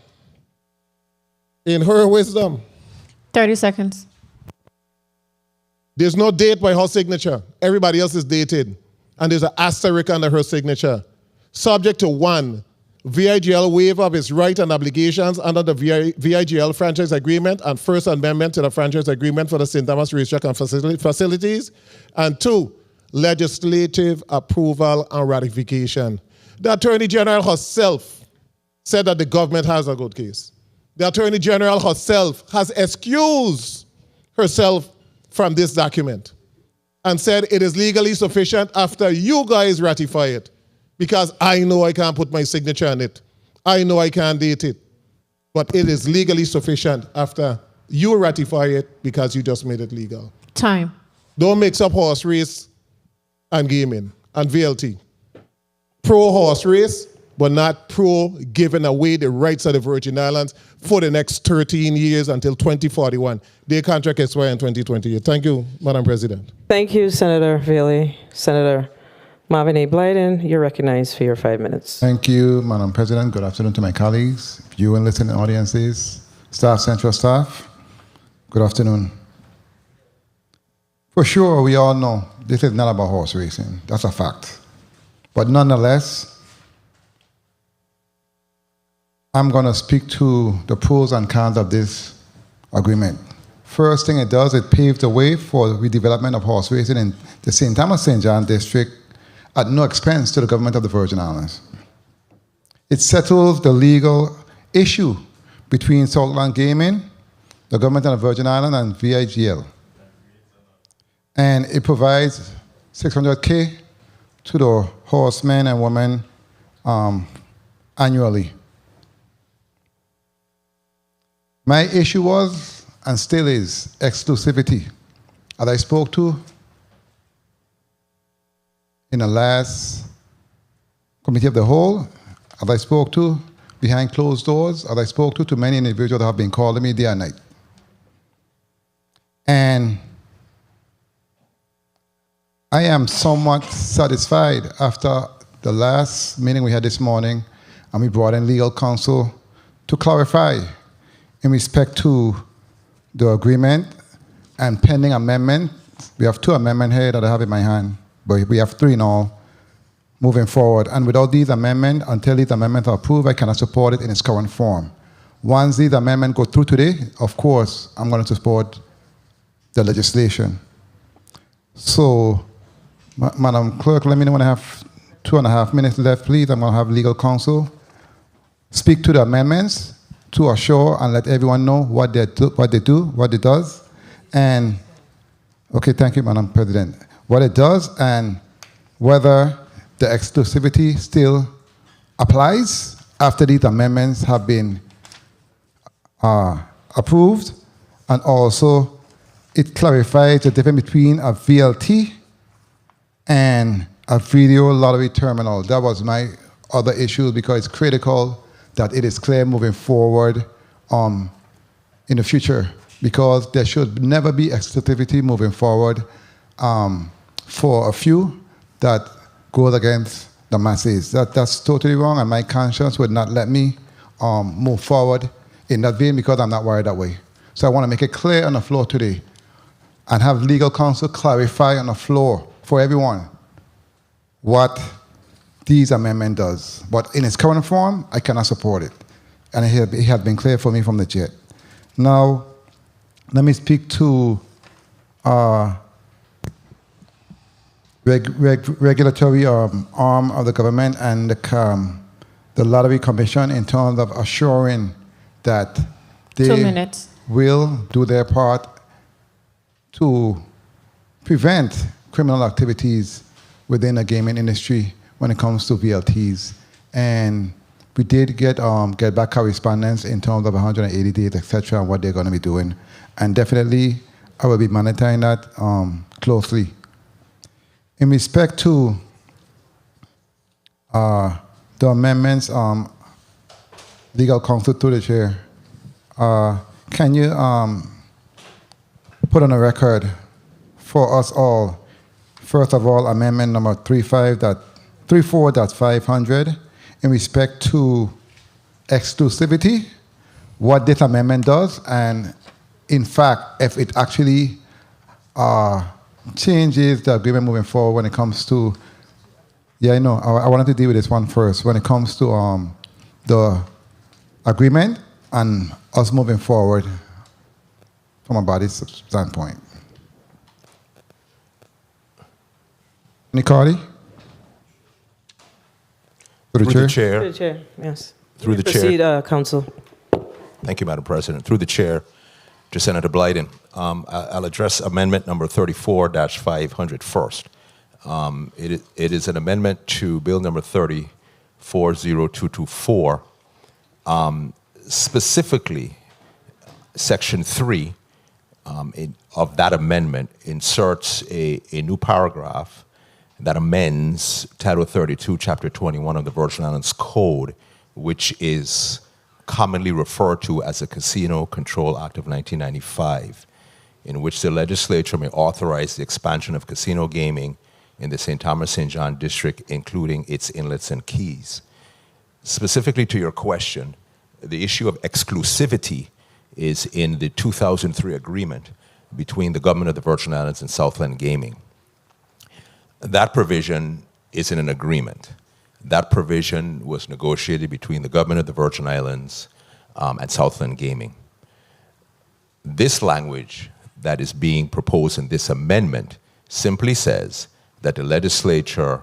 K: in her wisdom.
D: 30 seconds.
K: There's no date by her signature. Everybody else is dated. And there's an asterisk under her signature. Subject to 1, VIGL waiver of its rights and obligations under the VIGL franchise agreement and First Amendment to the franchise agreement for the St. Thomas Racetrack and facilities. And 2, legislative approval and ratification. The Attorney General herself said that the government has a good case. The Attorney General herself has excused herself from this document and said it is legally sufficient after you guys ratify it because I know I can't put my signature on it. I know I can't date it. But it is legally sufficient after you ratify it because you just made it legal.
D: Time.
K: Don't mix up horse race and gaming and VLT. Pro horse race, but not pro giving away the rights of the Virgin Islands for the next 13 years until 2041. Their contract expires in 2028. Thank you, Madam President.
A: Thank you, Senator Vealy. Senator Marvin A. Blyden, you're recognized for your 5 minutes.
R: Thank you, Madam President. Good afternoon to my colleagues, viewing, listening audiences, staff, central staff. Good afternoon. For sure, we all know this is not about horse racing. That's a fact. But nonetheless, I'm going to speak to the pros and cons of this agreement. First thing it does, it paves the way for redevelopment of horse racing in the St. Thomas St. John district at no expense to the government of the Virgin Islands. It settles the legal issue between Southland Gaming, the government of the Virgin Islands, and VIGL. And it provides $600K to the horsemen and women annually. My issue was, and still is, exclusivity. As I spoke to in the last committee of the whole, as I spoke to behind closed doors, as I spoke to many individuals that have been calling me day and night. And I am somewhat satisfied after the last meeting we had this morning, and we brought in legal counsel to clarify in respect to the agreement and pending amendment. We have 2 amendments here that I have in my hand, but we have 3 in all moving forward. And without these amendments, until these amendments are approved, I cannot support it in its current form. Once these amendments go through today, of course, I'm going to support the legislation. So, Madam Clerk, let me know when I have 2.5 minutes left, please. I'm going to have legal counsel speak to the amendments to assure and let everyone know what they do, what it does, and okay, thank you, Madam President. What it does and whether the exclusivity still applies after these amendments have been approved, and also it clarifies the difference between a VLT and a video lottery terminal. That was my other issue, because it's critical that it is clear moving forward in the future, because there should never be exclusivity moving forward for a few that goes against the masses. That's totally wrong, and my conscience would not let me move forward in that vein, because I'm not wired that way. So I want to make it clear on the floor today and have legal counsel clarify on the floor for everyone what these amendment does. But in its current form, I cannot support it. And it has been clear for me from the jet. Now, let me speak to regulatory arm of the government and the Lottery Commission in terms of assuring that they
D: 2 minutes.
R: will do their part to prevent criminal activities within the gaming industry when it comes to VLTs. And we did get back correspondence in terms of 180 days, etc., and what they're going to be doing. And definitely, I will be monitoring that closely. In respect to the amendments, legal counsel to the chair, can you put on a record for us all, first of all, amendment number 34.500 in respect to exclusivity, what this amendment does, and in fact, if it actually changes the agreement moving forward when it comes to, I wanted to deal with this one first, when it comes to the agreement and us moving forward from a body standpoint. Nicole? Through the chair?
A: Through the chair, yes.
H: Through the chair.
A: Proceed, Counsel.
H: Thank you, Madam President. Through the chair to Senator Blyden. I'll address amendment number 34-500 first. It is an amendment to Bill number 340224. Specifically, Section 3 of that amendment inserts a new paragraph that amends Title 32, Chapter 21 of the Virgin Islands Code, which is commonly referred to as the Casino Control Act of 1995, in which the legislature may authorize the expansion of casino gaming in the St. Thomas St. John district, including its inlets and keys. Specifically to your question, the issue of exclusivity is in the 2003 agreement between the government of the Virgin Islands and Southland Gaming. that provision is in an agreement. That provision was negotiated between the government of the Virgin Islands and Southland Gaming. This language that is being proposed in this amendment simply says that the legislature,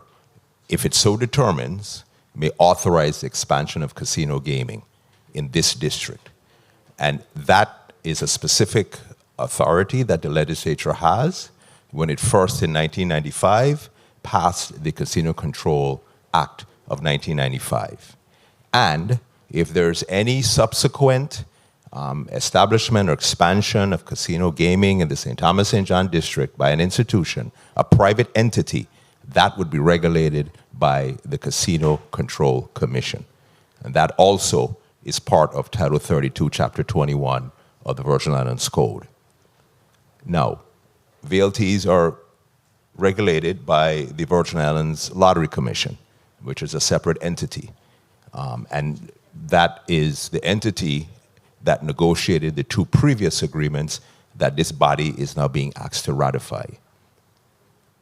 H: if it so determines, may authorize the expansion of casino gaming in this district. And that is a specific authority that the legislature has when it first, in 1995, passed the Casino Control Act of 1995. And if there's any subsequent establishment or expansion of casino gaming in the St. Thomas St. John district by an institution, a private entity, that would be regulated by the Casino Control Commission. And that also is part of Title 32, Chapter 21 of the Virgin Islands Code. Now, VLTs are regulated by the Virgin Islands Lottery Commission, which is a separate entity. And that is the entity that negotiated the two previous agreements that this body is now being asked to ratify.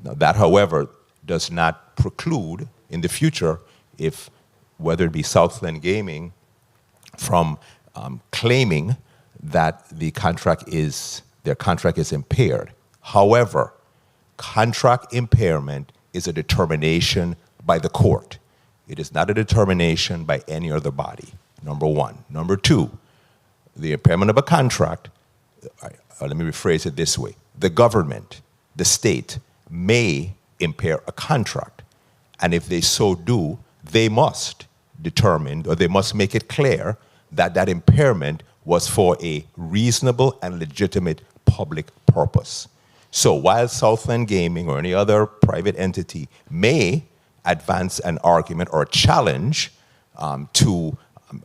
H: Now, that, however, does not preclude in the future, if whether it be Southland Gaming, from claiming that their contract is impaired. However, contract impairment is a determination by the court. It is not a determination by any other body, number one. Number two, the impairment of a contract, let me rephrase it this way. The government, the state, may impair a contract. And if they so do, they must determine, or they must make it clear that that impairment was for a reasonable and legitimate public purpose. So while Southland Gaming or any other private entity may advance an argument or a challenge to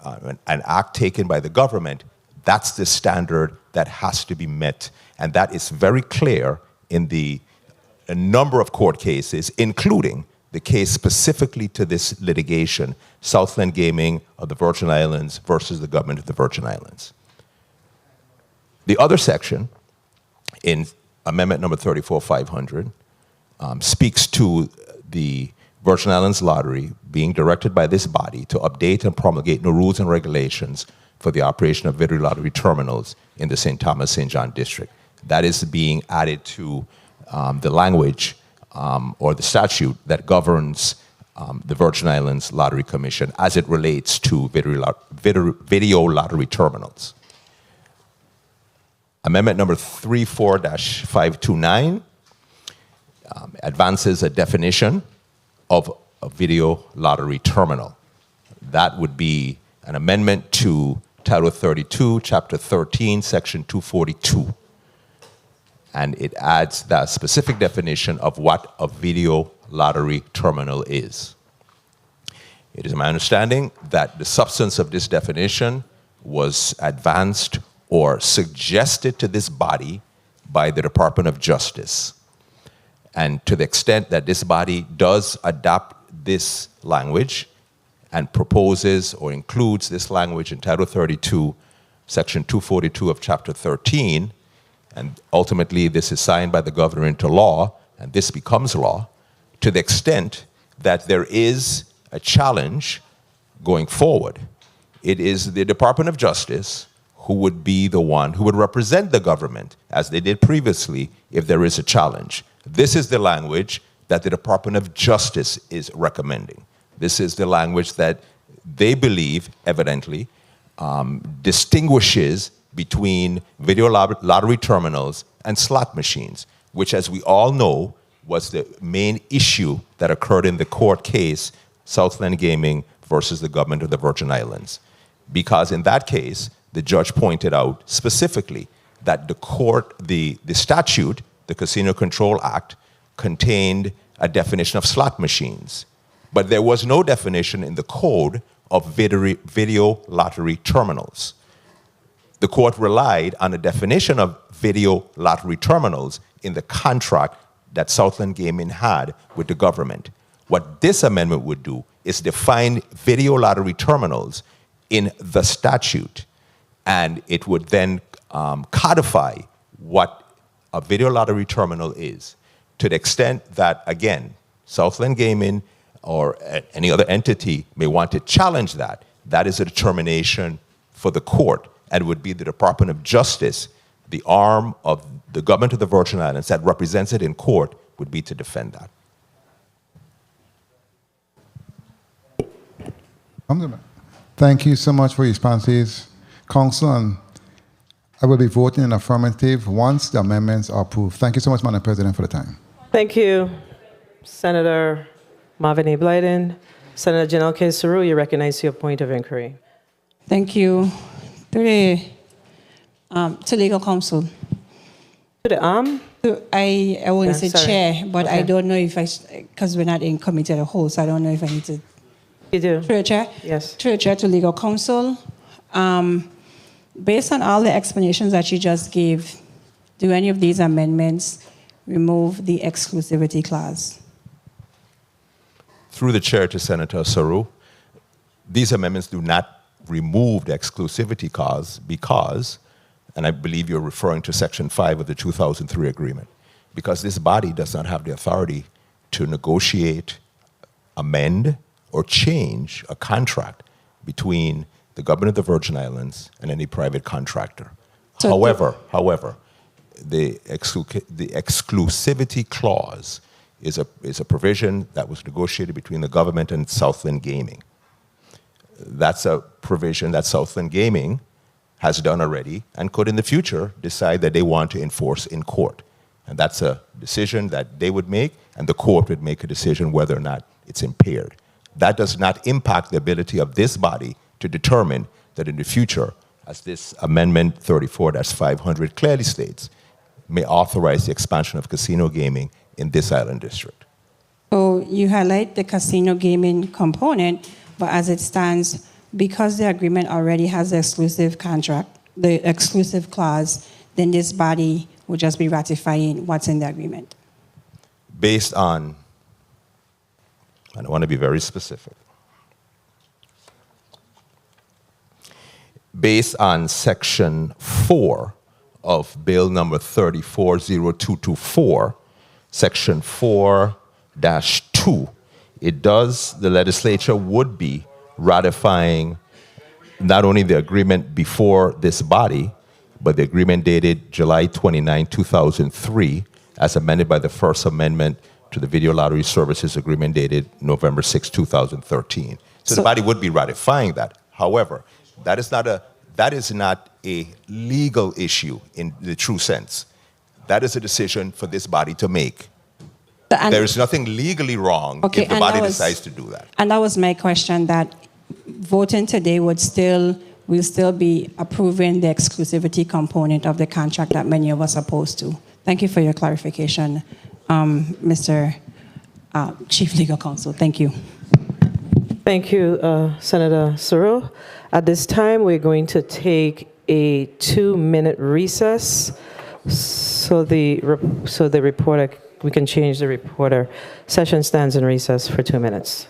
H: an act taken by the government, that's the standard that has to be met. And that is very clear in a number of court cases, including the case specifically to this litigation, Southland Gaming of the Virgin Islands versus the government of the Virgin Islands. The other section in Amendment number 34500 speaks to the Virgin Islands Lottery being directed by this body to update and promulgate new rules and regulations for the operation of video lottery terminals in the St. Thomas St. John district. That is being added to the language or the statute that governs the Virgin Islands Lottery Commission as it relates to video lottery terminals. Amendment number 34-529 advances a definition of a video lottery terminal. That would be an amendment to Title 32, Chapter 13, Section 242. And it adds that specific definition of what a video lottery terminal is. It is my understanding that the substance of this definition was advanced or suggested to this body by the Department of Justice. And to the extent that this body does adopt this language and proposes or includes this language in Title 32, Section 242 of Chapter 13, and ultimately this is signed by the governor into law, and this becomes law, to the extent that there is a challenge going forward, it is the Department of Justice who would be the one who would represent the government, as they did previously, if there is a challenge. This is the language that the Department of Justice is recommending. This is the language that they believe, evidently, distinguishes between video lottery terminals and slot machines, which, as we all know, was the main issue that occurred in the court case, Southland Gaming versus the government of the Virgin Islands. Because in that case, the judge pointed out specifically that the statute, the Casino Control Act, contained a definition of slot machines. But there was no definition in the code of video lottery terminals. The court relied on a definition of video lottery terminals in the contract that Southland Gaming had with the government. What this amendment would do is define video lottery terminals in the statute, and it would then codify what a video lottery terminal is, to the extent that, again, Southland Gaming or any other entity may want to challenge that, that is a determination for the court, and would be the Department of Justice, the arm of the government of the Virgin Islands that represents it in court, would be to defend that.
R: Thank you so much for your responses, Council, and I will be voting in affirmative once the amendments are approved. Thank you so much, Madam President, for the time.
A: Thank you, Senator Marvin A. Blyden. Senator Janelle K. Saru, you recognize your point of inquiry.
I: Thank you. To legal counsel.
A: To the
I: I want
A: Yeah,
I: to say
A: sorry.
I: chair, but I
A: Okay.
I: don't know if because we're not in committee as a whole, so I don't know if I need to.
A: You do.
I: Through the chair?
A: Yes.
I: Through the chair to legal counsel. Based on all the explanations that you just gave, do any of these amendments remove the exclusivity clause?
H: Through the chair to Senator Saru, these amendments do not remove the exclusivity clause because, and I believe you're referring to Section 5 of the 2003 agreement, because this body does not have the authority to negotiate, amend, or change a contract between the government of the Virgin Islands and any private contractor. However, the exclusivity clause is a provision that was negotiated between the government and Southland Gaming. That's a provision that Southland Gaming has done already and could in the future decide that they want to enforce in court. And that's a decision that they would make, and the court would make a decision whether or not it's impaired. That does not impact the ability of this body to determine that in the future, as this Amendment 34-500 clearly states, may authorize the expansion of casino gaming in this island district.
I: So you highlight the casino gaming component, but as it stands, because the agreement already has the exclusive contract, the exclusive clause, then this body will just be ratifying what's in the agreement.
H: Based on, and I want to be very specific, based on Section 4 of Bill number 340224, Section 4-2, the legislature would be ratifying not only the agreement before this body, but the agreement dated July 29, 2003, as amended by the First Amendment to the Video Lottery Services Agreement dated November 6, 2013. So the body would be ratifying that. However, that is not a legal issue in the true sense. That is a decision for this body to make. There is nothing legally wrong if the body decides to do that.
I: And that was my question, that voting today will still be approving the exclusivity component of the contract that many of us are opposed to. Thank you for your clarification, Mr. Chief Legal Counsel. Thank you.
A: Thank you, Senator Saru. At this time, we're going to take a 2-minute recess so the reporter, we can change the reporter. Session stands in recess for 2 minutes.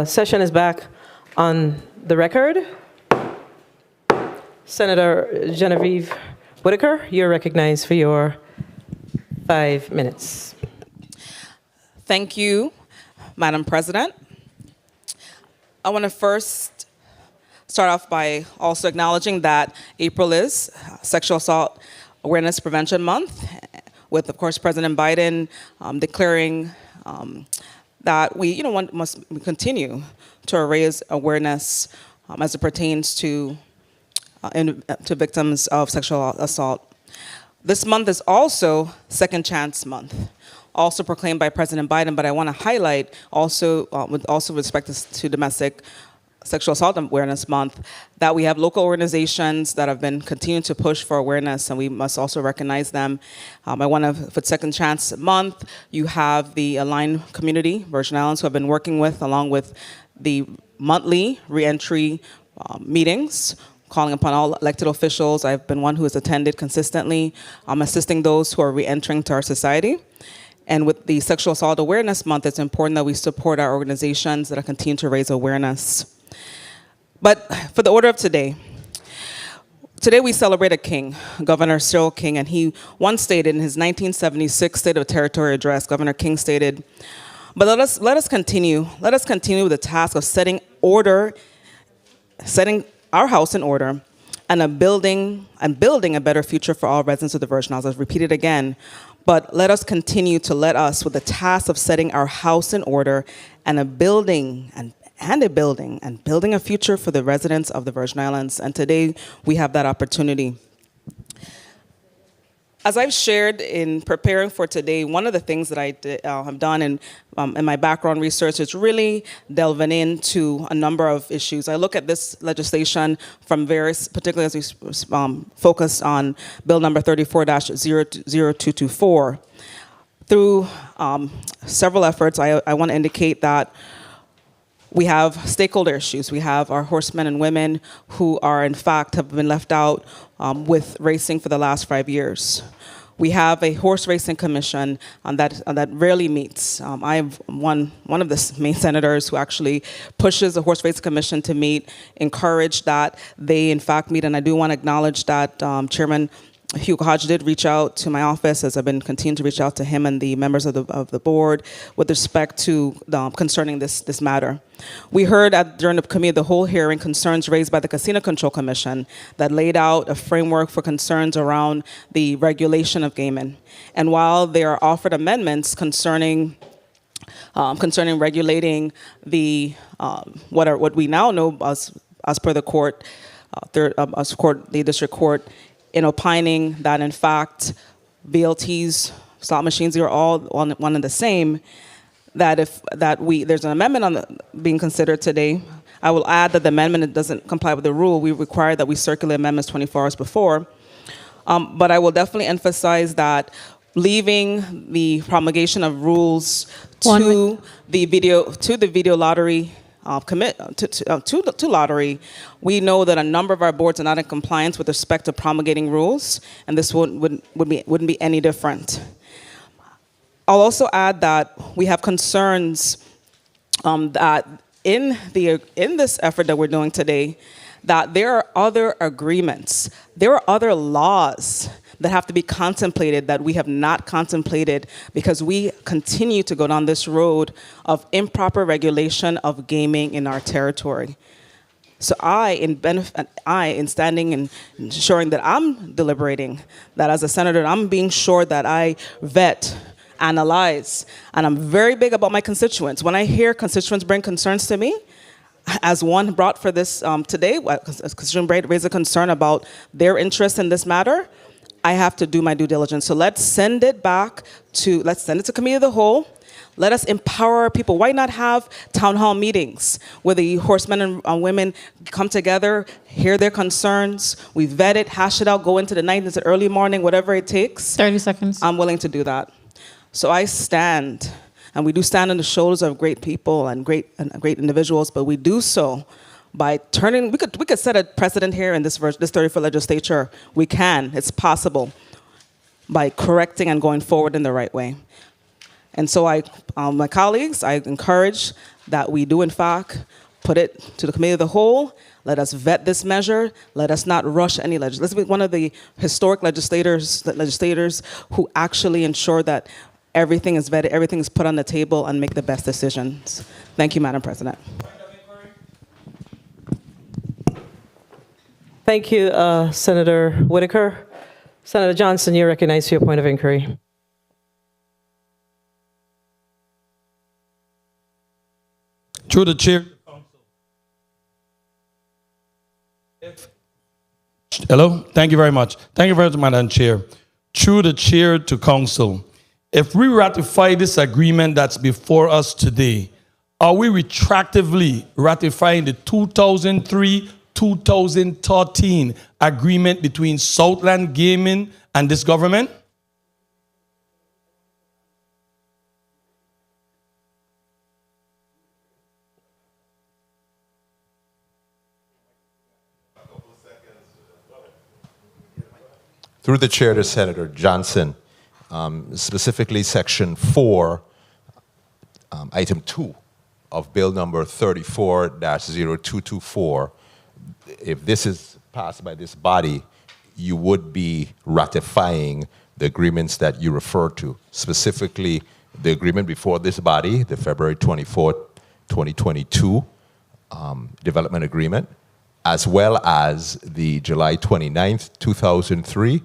A: Session is back on the record. Senator Genevieve Whitaker, you're recognized for your 5 minutes.
C: Thank you, Madam President. I want to first start off by also acknowledging that April is Sexual Assault Awareness Prevention Month, with, of course, President Biden declaring that we, must continue to raise awareness as it pertains to victims of sexual assault. This month is also Second Chance Month, also proclaimed by President Biden, but I want to highlight also, with respect to domestic Sexual Assault Awareness Month, that we have local organizations that have been continuing to push for awareness, and we must also recognize them. I want to, for Second Chance Month, you have the Align community, Virgin Islands, who have been working with, along with the monthly reentry meetings, calling upon all elected officials. I've been one who has attended consistently, assisting those who are reentering to our society. And with the Sexual Assault Awareness Month, it's important that we support our organizations that continue to raise awareness. But for the order of today we celebrate a king, Governor Cyril King, and he once stated in his 1976 State of Territory address, Governor King stated, "But let us continue with the task of setting our house in order, and building a better future for all residents of the Virgin Islands." I'll repeat it again. But let us continue to with the task of setting our house in order and building a future for the residents of the Virgin Islands. And today we have that opportunity. As I've shared in preparing for today, one of the things that I have done in my background research is really delving into a number of issues. I look at this legislation from various, particularly as we focus on Bill number 34-0224. Through several efforts, I want to indicate that we have stakeholder issues. We have our horsemen and women who are, in fact, have been left out with racing for the last 5 years. We have a horse racing commission that rarely meets. I am one of the main senators who actually pushes the horse racing commission to meet, encourage that they, in fact, meet. And I do want to acknowledge that Chairman Hugo Hodge did reach out to my office, as I've been continuing to reach out to him and the members of the board with respect to concerning this matter. We heard during the committee of the whole hearing concerns raised by the Casino Control Commission that laid out a framework for concerns around the regulation of gaming. And while there are offered amendments concerning regulating the what we now know as per the court, the district court, in opining that, in fact, VLTs, slot machines, are all one and the same, there's an amendment being considered today. I will add that the amendment doesn't comply with the rule. We require that we circulate amendments 24 hours before. But I will definitely emphasize that leaving the promulgation of rules to the video lottery to lottery, we know that a number of our boards are not in compliance with respect to promulgating rules, and this wouldn't be any different. I'll also add that we have concerns that in this effort that we're doing today, that there are other agreements, there are other laws that have to be contemplated that we have not contemplated because we continue to go down this road of improper regulation of gaming in our territory. So in standing and ensuring that I'm deliberating, that as a senator, I'm being sure that I vet, analyze, and I'm very big about my constituents. When I hear constituents bring concerns to me, as one brought for this today, a constituent raised a concern about their interest in this matter, I have to do my due diligence. So let's send it to committee of the whole. Let us empower our people. Why not have town hall meetings where the horsemen and women come together, hear their concerns, we vet it, hash it out, go into the night, into the early morning, whatever it takes.
D: 30 seconds.
C: I'm willing to do that. So I stand And we do stand on the shoulders of great people and great individuals, but we do so by turning, we could set a precedent here in this 34th legislature. We can, it's possible, by correcting and going forward in the right way. And so my colleagues, I encourage that we do in fact put it to the committee of the whole. Let us vet this measure. Let us not rush any legislation. Let's be one of the historic legislators who actually ensure that everything is vetted, everything is put on the table, and make the best decisions. Thank you, Madam President.
A: Thank you, Senator Whitaker. Senator Johnson, you're recognized for your point of inquiry.
N: Through the chair. Hello? Thank you very much. Thank you very much, Madam Chair. Through the chair to council, if we ratify this agreement that's before us today, are we retroactively ratifying the 2003-2013 agreement between Southland Gaming and this government?
H: Through the chair to Senator Johnson, specifically Section 4, Item 2 of Bill number 34-0224, if this is passed by this body, you would be ratifying the agreements that you refer to, specifically the agreement before this body, the February 24th, 2022 development agreement, as well as the July 29th, 2003,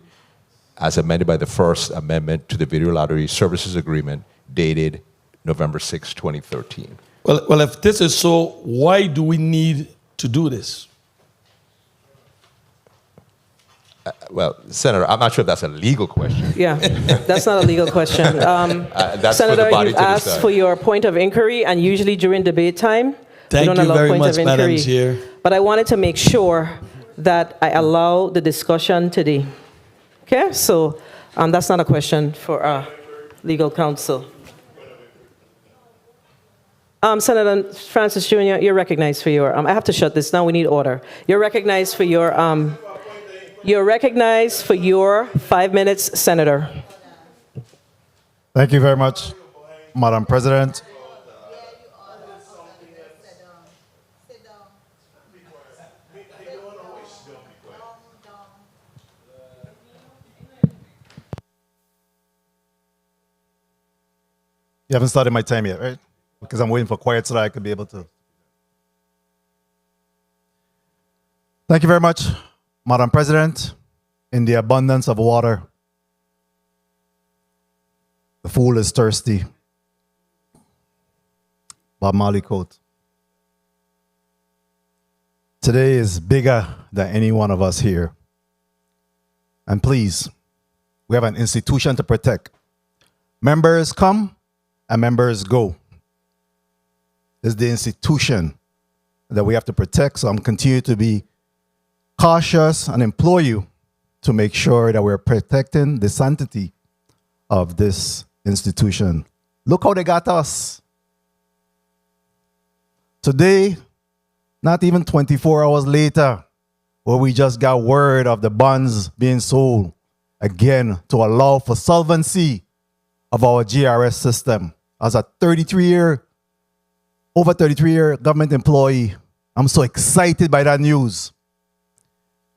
H: as amended by the First Amendment to the Video Lottery Services Agreement dated November 6, 2013.
N: Well, if this is so, why do we need to do this?
H: Well, Senator, I'm not sure if that's a legal question.
A: Yeah, that's not a legal question.
H: That's
A: Senator,
H: for the body
A: you've
H: to
A: asked
H: decide.
A: for your point of inquiry, and usually during debate time, we
N: Thank
A: don't
N: you
A: allow
N: very
A: point
N: much,
A: of
N: Madam
A: inquiry.
N: Chair.
A: But I wanted to make sure that I allow the discussion today. Okay, so that's not a question for legal counsel. Senator Francis Jr., you're recognized for your, I have to shut this down, we need order. You're recognized for your 5 minutes, Senator.
F: Thank you very much, Madam President. You haven't started my time yet, right? Because I'm waiting for quiet so that I could be able to. Thank you very much, Madam President. In the abundance of water, the fool is thirsty. Bob Marley quote. Today is bigger than any one of us here. And please, we have an institution to protect. Members come and members go. It's the institution that we have to protect, so I'm continuing to be cautious and implore you to make sure that we're protecting the sanctity of this institution. Look how they got us. Today, not even 24 hours later, where we just got word of the bonds being sold again to allow for solvency of our GRS system. As a over 33-year government employee, I'm so excited by that news.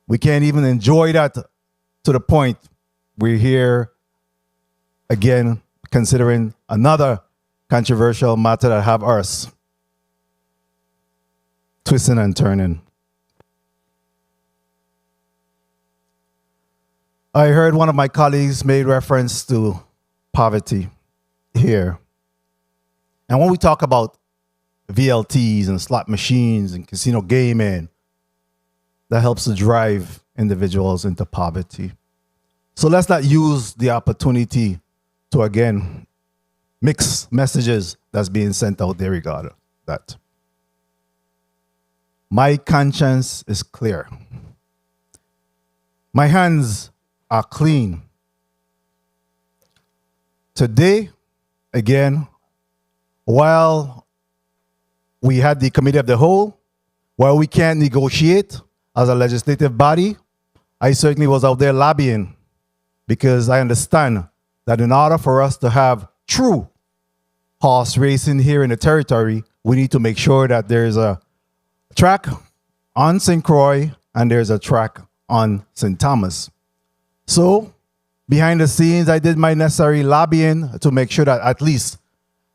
F: We can't even enjoy that to the point we're here again considering another controversial matter that have us twisting and turning. I heard one of my colleagues made reference to poverty here. And when we talk about VLTs and slot machines and casino gaming, that helps to drive individuals into poverty. So let's not use the opportunity to, again, mix messages that's being sent out there regarding that. My conscience is clear. My hands are clean. Today, again, while we had the committee of the whole, while we can't negotiate as a legislative body, I certainly was out there lobbying because I understand that in order for us to have true horse racing here in the territory, we need to make sure that there's a track on St. Croix and there's a track on St. Thomas. So behind the scenes, I did my necessary lobbying to make sure that at least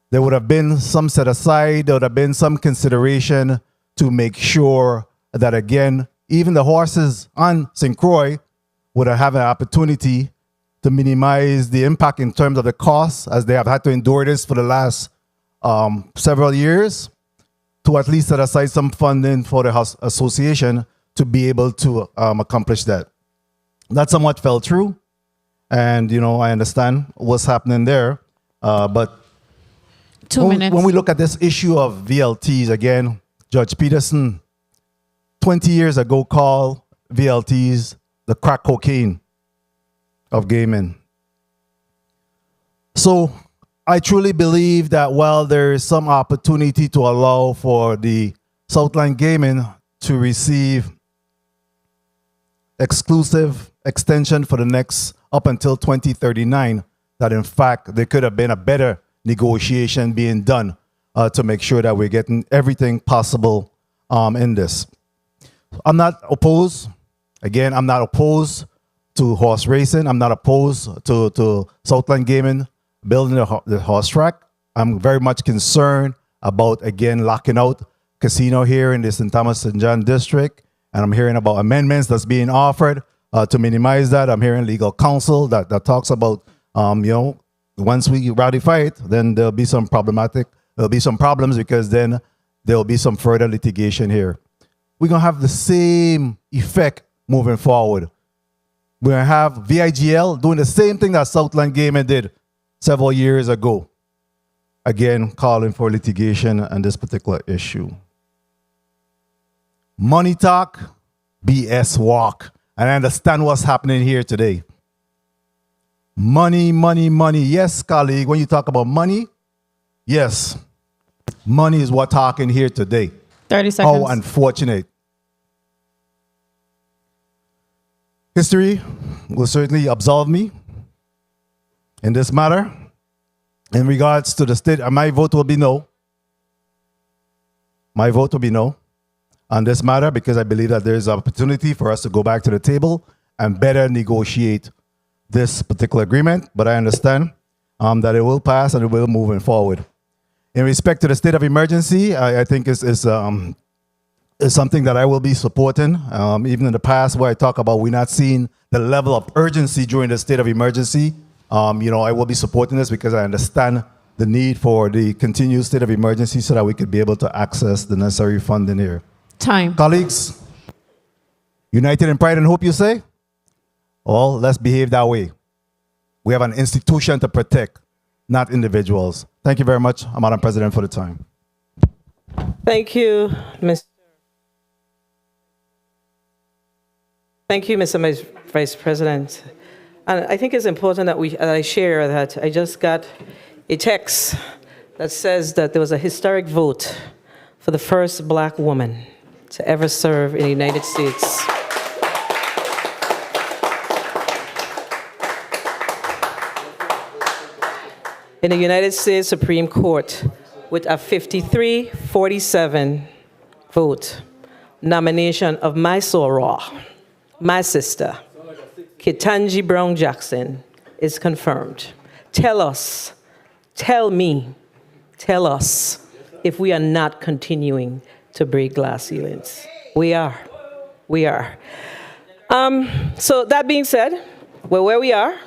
F: there would have been some set aside, there would have been some consideration to make sure that, again, even the horses on St. Croix would have an opportunity to minimize the impact in terms of the costs, as they have had to endure this for the last several years, to at least set aside some funding for the association to be able to accomplish that. That somewhat fell through, and I understand what's happening there, but
D: 2 minutes.
F: When we look at this issue of VLTs, again, Judge Peterson, 20 years ago, called VLTs the crack cocaine of gaming. So I truly believe that while there is some opportunity to allow for the Southland Gaming to receive exclusive extension for the next up until 2039, that in fact there could have been a better negotiation being done to make sure that we're getting everything possible in this. I'm not opposed. Again, I'm not opposed to horse racing. I'm not opposed to Southland Gaming building the horse track. I'm very much concerned about, again, locking out casino here in the St. Thomas St. John district. And I'm hearing about amendments that's being offered to minimize that. I'm hearing legal counsel that talks about, once we ratify it, then there'll be some problems because then there'll be some further litigation here. We're going to have the same effect moving forward. We're going to have VIGL doing the same thing that Southland Gaming did several years ago. Again, calling for litigation on this particular issue. Money talk, BS walk. And I understand what's happening here today. Money, money, money. Yes, colleague, when you talk about money, yes, money is what's talking here today.
D: 30 seconds.
F: How unfortunate. History will certainly absolve me in this matter. In regards to the state, my vote will be no. My vote will be no on this matter because I believe that there is an opportunity for us to go back to the table and better negotiate this particular agreement. But I understand that it will pass and it will move forward. In respect to the state of emergency, I think is something that I will be supporting. Even in the past where I talk about we're not seeing the level of urgency during the state of emergency, I will be supporting this because I understand the need for the continued state of emergency so that we could be able to access the necessary funding here.
D: Time.
F: Colleagues, united in pride and hope, you say? Well, let's behave that way. We have an institution to protect, not individuals. Thank you very much, Madam President, for the time.
A: Thank you, Mr. Vice President. And I think it's important that I share that I just got a text that says that there was a historic vote for the first black woman to ever serve in the United States. In the United States Supreme Court with a 53-47 vote, nomination of my soror, my sister, Ketanji Brown Jackson, is confirmed. Tell us if we are not continuing to break glass ceilings. We are. So that being said, we're where we are,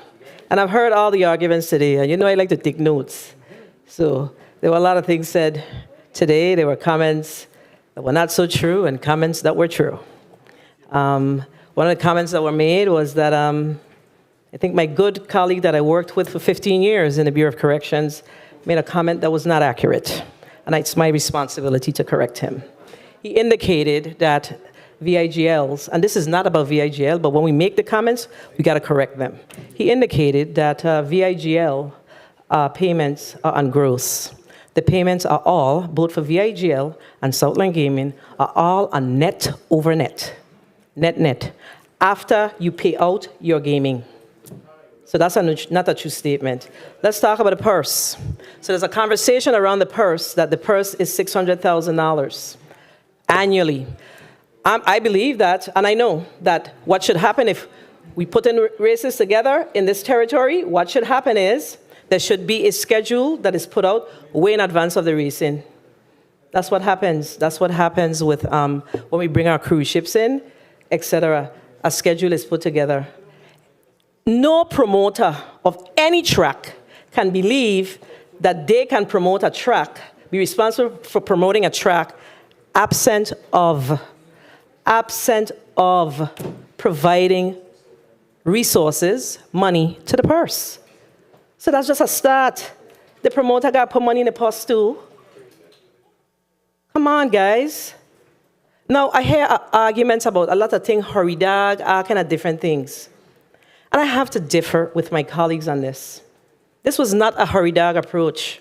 A: and I've heard all the arguments today, and I like to take notes. So there were a lot of things said today. There were comments that were not so true and comments that were true. One of the comments that were made was that I think my good colleague that I worked with for 15 years in the Bureau of Corrections made a comment that was not accurate, and it's my responsibility to correct him. He indicated that VIGLs, and this is not about VIGL, but when we make the comments, we got to correct them. He indicated that VIGL payments are on gross. the payments are all, both for VIGL and Southland Gaming, are all a net over net. Net. After you pay out your gaming. So that's not a true statement. Let's talk about the purse. So there's a conversation around the purse that the purse is $600,000 annually. I believe that, and I know that what should happen if we put in races together in this territory, what should happen is there should be a schedule that is put out way in advance of the racing. That's what happens. That's what happens with when we bring our cruise ships in, etc. A schedule is put together. No promoter of any track can believe that they can promote a track, be responsible for promoting a track, absent of providing resources, money to the purse. So that's just a start. The promoter got to put money in the purse too. Come on, guys. Now, I hear arguments about a lot of things, hurry-dag, all kind of different things. And I have to differ with my colleagues on this. This was not a hurry-dag approach.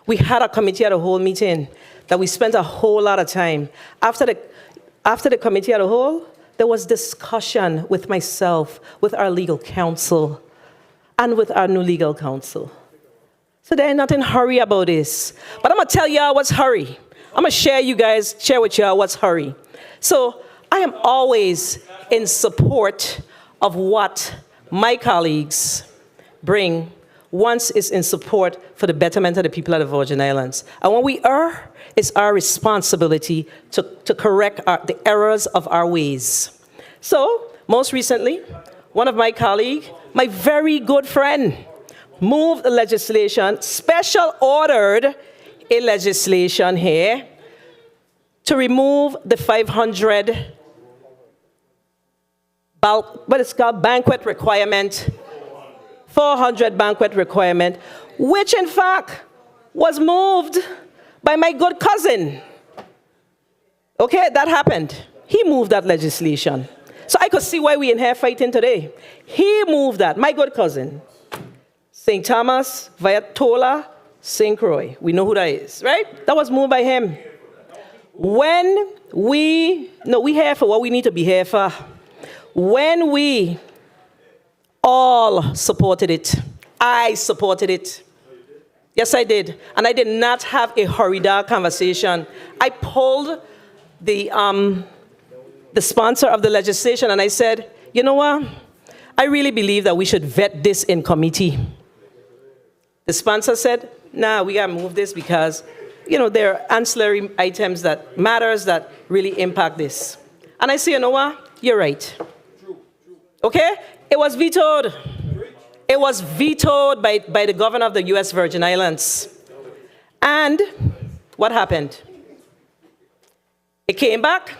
A: We had a committee of the whole meeting that we spent a whole lot of time. After the committee of the whole, there was discussion with myself, with our legal counsel, and with our new legal counsel. So there ain't nothing hurry about this. But I'm gonna tell y'all what's hurry. I'm gonna share with y'all what's hurry. So I am always in support of what my colleagues bring once it's in support for the betterment of the people of the Virgin Islands. And when we err, it's our responsibility to correct the errors of our ways. So, most recently, one of my colleagues, my very good friend, moved the legislation, special ordered a legislation here to remove the 500 what it's called banquet requirement, 400 banquet requirement, which in fact was moved by my good cousin. Okay, that happened. He moved that legislation. So I could see why we in here fighting today. He moved that, my good cousin. St. Thomas, Viatola, St. Croix. We know who that is, right? That was moved by him. When we here for what we need to be here for. When we all supported it, I supported it. Yes, I did. And I did not have a hurried-out conversation. I pulled the sponsor of the legislation and I said, you know what? I really believe that we should vet this in committee. The sponsor said, nah, we gotta move this because, there are ancillary items that matters that really impact this. And I say, you know what? You're right. Okay? It was vetoed. It was vetoed by the governor of the U.S. Virgin Islands. And what happened? It came back.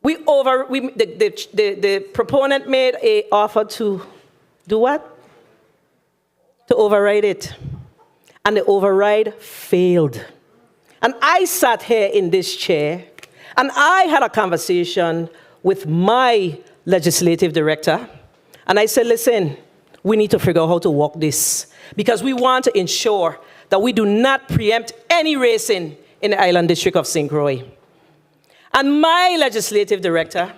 A: The proponent made an offer to do what? To override it. And the override failed. And I sat here in this chair, and I had a conversation with my legislative director, and I said, listen, we need to figure out how to walk this, because we want to ensure that we do not preempt any racing in the Island District of St. Croix. And my legislative director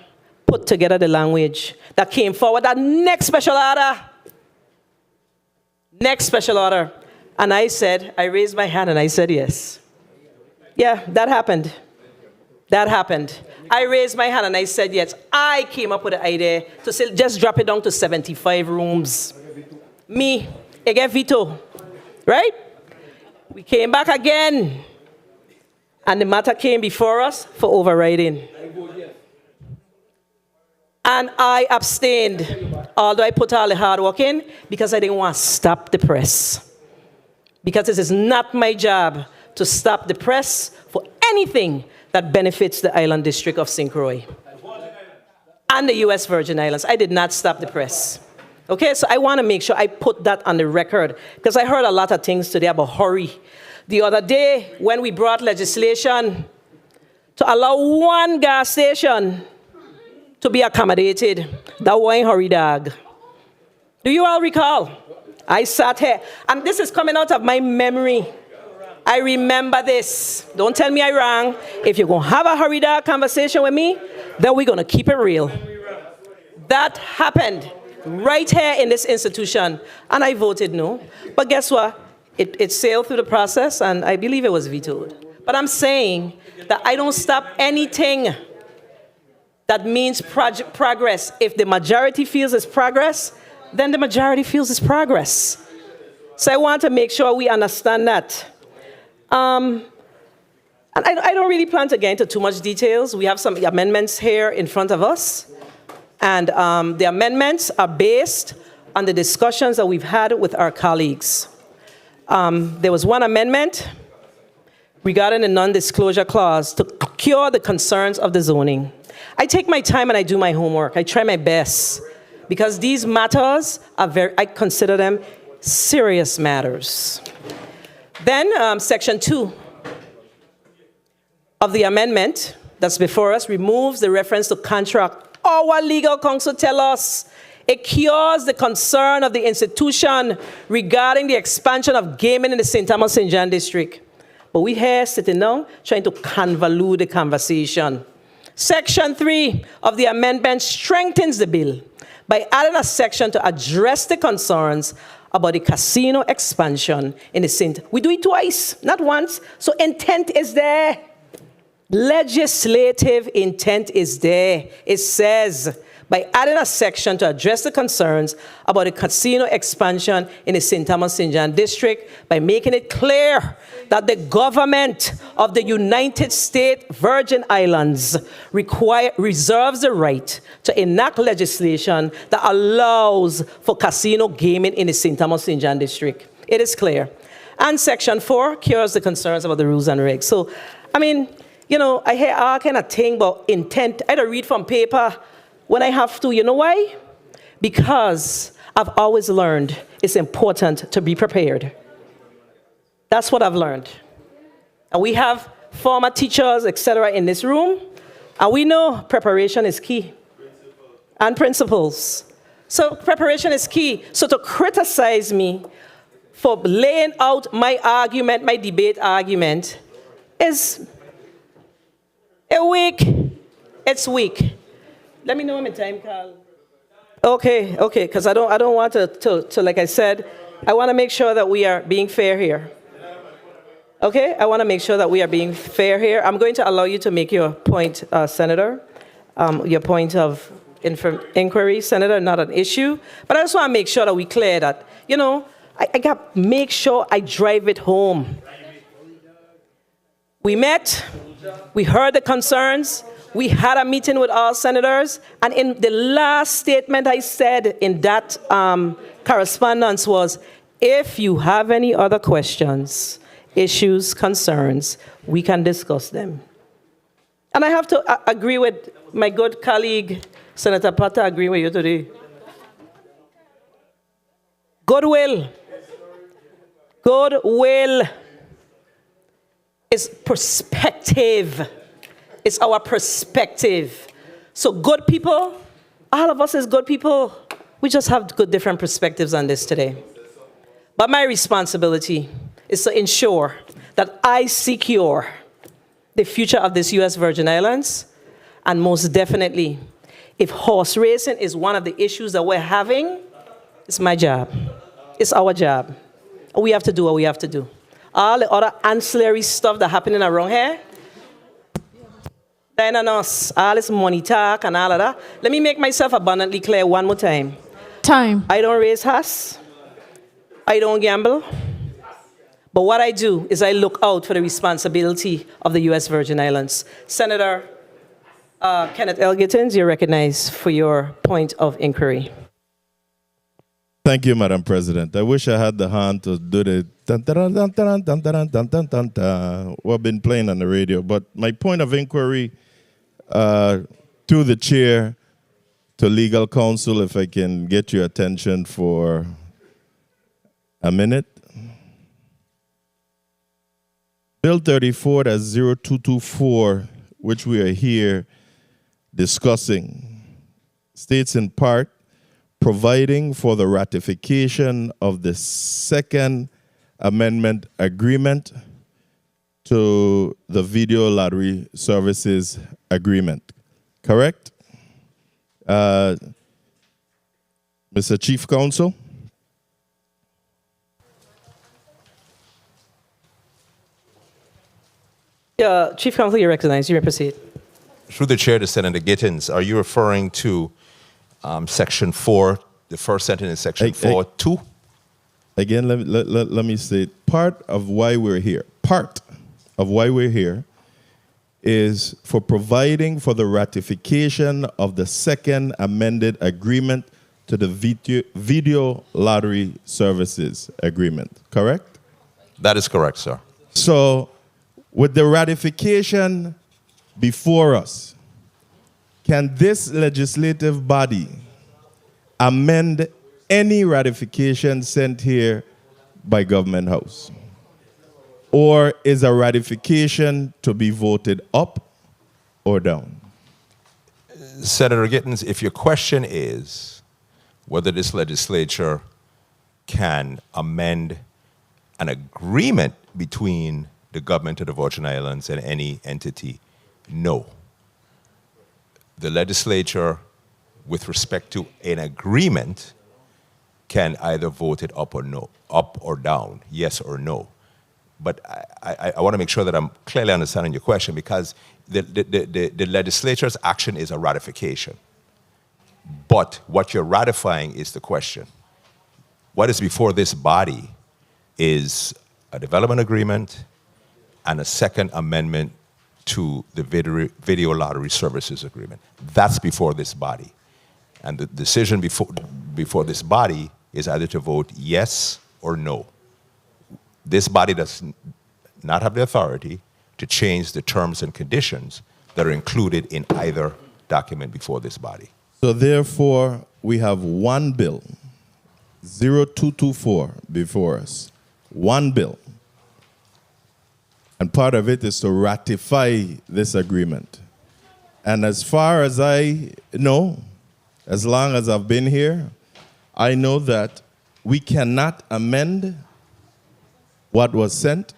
A: put together the language that came forward, that next special order. And I raised my hand and I said yes. Yeah, that happened. I raised my hand and I said yes. I came up with the idea to say, just drop it down to 75 rooms. Me, I get veto, right? We came back again. And the matter came before us for overriding. And I abstained, although I put all the hard work in, because I didn't want to stop the press. Because it is not my job to stop the press for anything that benefits the Island District of St. Croix and the U.S. Virgin Islands. I did not stop the press. Okay, so I want to make sure I put that on the record, because I heard a lot of things today about hurry. The other day, when we brought legislation to allow one gas station to be accommodated, that wasn't hurry dog. Do you all recall? I sat here, and this is coming out of my memory. I remember this. Don't tell me I wrong. If you're going to have a hurried up conversation with me, then we're going to keep it real. That happened right here in this institution, and I voted no. But guess what? It sailed through the process, and I believe it was vetoed. But I'm saying that I don't stop anything that means progress. If the majority feels it's progress, then the majority feels it's progress. So I want to make sure we understand that. And I don't really plan to get into too much details. We have some amendments here in front of us. And the amendments are based on the discussions that we've had with our colleagues. There was one amendment regarding the non-disclosure clause to cure the concerns of the zoning. I take my time and I do my homework. I try my best because these matters are I consider them serious matters. Then section 2 of the amendment that's before us removes the reference to contract. Our legal counsel tell us it cures the concern of the institution regarding the expansion of gaming in the St. Thomas St. John district. But we here sitting down trying to convolute the conversation. Section 3 of the amendment strengthens the bill by adding a section to address the concerns about the casino expansion in the St. We do it twice, not once. So intent is there. Legislative intent is there. It says, by adding a section to address the concerns about the casino expansion in the St. Thomas St. John district, by making it clear that the government of the United States Virgin Islands reserves the right to enact legislation that allows for casino gaming in the St. Thomas St. John district. It is clear. And section 4 cures the concerns about the rules and regs. So, I mean, you know, I hear all kind of thing about intent. I don't read from paper when I have to. You know why? Because I've always learned it's important to be prepared. That's what I've learned. And we have former teachers, etc., in this room, and we know preparation is key. And principles. So preparation is key. So to criticize me for laying out my argument, my debate argument, is weak. It's weak. Let me know when my time, Carl. Okay, because I don't want to, like I said, I want to make sure that we are being fair here. Okay, I want to make sure that we are being fair here. I'm going to allow you to make your point, Senator, your point of inquiry, Senator, not an issue. But I just want to make sure that we clear that, you know, I got to make sure I drive it home. We met, we heard the concerns, we had a meeting with all senators, and in the last statement I said in that correspondence was, if you have any other questions, issues, concerns, we can discuss them. And I have to agree with my good colleague, Senator Pata, agreeing with you today. Goodwill. Goodwill is perspective. It's our perspective. So good people, all of us as good people, we just have good different perspectives on this today. But my responsibility is to ensure that I secure the future of this U.S. Virgin Islands. And most definitely, if horse racing is one of the issues that we're having, it's my job. It's our job. We have to do what we have to do. All the other ancillary stuff that's happening around here, then on us, all this money talk and all of that. Let me make myself abundantly clear one more time.
D: Time.
A: I don't raise horse. I don't gamble. But what I do is I look out for the responsibility of the U.S. Virgin Islands. Senator Kenneth L. Gittins, you're recognized for your point of inquiry.
E: Thank you, Madam President. I wish I had the hand to do the we've been playing on the radio. But my point of inquiry through the chair to legal counsel, if I can get your attention for a minute. Bill 34, that's 0224, which we are here discussing, states in part, providing for the ratification of the Second Amendment Agreement to the video lottery services agreement, correct? Mr. Chief Counsel?
A: Chief Counsel, you're recognized. You may proceed.
H: Through the chair to Senator Gittins, are you referring to Section 4, the first sentence in Section 4.2?
E: Again, let me say, part of why we're here is for providing for the ratification of the second amended agreement to the video lottery services agreement, correct?
H: That is correct, sir.
E: So, with the ratification before us, can this legislative body amend any ratification sent here by Government House? Or is a ratification to be voted up or down?
H: Senator Gittins, if your question is whether this legislature can amend an agreement between the government of the Virgin Islands and any entity, no. The legislature, with respect to an agreement, can either vote it up or no, up or down, yes or no. But I want to make sure that I'm clearly understanding your question, because the legislature's action is a ratification. But what you're ratifying is the question. What is before this body is a development agreement and a second amendment to the video lottery services agreement. That's before this body. And the decision before this body is either to vote yes or no. This body does not have the authority to change the terms and conditions that are included in either document before this body.
E: So therefore, we have one bill, 0224, before us. One bill. And part of it is to ratify this agreement. And as far as I know, as long as I've been here, I know that we cannot amend what was sent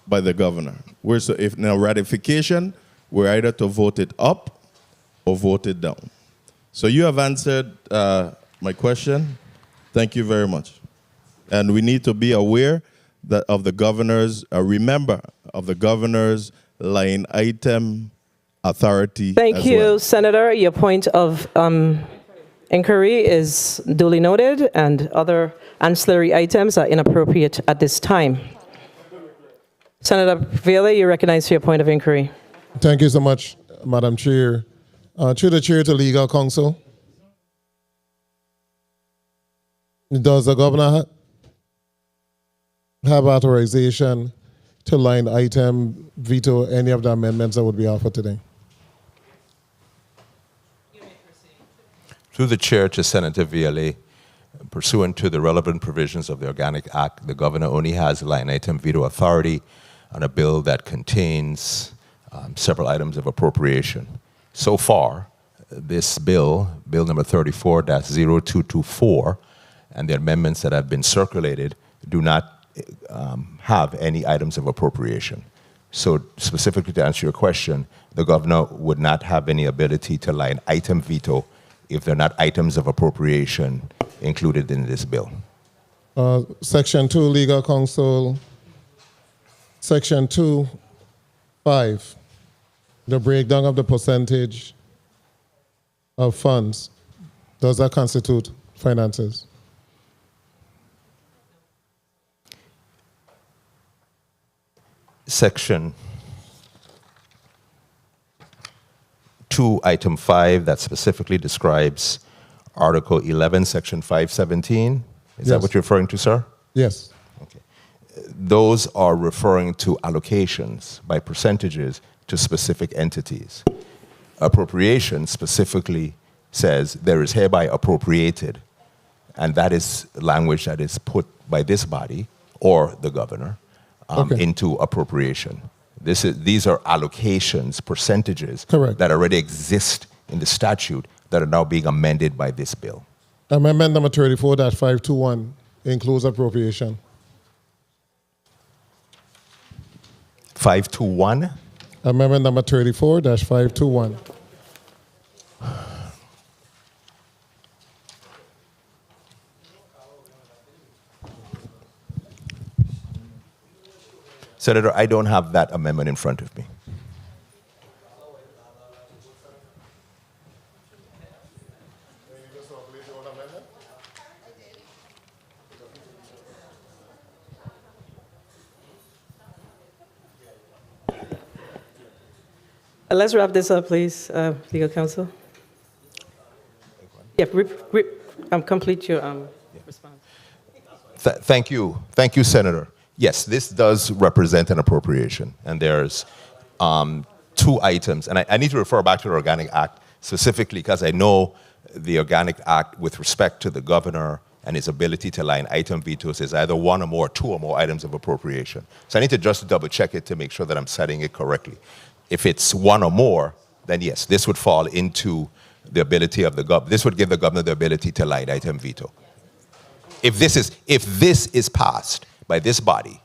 E: by the governor. If in a ratification, we're either to vote it up or vote it down. So you have answered my question. Thank you very much. And we need to be aware that of the governor's, remember, of the governor's line item authority.
A: Thank you, Senator. Your point of inquiry is duly noted, and other ancillary items are inappropriate at this time. Senator Vele, you recognize your point of inquiry.
K: Thank you so much, Madam Chair. Through the chair to legal counsel. Does the governor have authorization to line item veto any of the amendments that would be offered today?
H: Through the chair to Senator Viale, pursuant to the relevant provisions of the Organic Act, the governor only has line item veto authority on a bill that contains several items of appropriation. So far, this bill, Bill number 34-0224, and the amendments that have been circulated do not have any items of appropriation. So specifically to answer your question, the governor would not have any ability to line item veto if they're not items of appropriation included in this bill.
K: Section 2, legal counsel. Section 2(5), the breakdown of the percentage of funds. Does that constitute finances?
H: Section 2, item 5, that specifically describes Article 11, Section 517. Is that what you're referring to, sir?
K: Yes.
H: Okay. Those are referring to allocations by percentages to specific entities. Appropriation specifically says there is hereby appropriated, and that is language that is put by this body or the governor into appropriation. These are allocations, percentages that already exist in the statute that are now being amended by this bill.
K: Amendment number 34-521 includes appropriation.
H: 521.
K: Amendment number 34-521.
H: Senator, I don't have that amendment in front of me.
A: Let's wrap this up, please, legal counsel. Yeah, complete your response.
H: Thank you. Thank you, Senator. Yes, this does represent an appropriation, and there's two items. And I need to refer back to the Organic Act specifically because I know the Organic Act with respect to the governor and his ability to line item vetoes is either one or more, two or more items of appropriation. So I need to just double check it to make sure that I'm setting it correctly. If it's one or more, then yes, this would fall into the ability of the governor. This would give the governor the ability to line item veto. If this is passed by this body,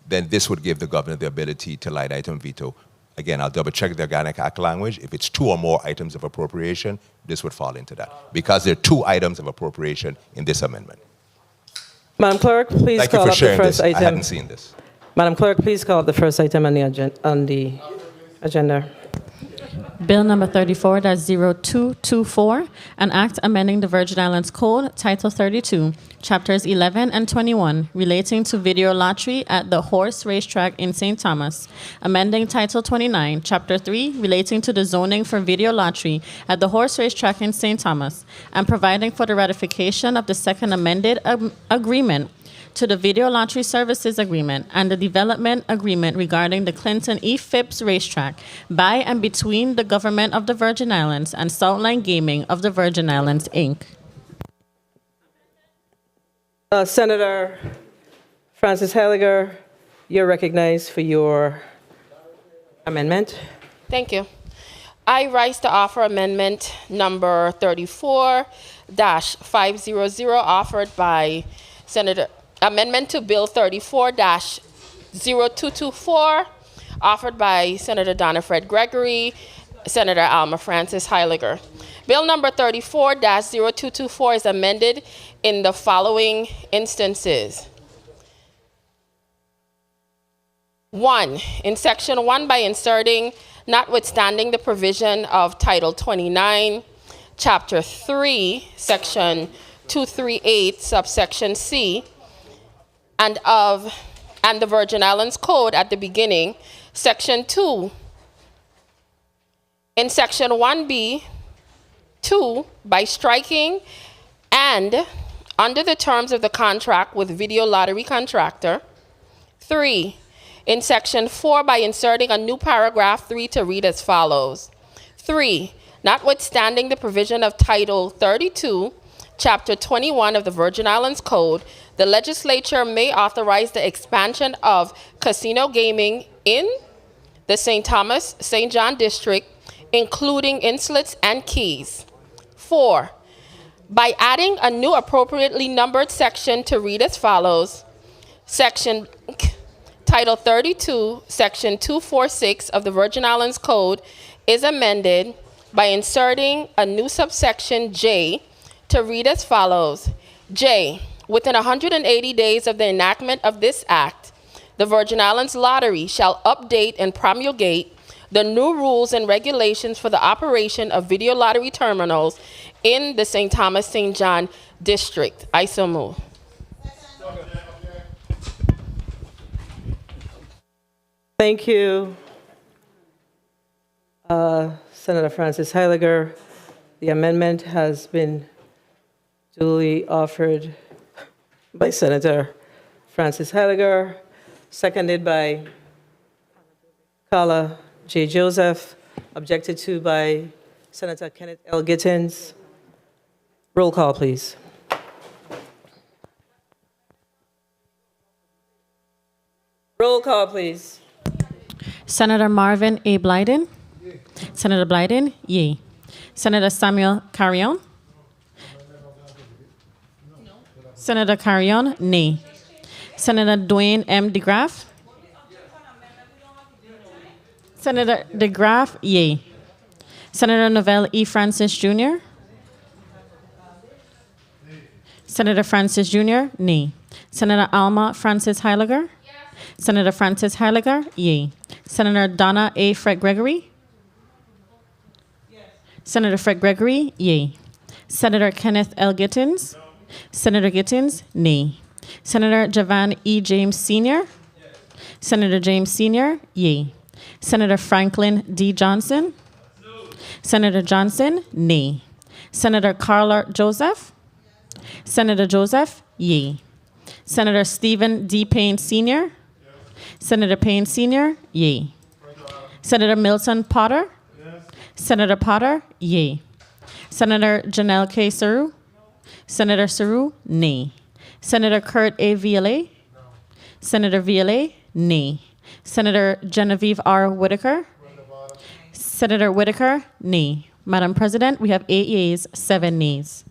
H: then this would give the governor the ability to line item veto. Again, I'll double check the Organic Act language. If it's two or more items of appropriation, this would fall into that because there are two items of appropriation in this amendment.
A: Madam Clerk, please
H: Thank you
A: call
H: for
A: up the
H: sharing
A: first
H: this.
A: item.
H: I hadn't seen this.
A: Madam Clerk, please call up the first item on the agenda.
D: Bill number 34-0224, an act amending the Virgin Islands Code, Title 32, Chapters 11 and 21, relating to video lottery at the horse racetrack in St. Thomas, amending Title 29, Chapter 3, relating to the zoning for video lottery at the horse racetrack in St. Thomas, and providing for the ratification of the second amended agreement to the Video Lottery Services Agreement and the Development Agreement regarding the Clinton E. Phipps Racetrack by and between the Government of the Virgin Islands and Southline Gaming of the Virgin Islands, Inc.
A: Senator Francis Heiliger, you're recognized for your amendment.
J: Thank you. I rise to offer amendment number 34-500 offered by Senator. Amendment to Bill 34-0224 offered by Senator Donna Fred Gregory, Senator Alma Francis Heiliger. Bill number 34-0224 is amended in the following instances. 1, in section 1 by inserting, notwithstanding the provision of Title 29, Chapter 3, Section 238, subsection C, and the Virgin Islands Code at the beginning, Section 2. In Section 1B, 2, by striking and under the terms of the contract with video lottery contractor. 3, in Section 4, by inserting a new paragraph 3 to read as follows. 3, notwithstanding the provision of Title 32, Chapter 21 of the Virgin Islands Code, the legislature may authorize the expansion of casino gaming in the St. Thomas, St. John district, including Inslets and Keys. 4, by adding a new appropriately numbered section to read as follows. Title 32, Section 246 of the Virgin Islands Code is amended by inserting a new subsection J to read as follows. J, within 180 days of the enactment of this act, the Virgin Islands Lottery shall update and promulgate the new rules and regulations for the operation of video lottery terminals in the St. Thomas, St. John district. I so move.
A: Thank you, Senator Francis Heiliger. The amendment has been duly offered by Senator Francis Heiliger, seconded by Carla J. Joseph, objected to by Senator Kenneth L. Gittins. Roll call, please. Roll call, please.
D: Senator Marvin A. Blyden. Senator Blyden, yea. Senator Samuel Carrion. Senator Carrion, nay. Senator Dwayne M. DeGraff. Senator DeGraff, yay. Senator Novell E. Francis Jr. Senator Francis Jr., nay. Senator Alma Francis Heiliger. Senator Francis Heiliger, yay. Senator Donna A. Fred Gregory. Senator Fred Gregory, yay. Senator Kenneth L. Gittins. Senator Gittins, nay. Senator Javan E. James Sr. Senator James Sr., yay. Senator Franklin D. Johnson. Senator Johnson, nay. Senator Carla Joseph. Senator Joseph, yay. Senator Stephen D. Payne Sr. Senator Payne Sr., yay. Senator Milton Potter. Senator Potter, yay. Senator Janelle K. Saru. Senator Saru, nay. Senator Kurt A. Viale. Senator Viale, nay. Senator Genevieve R. Whitaker. Senator Whitaker, nay. Madam President, we have 8 yeas, 7 nays.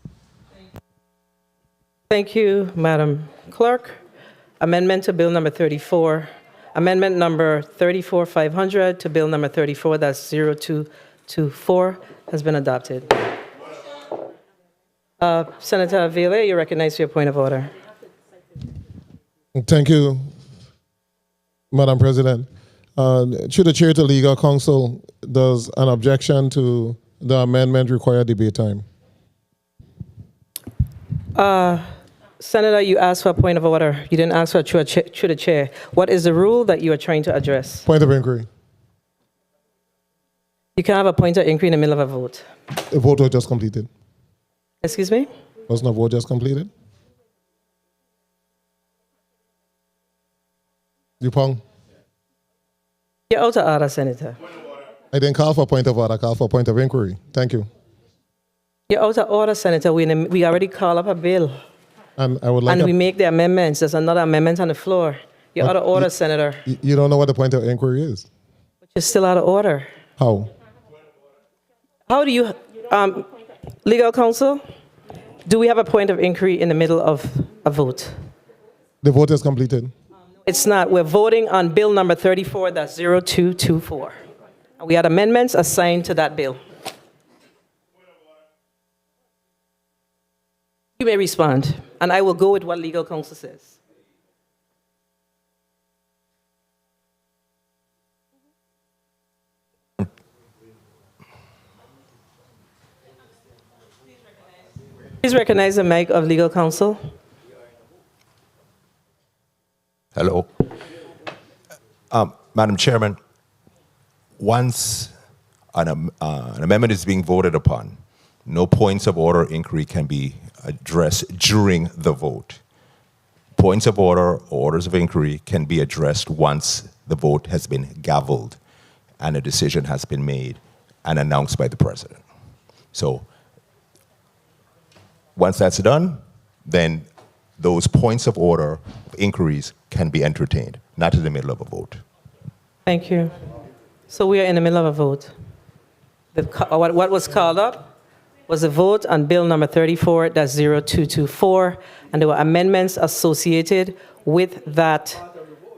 A: Thank you, Madam Clerk. Amendment to Bill number 34. Amendment number 34500 to Bill number 34, that's 0224, has been adopted. Senator Viale, you recognize your point of order.
K: Thank you, Madam President. Through the chair to legal counsel, does an objection to the amendment require debate time?
A: Senator, you asked for a point of order. You didn't ask for a through the chair. What is the rule that you are trying to address?
K: Point of inquiry.
A: You can have a point of inquiry in the middle of a vote.
K: The vote was just completed.
A: Excuse me?
K: Wasn't a vote just completed? Dupong?
A: You're out of order, Senator.
K: I didn't call for a point of order, I called for a point of inquiry. Thank you.
A: You're out of order, Senator. We already called up a bill.
K: And I would like
A: And we make the amendments. There's another amendment on the floor. You're out of order, Senator.
K: You don't know what the point of inquiry is?
A: But you're still out of order.
K: How?
A: How do you, legal counsel, do we have a point of inquiry in the middle of a vote?
K: The vote is completed.
A: It's not. We're voting on bill number 34, that's 0224. And we had amendments assigned to that bill. You may respond, and I will go with what legal counsel says. Please recognize the mic of legal counsel.
H: Hello. Madam Chairman, once an amendment is being voted upon, no points of order inquiry can be addressed during the vote. Points of order or orders of inquiry can be addressed once the vote has been gavelled and a decision has been made and announced by the President. So once that's done, then those points of order inquiries can be entertained, not in the middle of a vote.
A: Thank you. So we are in the middle of a vote. What was called up was a vote on bill number 34, that's 0224, and there were amendments associated with that.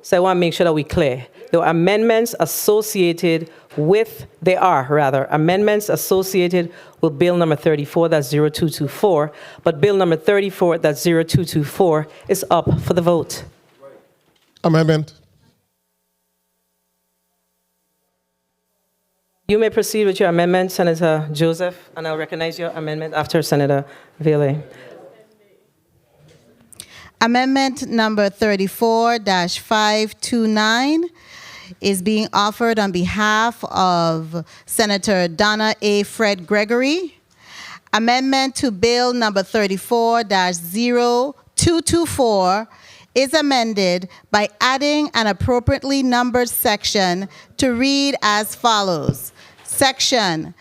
A: So I want to make sure that we're clear. There were amendments associated with, amendments associated with bill number 34, that's 0224, but bill number 34, that's 0224, is up for the vote.
K: Amendment.
A: You may proceed with your amendment, Senator Joseph, and I'll recognize your amendment after Senator Viale.
L: Amendment number 34-529 is being offered on behalf of Senator Donna A. Fred Gregory. Amendment to Bill number 34-0224 is amended by adding an appropriately numbered section to read as follows. Section,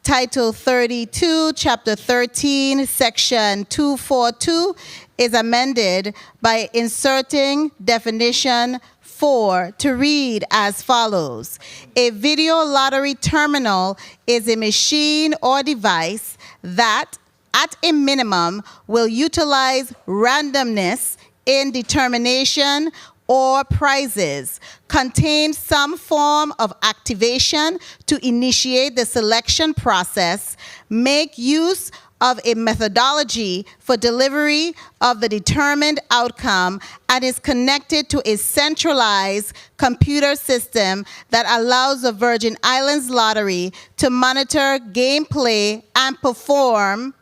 L: Title 32, Chapter 13, Section 242 is amended by inserting definition 4 to read as follows. A video lottery terminal is a machine or device that, at a minimum, will utilize randomness in determination or prizes contain some form of activation to initiate the selection process, make use of a methodology for delivery of the determined outcome, and is connected to a centralized computer system that allows the Virgin Islands Lottery to monitor gameplay and perform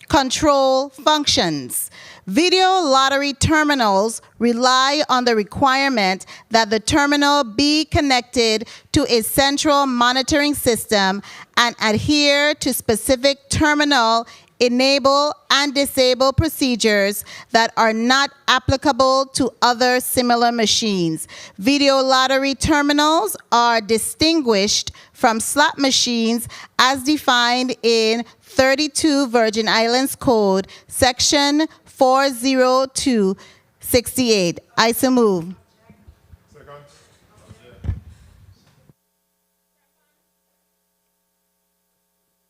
L: control functions. Video lottery terminals rely on the requirement that the terminal be connected to a central monitoring system and adhere to specific terminal enable and disable procedures that are not applicable to other similar machines. Video lottery terminals are distinguished from slot machines as defined in 32 Virgin Islands Code, Section 40268. I so move.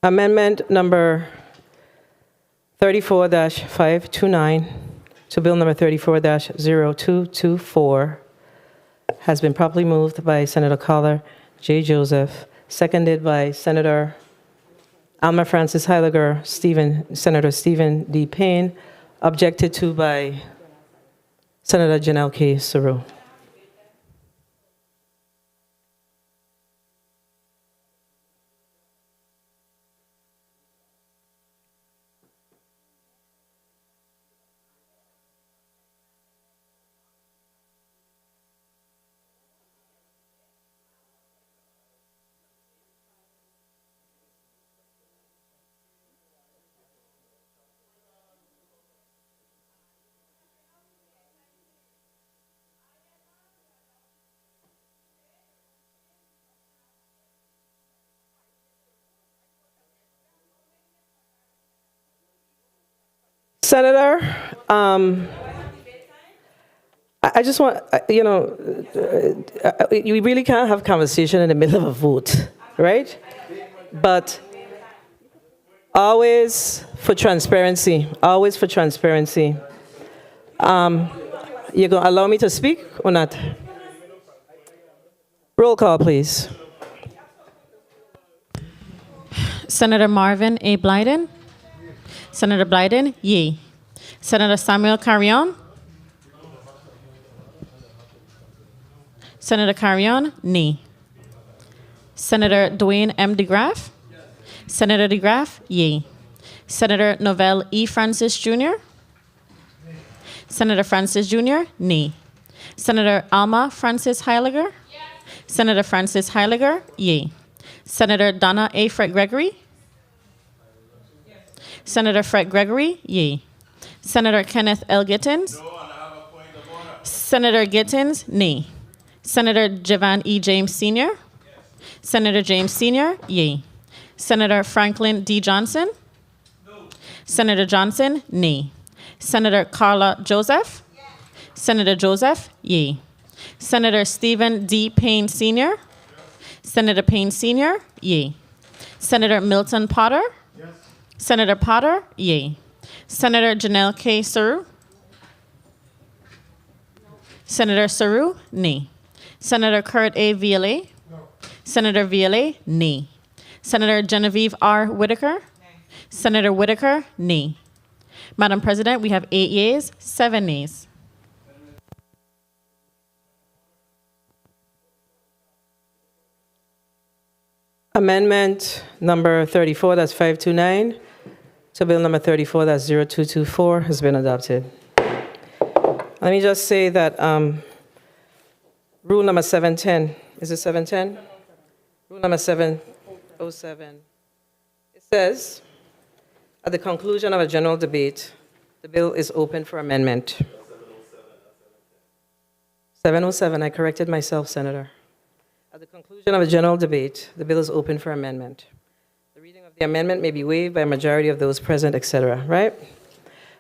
A: Amendment number 34-529 to Bill number 34-0224 has been properly moved by Senator Carla J. Joseph, seconded by Senator Alma Francis Heiliger, Senator Stephen D. Payne, objected to by Senator Janelle K. Saru. Senator, I just want, you really can't have conversation in the middle of a vote, right? But always for transparency, you're going to allow me to speak or not? Roll call, please.
D: Senator Marvin A. Blyden. Senator Blyden, yea. Senator Samuel Carrion. Senator Carrion, nay. Senator Dwayne M. DeGraff. Senator DeGraff, yea. Senator Novell E. Francis Jr. Senator Francis Jr., nay. Senator Alma Francis Heiliger. Senator Francis Heiliger, yea. Senator Donna A. Fred Gregory. Senator Fred Gregory, yea. Senator Kenneth L. Gittins. Senator Gittins, nay. Senator Javan E. James Sr. Senator James Sr., yea. Senator Franklin D. Johnson. Senator Johnson, nay. Senator Carla Joseph. Senator Joseph, yea. Senator Stephen D. Payne Sr. Senator Payne Sr., yea. Senator Milton Potter. Senator Potter, yea. Senator Janelle K. Saru. Senator Saru, nay. Senator Kurt A. Viale. Senator Viale, nay. Senator Genevieve R. Whitaker. Senator Whitaker, nay. Madam President, we have 8 yeas, 7 nays.
A: Amendment number 34, that's 529, to Bill number 34, that's 0224, has been adopted. Let me just say that rule number 710, is it 710? Rule number 707. It says, at the conclusion of a general debate, the bill is open for amendment. 707, I corrected myself, Senator. At the conclusion of a general debate, the bill is open for amendment. The reading of the amendment may be waived by a majority of those present, etc., right?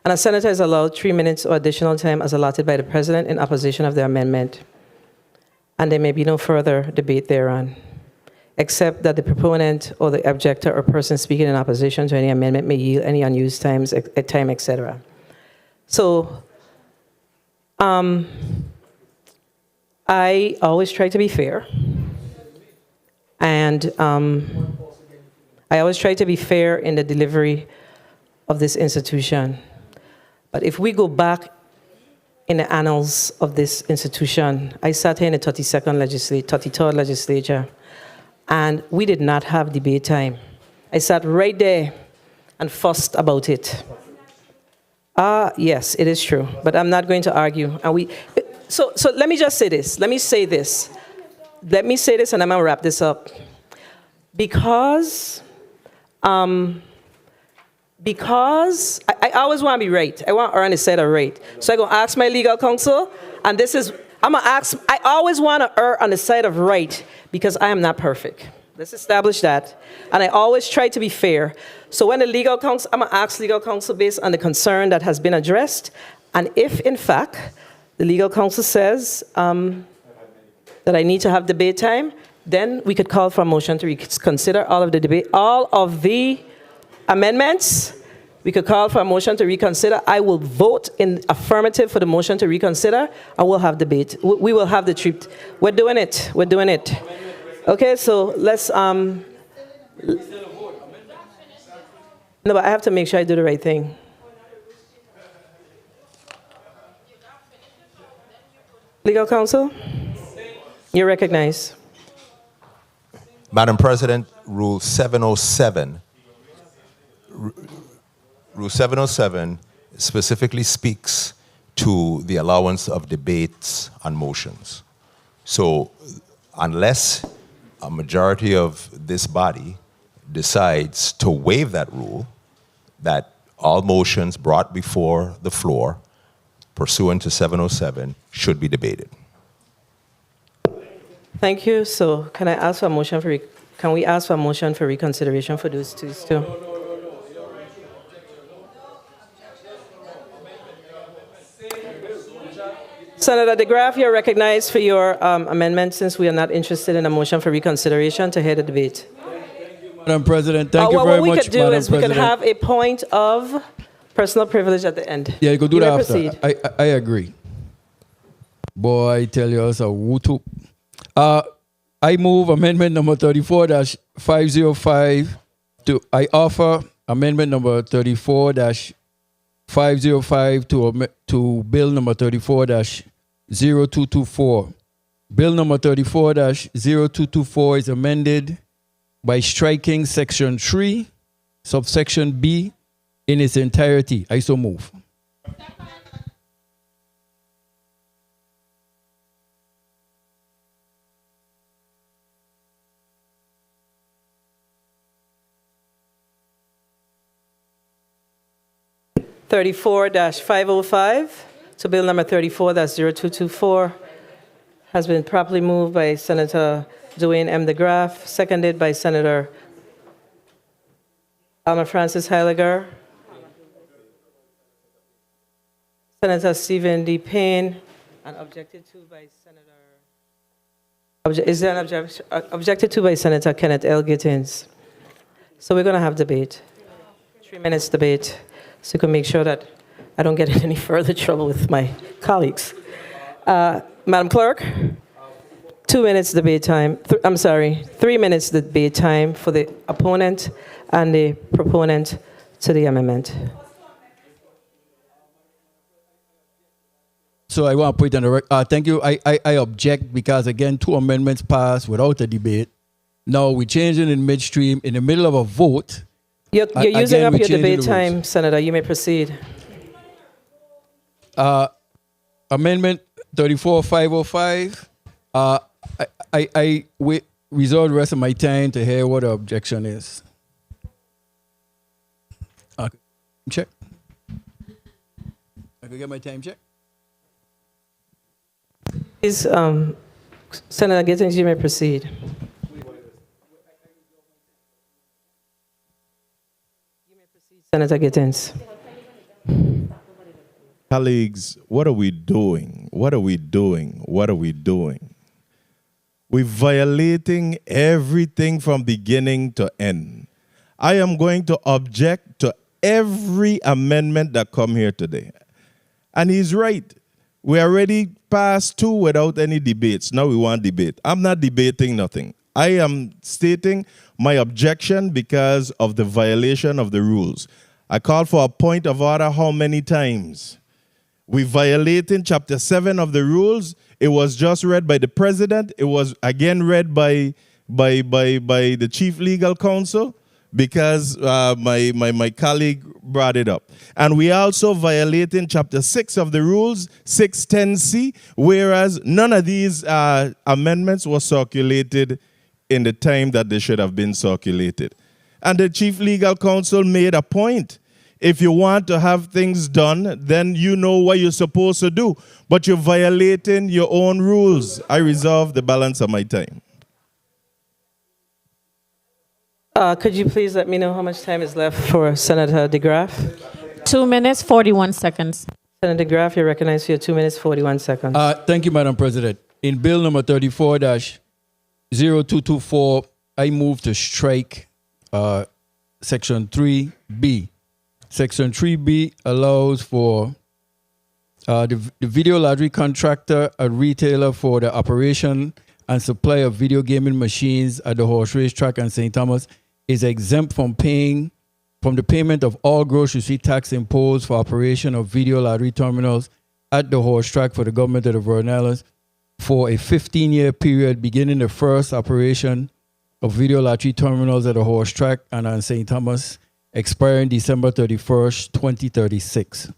A: And a senator is allowed 3 minutes or additional time as allotted by the president in opposition of the amendment. And there may be no further debate thereon, except that the proponent or the objector or person speaking in opposition to any amendment may yield any unused time, etc. So, I always try to be fair. And I always try to be fair in the delivery of this institution. But if we go back in the annals of this institution, I sat here in the 33rd legislature, and we did not have debate time. I sat right there and fussed about it. Yes, it is true, but I'm not going to argue. And so let me just say this. Let me say this, and I'm going to wrap this up. Because I always want to be right. I want to earn the side of right. So I'm going to ask my legal counsel, and I always want to err on the side of right because I am not perfect. Let's establish that. And I always try to be fair. So when the legal counsel, I'm going to ask legal counsel based on the concern that has been addressed. And if, in fact, the legal counsel says that I need to have debate time, then we could call for a motion to reconsider all of the amendments. We could call for a motion to reconsider. I will vote in affirmative for the motion to reconsider, and we'll have debate. We will have the treat. We're doing it. We're doing it. Okay, so let's, no, but I have to make sure I do the right thing. Legal counsel? You're recognized.
H: Madam President, Rule 707. Rule 707 specifically speaks to the allowance of debates on motions. So unless a majority of this body decides to waive that rule, that all motions brought before the floor pursuant to 707 should be debated.
A: Thank you. So can I ask for a motion can we ask for a motion for reconsideration for those two? Senator DeGraff, you're recognized for your amendment since we are not interested in a motion for reconsideration to hear the debate.
M: Madam President, thank you very much,
A: What we could do is we could
M: President.
A: have a point of personal privilege at the end.
M: Yeah, you could do
A: You may
M: that after.
A: proceed.
M: I agree. Boy, I tell you, it's a woo-toop. I move amendment number 34-505 I offer amendment number 34-505 to bill number 34-0224. Bill number 34-0224 is amended by striking section 3, subsection B in its entirety. I so move.
A: (34-505) to bill number 34-0224 has been properly moved by Senator Dwayne M. DeGraff, seconded by Senator Alma Francis Heiliger, Senator Stephen D. Payne, and objected to by objected to by Senator Kenneth L. Gittins. So we're going to have debate. 3 minutes debate, so you can make sure that I don't get in any further trouble with my colleagues. Madam Clerk, 2 minutes debate time. 3 minutes debate time for the opponent and the proponent to the amendment.
M: So I want to put it on the record. Thank you. I object because, again, 2 amendments passed without a debate. Now we're changing in midstream, in the middle of a vote.
A: You're using up
M: we're
A: your
M: changing
A: debate
M: the
A: time, Senator. You may proceed.
M: Amendment 34-505. I reserve the rest of my time to hear what the objection is. Check. I can get my time check.
A: Please, Senator Gittins, you may proceed. Senator Gittins.
E: Colleagues, what are we doing? What are we doing? What are we doing? We're violating everything from beginning to end. I am going to object to every amendment that come here today. And he's right. We already passed 2 without any debates. Now we want debate. I'm not debating nothing. I am stating my objection because of the violation of the rules. I called for a point of order how many times? We violating chapter 7 of the rules. It was just read by the president. It was again read by the chief legal counsel because my colleague brought it up. And we also violating chapter 6 of the rules, 610C, whereas none of these amendments were circulated in the time that they should have been circulated. And the chief legal counsel made a point. If you want to have things done, then you know what you're supposed to do. But you're violating your own rules. I reserve the balance of my time.
A: Could you please let me know how much time is left for Senator DeGraff?
D: 2 minutes, 41 seconds.
A: Senator DeGraff, you're recognized for your 2 minutes, 41 seconds.
M: Thank you, Madam President. In Bill number 34-0224, I move to strike Section 3B. Section 3B allows for the video lottery contractor, a retailer for the operation and supply of video gaming machines at the horse racetrack and St. Thomas is exempt from the payment of all gross receipt tax imposed for operation of video lottery terminals at the horse track for the government of the Virgin Islands for a 15-year period beginning the first operation of video lottery terminals at the horse track and on St. Thomas, expiring December 31st, 2036.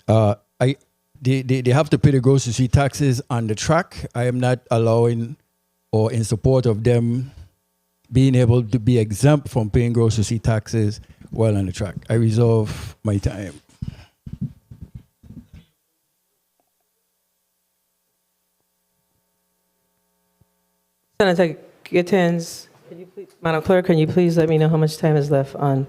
M: They have to pay the gross receipt taxes on the track. I am not allowing or in support of them being able to be exempt from paying gross receipt taxes while on the track. I reserve my time.
A: Senator Gittins, Madam Clerk, can you please let me know how much time is left for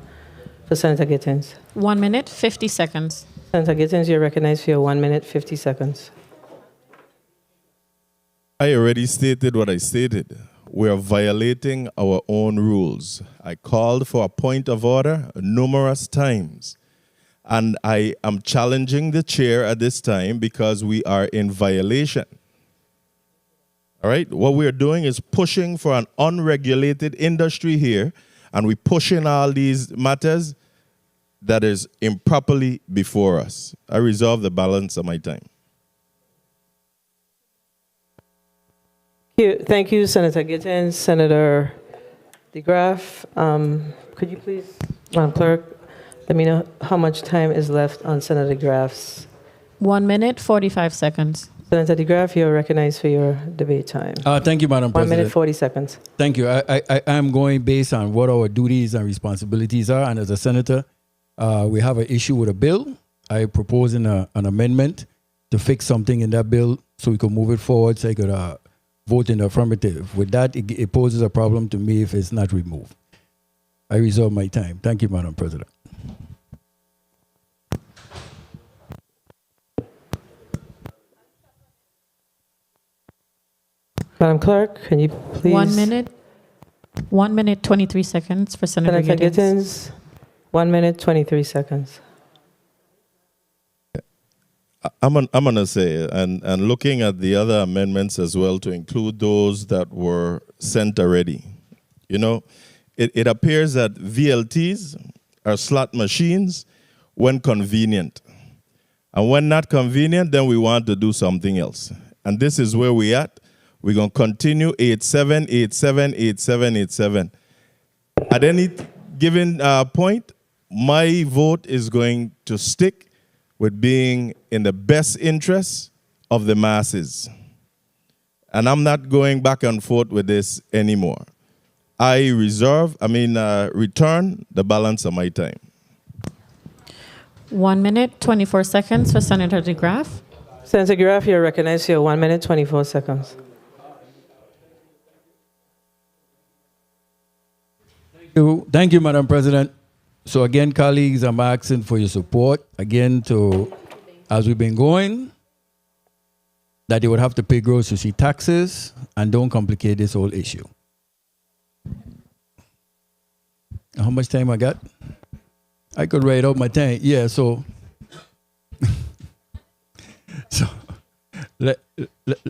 A: Senator Gittins?
D: 1 minute, 50 seconds.
A: Senator Gittins, you're recognized for your 1 minute, 50 seconds.
E: I already stated what I stated. We are violating our own rules. I called for a point of order numerous times. And I am challenging the chair at this time because we are in violation. All right? What we're doing is pushing for an unregulated industry here, and we're pushing all these matters that is improperly before us. I reserve the balance of my time.
A: Thank you, Senator Gittins. Senator DeGraff, could you please, Madam Clerk, let me know how much time is left on Senator DeGraff's?
D: 1 minute, 45 seconds.
A: Senator DeGraff, you're recognized for your debate time.
M: Thank you, Madam
A: 1
M: President.
A: minute, 40 seconds.
M: Thank you. I am going based on what our duties and responsibilities are. And as a senator, we have an issue with a bill. I propose an amendment to fix something in that bill so we can move it forward so I could vote in the affirmative. With that, it poses a problem to me if it's not removed. I reserve my time. Thank you, Madam President.
A: Madam Clerk, can you please?
D: 1 minute. 1 minute, 23 seconds for Senator
A: Senator
D: Gittins.
A: Gittins, 1 minute, 23 seconds.
E: I'm going to say, and looking at the other amendments as well to include those that were sent already, you know, it appears that VLTs are slot machines when convenient. And when not convenient, then we want to do something else. And this is where we at. We're going to continue 87, 87, 87, 87. At any given point, my vote is going to stick with being in the best interest of the masses. And I'm not going back and forth with this anymore. I return the balance of my time.
D: 1 minute, 24 seconds for Senator DeGraff.
A: Senator DeGraff, you're recognized for your 1 minute, 24 seconds.
M: Thank you, Madam President. So again, colleagues, I'm asking for your support, again, as we've been going, that they would have to pay gross receipt taxes and don't complicate this whole issue. How much time I got? I could write out my time. Yeah, so So,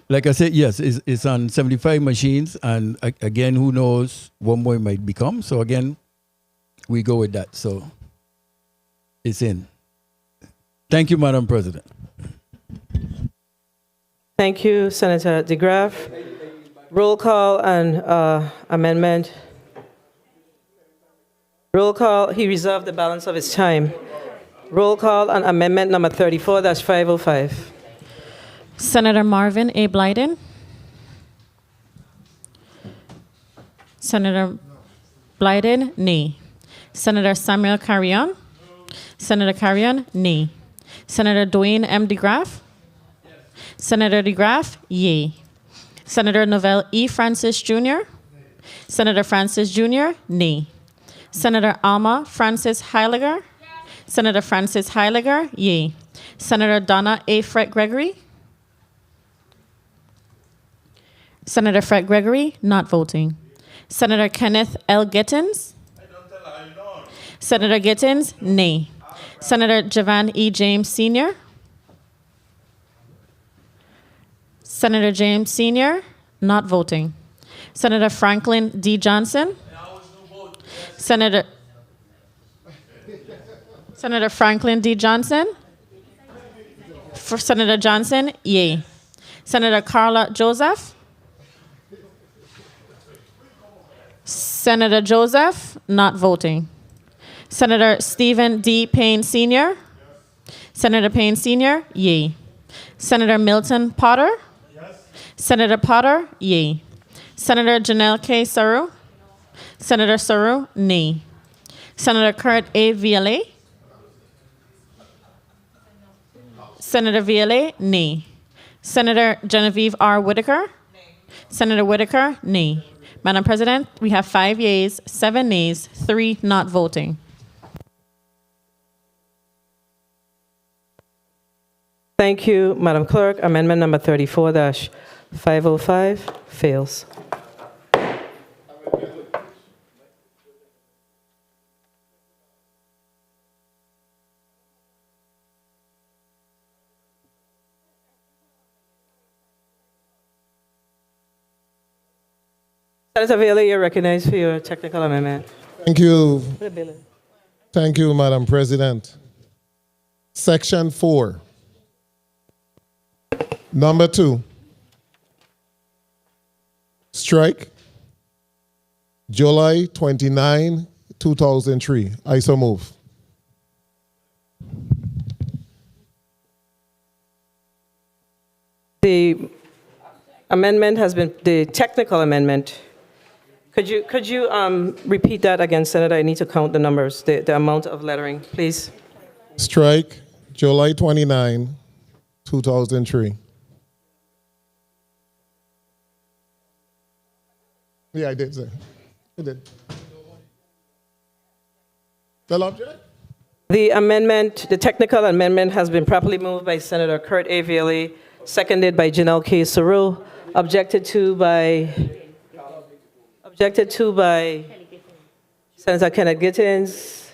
M: like I said, yes, it's on 75 machines, and again, who knows what more it might become. So again, we go with that. So it's in. Thank you, Madam President.
A: Thank you, Senator DeGraff. Roll call and amendment. Roll call. He reserved the balance of his time. Roll call on amendment number 34-505.
D: Senator Marvin A. Blyden. Senator Blyden, nay. Senator Samuel Carrion. Senator Carrion, nay. Senator Dwayne M. DeGraff. Senator DeGraff, yea. Senator Novell E. Francis Jr. Senator Francis Jr., nay. Senator Alma Francis Heiliger. Senator Francis Heiliger, yea. Senator Donna A. Fred Gregory. Senator Fred Gregory, not voting. Senator Kenneth L. Gittins. Senator Gittins, nay. Senator Javan E. James Sr. Senator James Sr., not voting. Senator Franklin D. Johnson. Senator Franklin D. Johnson. For Senator Johnson, yay. Senator Carla Joseph. Senator Joseph, not voting. Senator Stephen D. Payne Sr. Senator Payne Sr., yay. Senator Milton Potter. Senator Potter, yea. Senator Janelle K. Saru. Senator Saru, nay. Senator Kurt A. Viale. Senator Viale, nay. Senator Genevieve R. Whitaker. Senator Whitaker, nay. Madam President, we have 5 yeas, 7 nays, 3 not voting.
A: Thank you, Madam Clerk. Amendment number 34-505 fails. Senator Vela, you're recognized for your technical amendment.
K: Thank you. Thank you, Madam President. Section 4. Number 2. Strike. July 29, 2003. I so move.
A: The amendment has been, the technical amendment. Could you repeat that again, Senator? I need to count the numbers, the amount of lettering, please.
K: Strike, July 29, 2003. Yeah, I did, sir. I did. Still object?
A: The amendment, the technical amendment has been properly moved by Senator Kurt A. Viale, seconded by Janelle K. Saru, objected to by Senator Kenneth Gittins.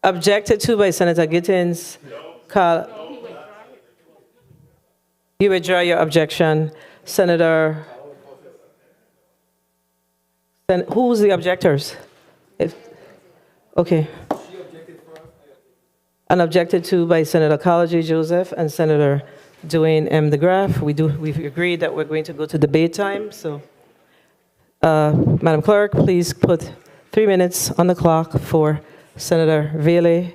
A: Objected to by Senator Gittins. You withdraw your objection. Senator, who's the objectors? Okay. And objected to by Senator Carla J. Joseph and Senator Dwayne M. DeGraff. We've agreed that we're going to go to debate time. So, Madam Clerk, please put 3 minutes on the clock for Senator Viale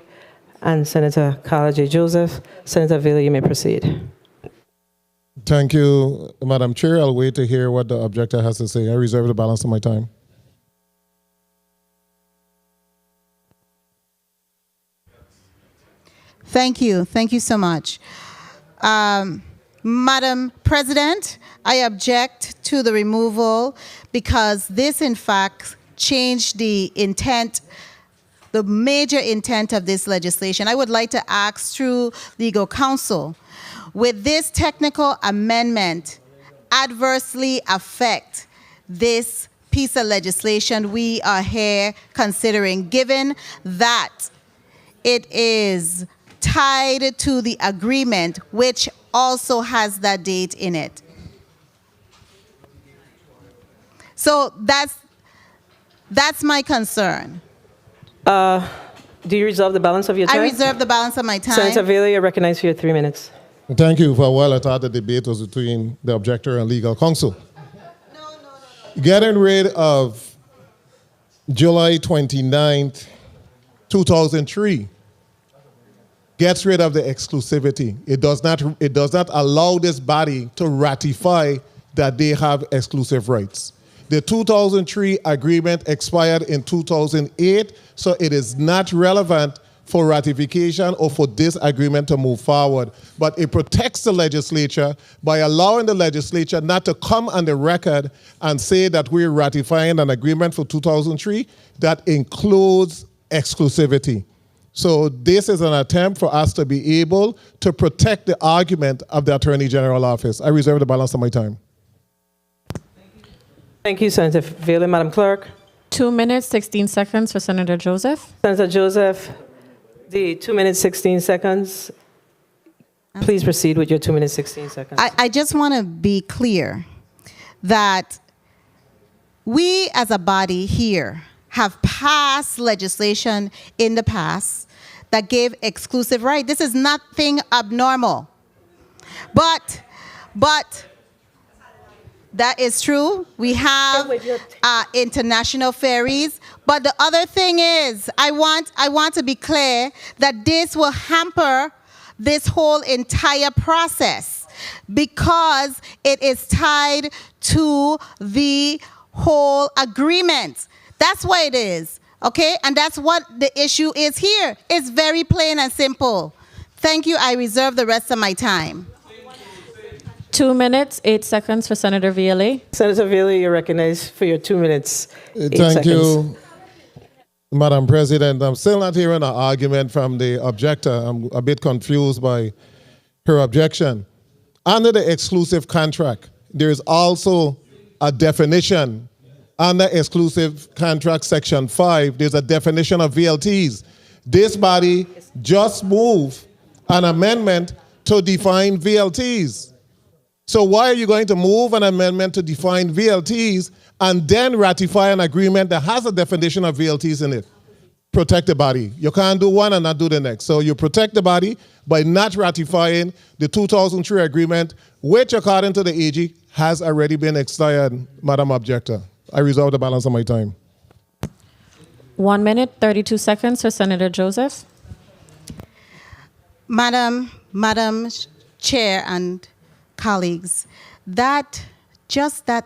A: and Senator Carla J. Joseph. Senator Viale, you may proceed.
K: Thank you, Madam Chair. I'll wait to hear what the objector has to say. I reserve the balance of my time.
L: Thank you. Thank you so much. Madam President, I object to the removal because this, in fact, changed the intent, the major intent of this legislation. I would like to ask through legal counsel, with this technical amendment adversely affect this piece of legislation we are here considering, given that it is tied to the agreement, which also has that date in it. So that's my concern.
A: Do you reserve the balance of your time?
L: I reserve the balance of my time.
A: Senator Vila, you're recognized for your 3 minutes.
K: Thank you. For a while, I thought the debate was between the objector and legal counsel. Getting rid of July 29th, 2003 gets rid of the exclusivity. It does not allow this body to ratify that they have exclusive rights. The 2003 agreement expired in 2008, so it is not relevant for ratification or for this agreement to move forward. But it protects the legislature by allowing the legislature not to come on the record and say that we're ratifying an agreement for 2003 that includes exclusivity. So this is an attempt for us to be able to protect the argument of the Attorney General office. I reserve the balance of my time.
A: Thank you, Senator Vila. Madam Clerk.
D: 2 minutes, 16 seconds for Senator Joseph.
A: Senator Joseph, the 2 minutes, 16 seconds. Please proceed with your 2 minutes, 16 seconds.
L: I just want to be clear that we as a body here have passed legislation in the past that gave exclusive right. This is nothing abnormal. But that is true. We have international ferries. But the other thing is, I want to be clear that this will hamper this whole entire process because it is tied to the whole agreement. That's why it is, okay? And that's what the issue is here. It's very plain and simple. Thank you. I reserve the rest of my time.
D: 2 minutes, 8 seconds for Senator Vila.
A: Senator Vila, you're recognized for your 2 minutes, 8
K: Thank
A: seconds.
K: you, Madam President. I'm still not hearing an argument from the objector. I'm a bit confused by her objection. Under the exclusive contract, there is also a definition. Under exclusive contract section 5, there's a definition of VLTs. This body just moved an amendment to define VLTs. So why are you going to move an amendment to define VLTs and then ratify an agreement that has a definition of VLTs in it? Protect the body. You can't do one and not do the next. So you protect the body by not ratifying the 2003 agreement, which according to the AG has already been expired, Madam Objector. I reserve the balance of my time.
D: 1 minute, 32 seconds for Senator Joseph.
L: Madam Chair and colleagues, that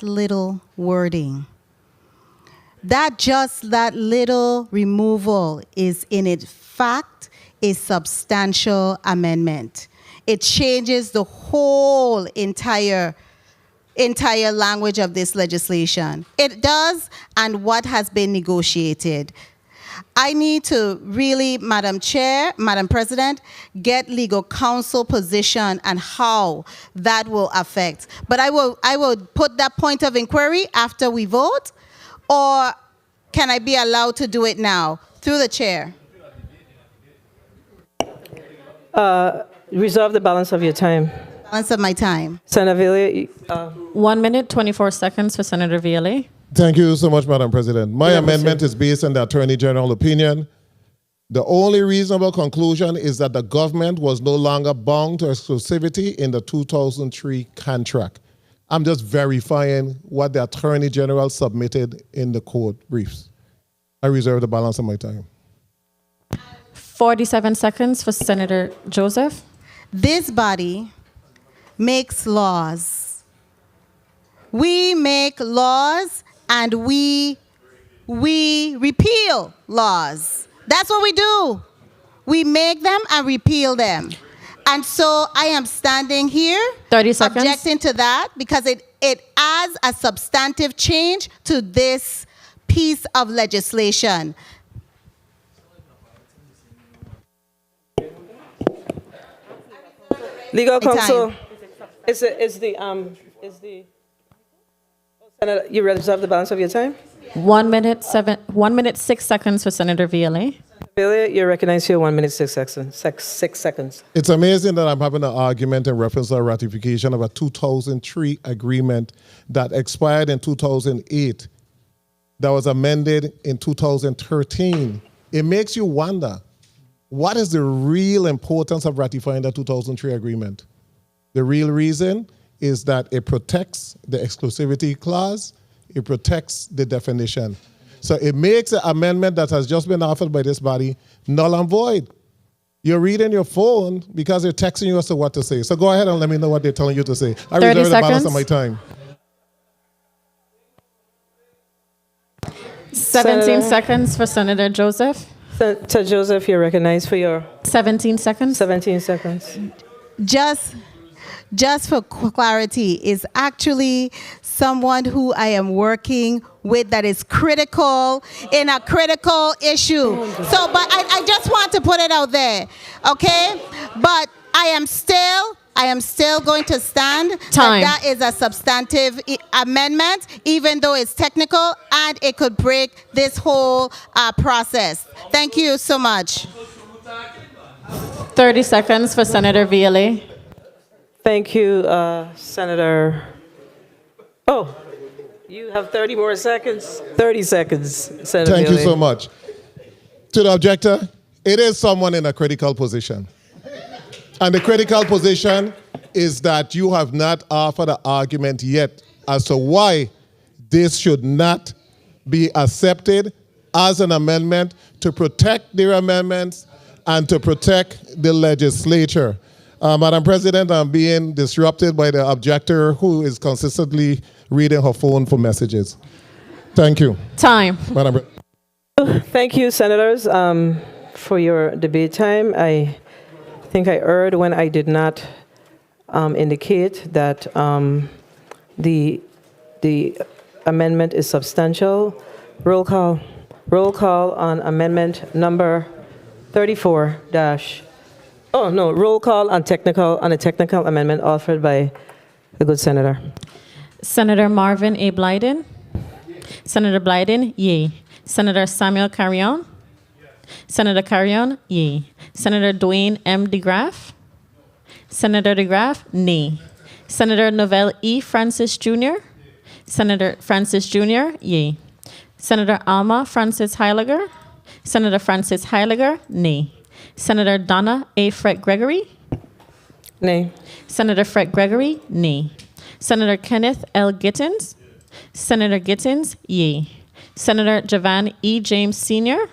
L: little wording, that little removal is in its fact a substantial amendment. It changes the whole entire language of this legislation. It does, and what has been negotiated. I need to really, Madam Chair, Madam President, get legal counsel position and how that will affect. But I will put that point of inquiry after we vote, or can I be allowed to do it now through the chair?
A: Reserve the balance of your time.
L: Balance of my time.
A: Senator Vila.
D: 1 minute, 24 seconds for Senator Vila.
K: Thank you so much, Madam President. My amendment is based on the Attorney General opinion. The only reasonable conclusion is that the government was no longer bound to exclusivity in the 2003 contract. I'm just verifying what the Attorney General submitted in the court briefs. I reserve the balance of my time.
D: 47 seconds for Senator Joseph.
L: This body makes laws. We make laws and we repeal laws. That's what we do. We make them and repeal them. And so I am standing here
D: 30 seconds.
L: Objecting to that because it adds a substantive change to this piece of legislation.
A: Legal counsel, Senator, you reserve the balance of your time?
D: 1 minute, 6 seconds for Senator Vila.
A: Bailey, you're recognized for your 1 minute 6 seconds. 6 seconds.
K: It's amazing that I'm having an argument in reference to a ratification of a 2003 agreement that expired in 2008, that was amended in 2013. It makes you wonder, what is the real importance of ratifying the 2003 agreement? The real reason is that it protects the exclusivity clause, it protects the definition. So it makes the amendment that has just been offered by this body null and void. You're reading your phone because they're texting you as to what to say. So go ahead and let me know what they're telling you to say. I
D: 30
K: reserve the balance
D: seconds.
K: of my time.
D: 17
A: Senator-
D: seconds for Senator Joseph.
A: Senator Joseph, you're recognized for your
D: 17 seconds.
A: 17 seconds.
L: Just for clarity, is actually someone who I am working with that is critical in a critical issue. So, but I just want to put it out there, okay? But I am still going to stand.
D: Time.
L: That is a substantive amendment, even though it's technical and it could break this whole process. Thank you so much.
D: 30 seconds for Senator Viale.
A: Thank you, Senator. Oh, you have 30 more seconds. 30 seconds, Senator.
K: Thank you
A: Bailey.
K: so much. To the objector, it is someone in a critical position. And the critical position is that you have not offered an argument yet as to why this should not be accepted as an amendment to protect their amendments and to protect the legislature. Madam President, I'm being disrupted by the objector who is consistently reading her phone for messages. Thank you.
D: Time.
K: Madam
A: Thank you, Senators, for your debate time. I think I erred when I did not indicate that the amendment is substantial. Roll call. Roll call on amendment number 34 dash. Oh, no, roll call on a technical amendment offered by the good senator.
D: Senator Marvin A. Blyden. Senator Blyden, yea. Senator Samuel Carrion. Senator Carrion, yea. Senator Dwayne M. DeGraff. Senator DeGraff, nay. Senator Novell E. Francis Jr. Senator Francis Jr., yea. Senator Alma Francis Heiliger. Senator Francis Heiliger, nay. Senator Donna A. Fred Gregory.
A: Nay.
D: Senator Fred Gregory, nay. Senator Kenneth L. Gittins. Senator Gittins, yea. Senator Javan E. James Sr.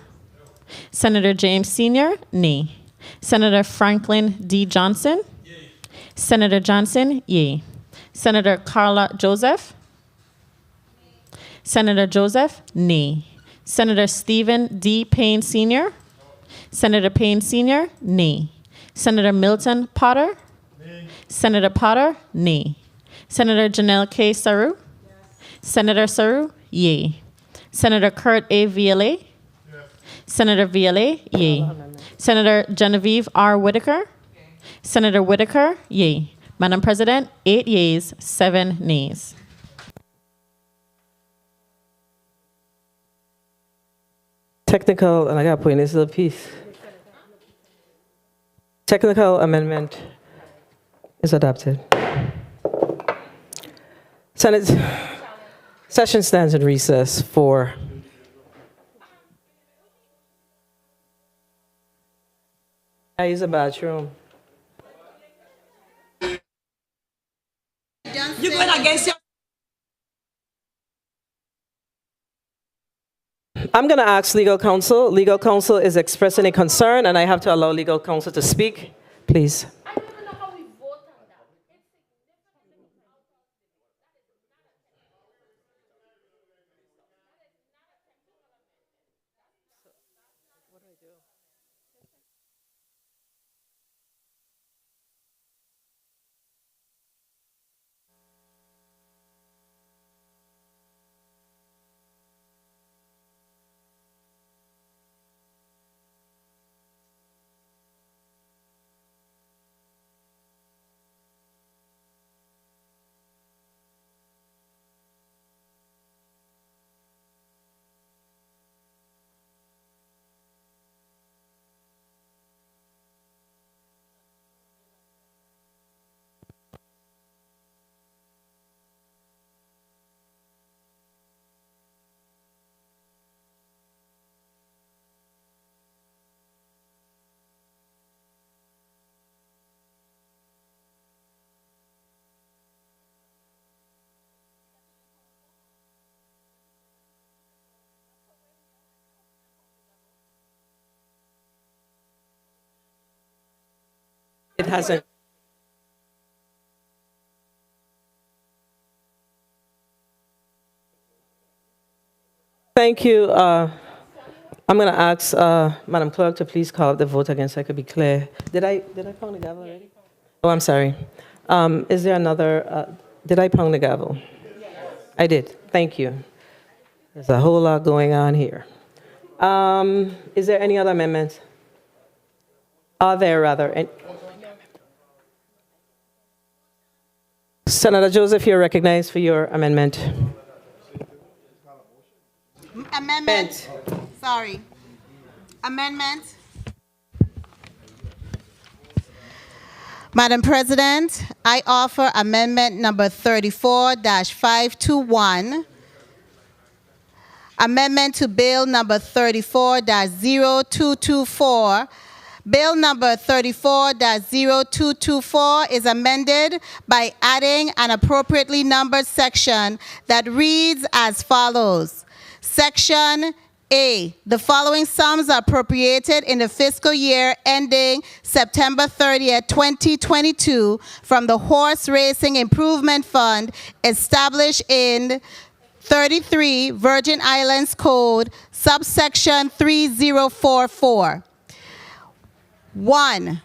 D: Senator James Sr., nay. Senator Franklin D. Johnson. Senator Johnson, yea. Senator Carla Joseph. Senator Joseph, nay. Senator Stephen D. Payne Sr. Senator Payne Sr., nay. Senator Milton Potter. Senator Potter, nay. Senator Janelle K. Saru. Senator Saru, yea. Senator Kurt A. Viale. Senator Viale, yea. Senator Genevieve R. Whitaker. Senator Whitaker, yea. Madam President, 8 yeas, 7 nays.
A: Technical, and I got to point this little piece. Technical amendment is adopted. Senate session stands in recess for I use a bathroom.
S: You going against your
A: I'm going to ask legal counsel. Legal counsel is expressing a concern, and I have to allow legal counsel to speak. Please. It hasn't. Thank you. I'm going to ask Madam Clerk to please call up the vote again so I could be clear. Did I pound the gavel already? Oh, I'm sorry. Is there another? Did I pound the gavel? Yes. I did. Thank you. There's a whole lot going on here. Is there any other amendments? Are there rather? Senator Joseph, you're recognized for your amendment.
L: Amendment. Sorry. Amendment. Madam President, I offer amendment number 34-521. Amendment to Bill number 34-0224. Bill number 34-0224 is amended by adding an appropriately numbered section that reads as follows. Section A, the following sums are appropriated in the fiscal year ending September 30th, 2022 from the Horse Racing Improvement Fund established in 33 Virgin Islands Code, subsection 3044. 1.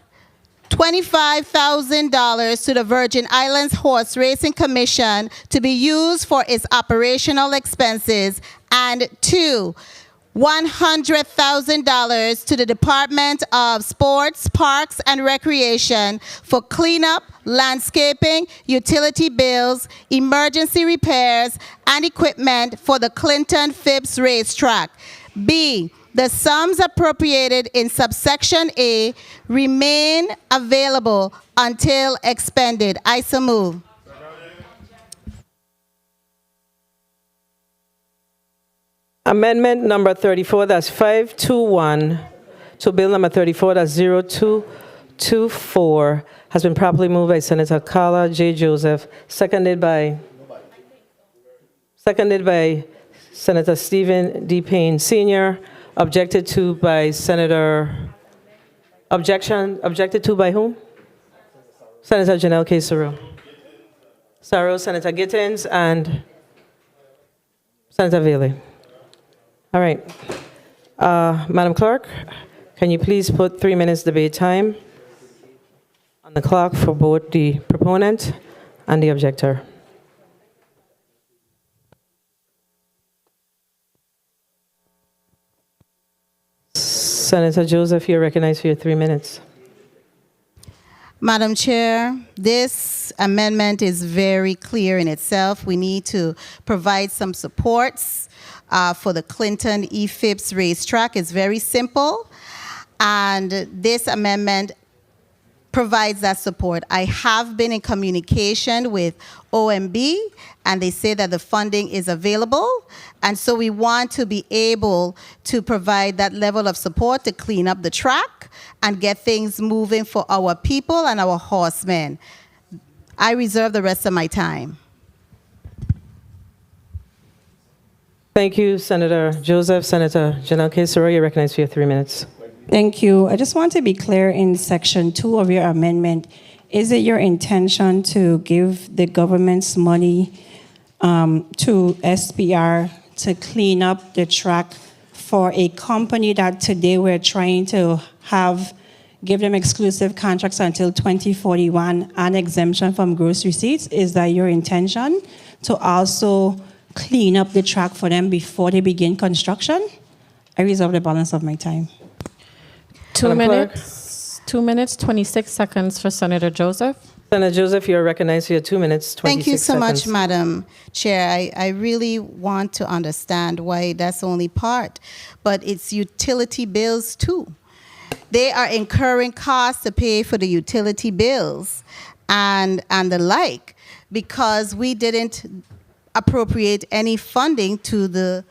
L: $25,000 to the Virgin Islands Horse Racing Commission to be used for its operational expenses, and 2. $100,000 to the Department of Sports, Parks, and Recreation for cleanup, landscaping, utility bills, emergency repairs, and equipment for the Clinton Phipps Racetrack. B. The sums appropriated in subsection A remain available until expended. I so move.
A: Amendment number 34-521 to Bill number 34-0224 has been properly moved by Senator Carla J. Joseph, seconded by Senator Stephen D. Payne Sr., objected to by objected to by whom? Senator Janelle K. Saru, Senator Gittins, and Senator Veely. All right. Madam Clerk, can you please put 3 minutes debate time on the clock for both the proponent and the objector? Senator Joseph, you're recognized for your 3 minutes.
L: Madam Chair, this amendment is very clear in itself. We need to provide some supports for the Clinton E. Phipps Racetrack. It's very simple, and this amendment provides that support. I have been in communication with OMB, and they say that the funding is available, and so we want to be able to provide that level of support to clean up the track and get things moving for our people and our horsemen. I reserve the rest of my time.
A: Thank you, Senator Joseph. Senator Janelle K. Saru, you're recognized for your 3 minutes.
I: Thank you. I just want to be clear in section 2 of your amendment. Is it your intention to give the government's money to SPR to clean up the track for a company that today we're trying to give them exclusive contracts until 2041 and exemption from gross receipts? Is that your intention to also clean up the track for them before they begin construction? I reserve the balance of my time.
D: 2 minutes. 2 minutes, 26 seconds for Senator Joseph.
A: Senator Joseph, you're recognized for your 2 minutes, 26
L: Thank you so
A: seconds.
L: much, Madam Chair. I really want to understand why that's only part, but it's utility bills too. They are incurring costs to pay for the utility bills and the like, because we didn't appropriate any funding to the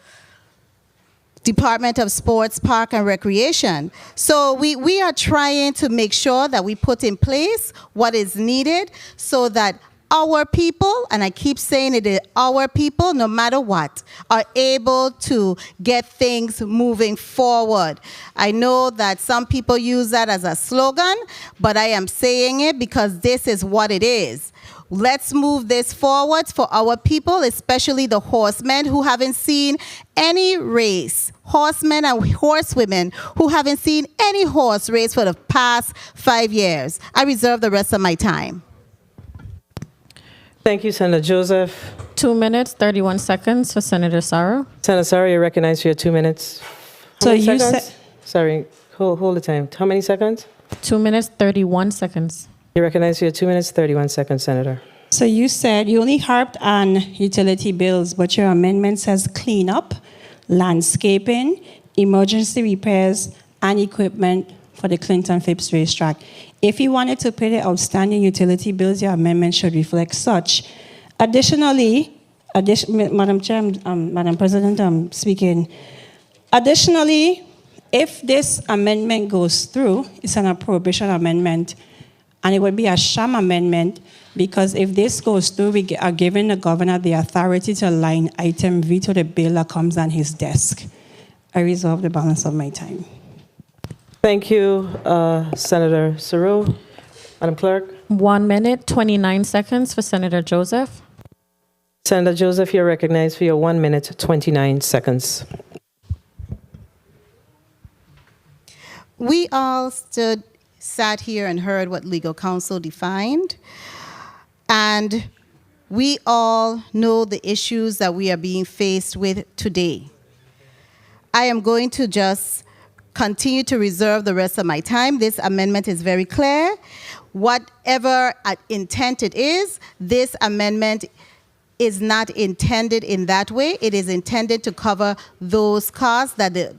L: Department of Sports, Park, and Recreation. So we are trying to make sure that we put in place what is needed so that our people, and I keep saying it is our people, no matter what, are able to get things moving forward. I know that some people use that as a slogan, but I am saying it because this is what it is. Let's move this forward for our people, especially the horsemen who haven't seen any race, horsemen and horsewomen who haven't seen any horse race for the past 5 years. I reserve the rest of my time.
A: Thank you, Senator Joseph.
D: 2 minutes, 31 seconds for Senator Sarro.
A: Senator Sarro, you recognize for your 2 minutes.
I: So you
A: said... Sorry, hold the time. How many seconds?
D: 2 minutes, 31 seconds.
A: You recognize for your 2 minutes, 31 seconds, Senator.
I: So you said you only harped on utility bills, but your amendment says cleanup, landscaping, emergency repairs, and equipment for the Clinton Phipps racetrack. If you wanted to pay the outstanding utility bills, your amendment should reflect such. Additionally, Madam Chair, Madam President, I'm speaking. Additionally, if this amendment goes through, it's an appropriation amendment, and it would be a sham amendment, because if this goes through, we are giving the governor the authority to line item veto the bill that comes on his desk. I reserve the balance of my time.
A: Thank you, Senator Sarro. Madam Clerk.
D: 1 minute, 29 seconds for Senator Joseph.
A: Senator Joseph, you're recognized for your 1 minute, 29 seconds.
L: We all sat here and heard what legal counsel defined, and we all know the issues that we are being faced with today. I am going to just continue to reserve the rest of my time. This amendment is very clear. Whatever intent it is, this amendment is not intended in that way. It is intended to cover those costs that the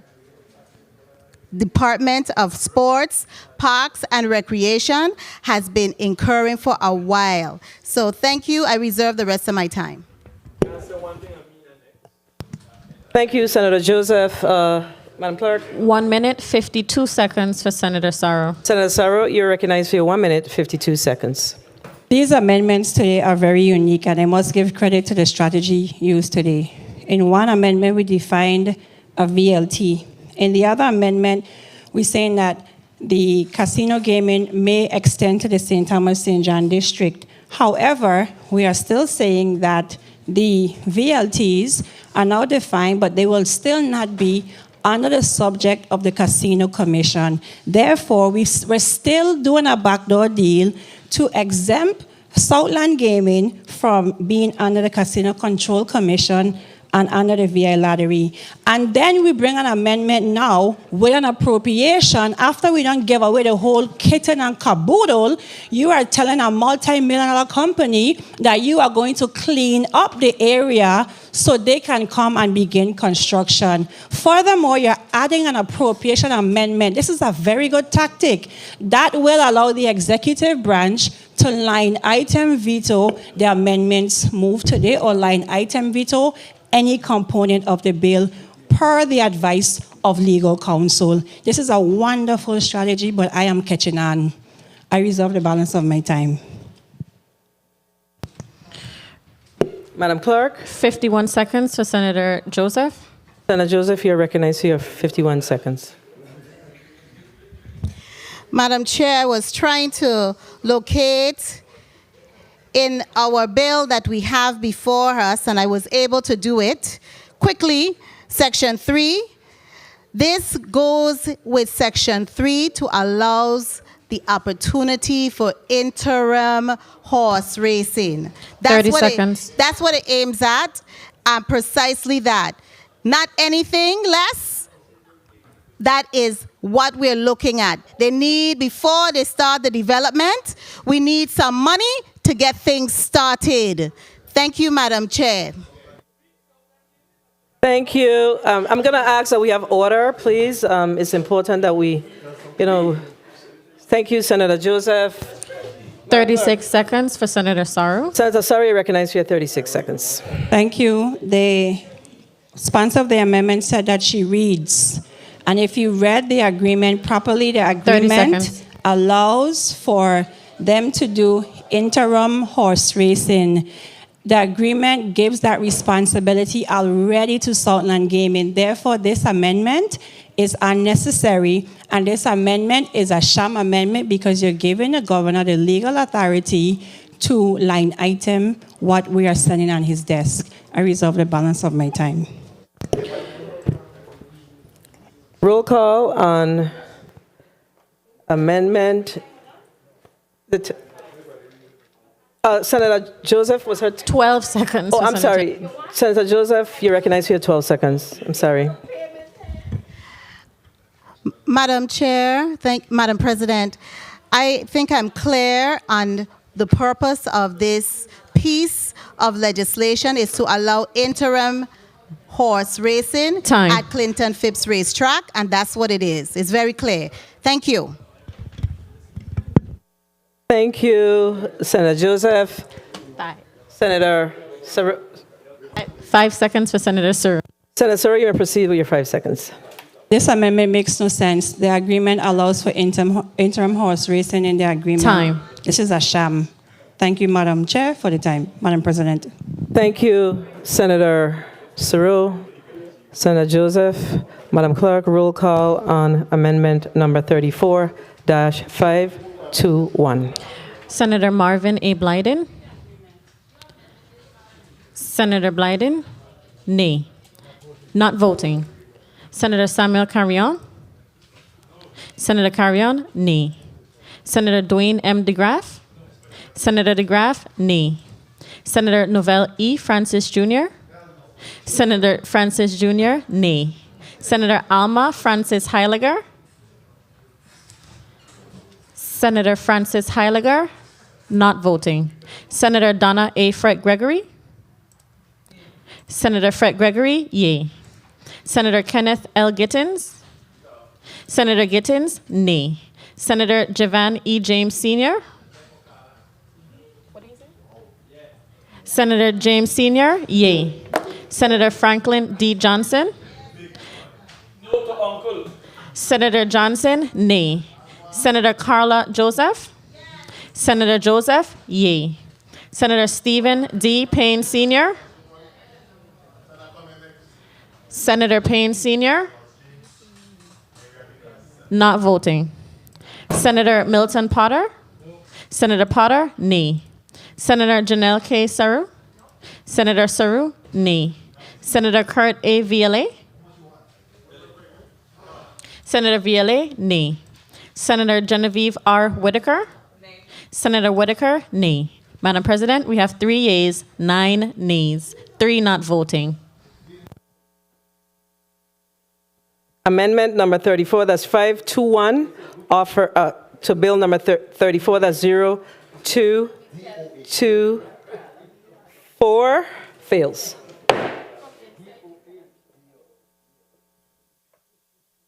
L: Department of Sports, Parks, and Recreation has been incurring for a while. So thank you. I reserve the rest of my time.
A: Thank you, Senator Joseph. Madam Clerk.
D: 1 minute, 52 seconds for Senator Sarro.
A: Senator Sarro, you're recognized for your 1 minute, 52 seconds.
I: These amendments today are very unique, and I must give credit to the strategy used today. In one amendment, we defined a VLT. In the other amendment, we're saying that the casino gaming may extend to the St. Thomas St. John district. However, we are still saying that the VLTs are now defined, but they will still not be under the subject of the Casino Commission. Therefore, we're still doing a backdoor deal to exempt Southland Gaming from being under the Casino Control Commission and under the VI lottery. And then we bring an amendment now with an appropriation. After we don't give away the whole kitten and caboodle, you are telling a multi-million-dollar company that you are going to clean up the area so they can come and begin construction. Furthermore, you're adding an appropriation amendment. This is a very good tactic that will allow the executive branch to line item veto the amendments moved today, or line item veto any component of the bill per the advice of legal counsel. This is a wonderful strategy, but I am catching on. I reserve the balance of my time.
A: Madam Clerk.
D: 51 seconds for Senator Joseph.
A: Senator Joseph, you're recognized for your 51 seconds.
L: Madam Chair, I was trying to locate in our bill that we have before us, and I was able to do it quickly. Section 3. This goes with Section 3 to allows the opportunity for interim horse racing.
D: 30 seconds.
L: That's what it aims at, and precisely that. Not anything less. That is what we're looking at. They need, before they start the development, we need some money to get things started. Thank you, Madam Chair.
A: Thank you. I'm going to ask that we have order, please. It's important that we, thank you, Senator Joseph.
D: 36 seconds for Senator Sarro.
A: Senator Sarro, you recognize you have 36 seconds.
I: Thank you. The sponsor of the amendment said that she reads. And if you read the agreement properly, the agreement allows for them to do interim horse racing. The agreement gives that responsibility already to Southland Gaming. Therefore, this amendment is unnecessary, and this amendment is a sham amendment because you're giving the governor the legal authority to line item what we are sending on his desk. I reserve the balance of my time.
A: Roll call on amendment. Senator Joseph, was her
D: 12 seconds.
A: Oh, I'm sorry. Senator Joseph, you recognize for your 12 seconds. I'm sorry.
L: Madam Chair, Madam President, I think I'm clear on the purpose of this piece of legislation is to allow interim horse racing at Clinton Phipps Racetrack, and that's what it is. It's very clear. Thank you.
A: Thank you, Senator Joseph. Senator Sir.
D: 5 seconds for Senator Sir.
A: Senator Sir, you may proceed with your 5 seconds.
I: This amendment makes no sense. The agreement allows for interim horse racing in the agreement.
D: Time.
I: This is a sham. Thank you, Madam Chair, for the time. Madam President.
A: Thank you, Senator Saru. Senator Joseph. Madam Clerk, roll call on amendment number 34-521.
D: Senator Marvin A. Blyden. Senator Blyden, nay. Not voting. Senator Samuel Carrion. Senator Carrion, nay. Senator Dwayne M. DeGraff. Senator DeGraff, nay. Senator Novell E. Francis Jr. Senator Francis Jr., nay. Senator Alma Francis Heiliger. Senator Francis Heiliger, not voting. Senator Donna A. Fred Gregory. Senator Fred Gregory, yea. Senator Kenneth L. Gittins. Senator Gittins, nay. Senator Javan E. James Sr. Senator James Sr., yea. Senator Franklin D. Johnson. Senator Johnson, nay. Senator Carla Joseph. Senator Joseph, yea. Senator Stephen D. Payne Sr. Senator Payne Sr. Not voting. Senator Milton Potter. Senator Potter, nay. Senator Janelle K. Saru. Senator Saru, nay. Senator Kurt A. Viale. Senator Viale, nay. Senator Genevieve R. Whitaker. Senator Whitaker, nay. Madam President, we have 3 yeas, 9 nays, 3 not voting.
A: Amendment number 34, that's 521, offer to bill number 34, that's 0224, fails.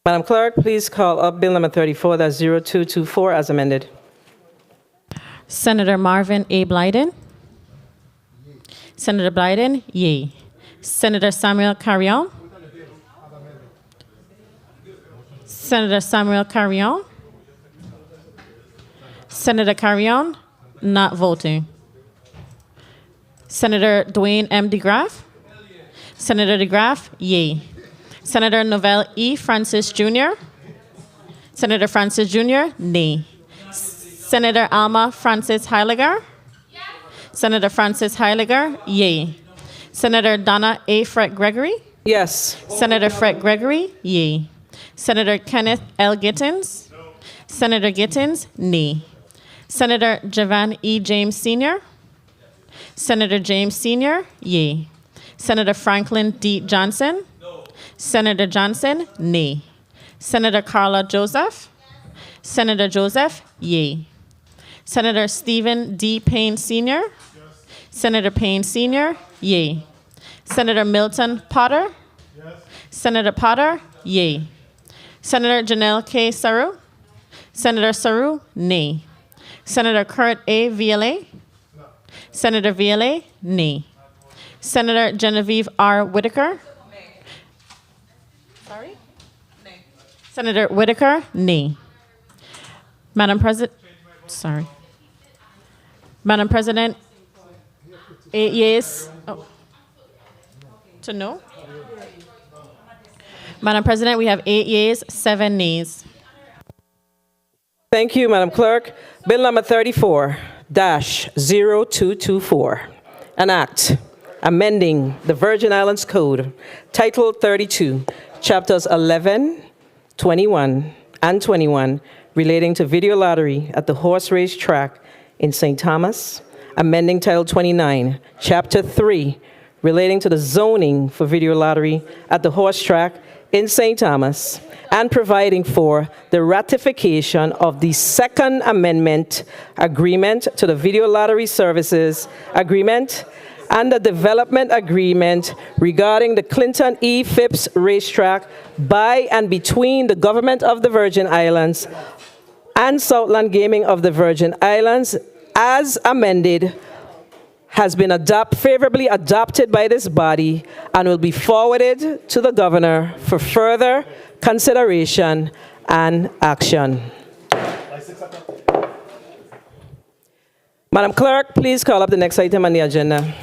A: Madam Clerk, please call up bill number 34, that's 0224, as amended.
D: Senator Marvin A. Blyden. Senator Blyden, yea. Senator Samuel Carrion. Senator Samuel Carrion. Senator Carrion, not voting. Senator Dwayne M. DeGraff. Senator DeGraff, yea. Senator Novell E. Francis Jr. Senator Francis Jr., nay. Senator Alma Francis Heiliger. Senator Francis Heiliger, yea. Senator Donna A. Fred Gregory.
A: Yes.
D: Senator Fred Gregory, yea. Senator Kenneth L. Gittins. Senator Gittins, nay. Senator Javan E. James Sr. Senator James Sr., yea. Senator Franklin D. Johnson. Senator Johnson, nay. Senator Carla Joseph. Senator Joseph, yea. Senator Stephen D. Payne Sr. Senator Payne Sr., yea. Senator Milton Potter. Senator Potter, yea. Senator Janelle K. Saru. Senator Saru, nay. Senator Kurt A. Viale. Senator Viale, nay. Senator Genevieve R. Whitaker. Sorry? Senator Whitaker, nay. Madam President, sorry. Madam President, 8 yeas. Oh. To no? Madam President, we have 8 yeas, 7 nays.
A: Thank you, Madam Clerk. Bill number 34-0224, an act amending the Virgin Islands Code, Title 32, Chapters 11, 21, and 21, relating to video lottery at the horse race track in St. Thomas, amending Title 29, Chapter 3, relating to the zoning for video lottery at the horse track in St. Thomas, and providing for the ratification of the Second Amendment Agreement to the Video Lottery Services Agreement and the Development Agreement regarding the Clinton E. Phipps Racetrack by and between the Government of the Virgin Islands and Southland Gaming of the Virgin Islands, as amended, has been favorably adopted by this body and will be forwarded to the governor for further consideration and action. Madam Clerk, please call up the next item on the agenda.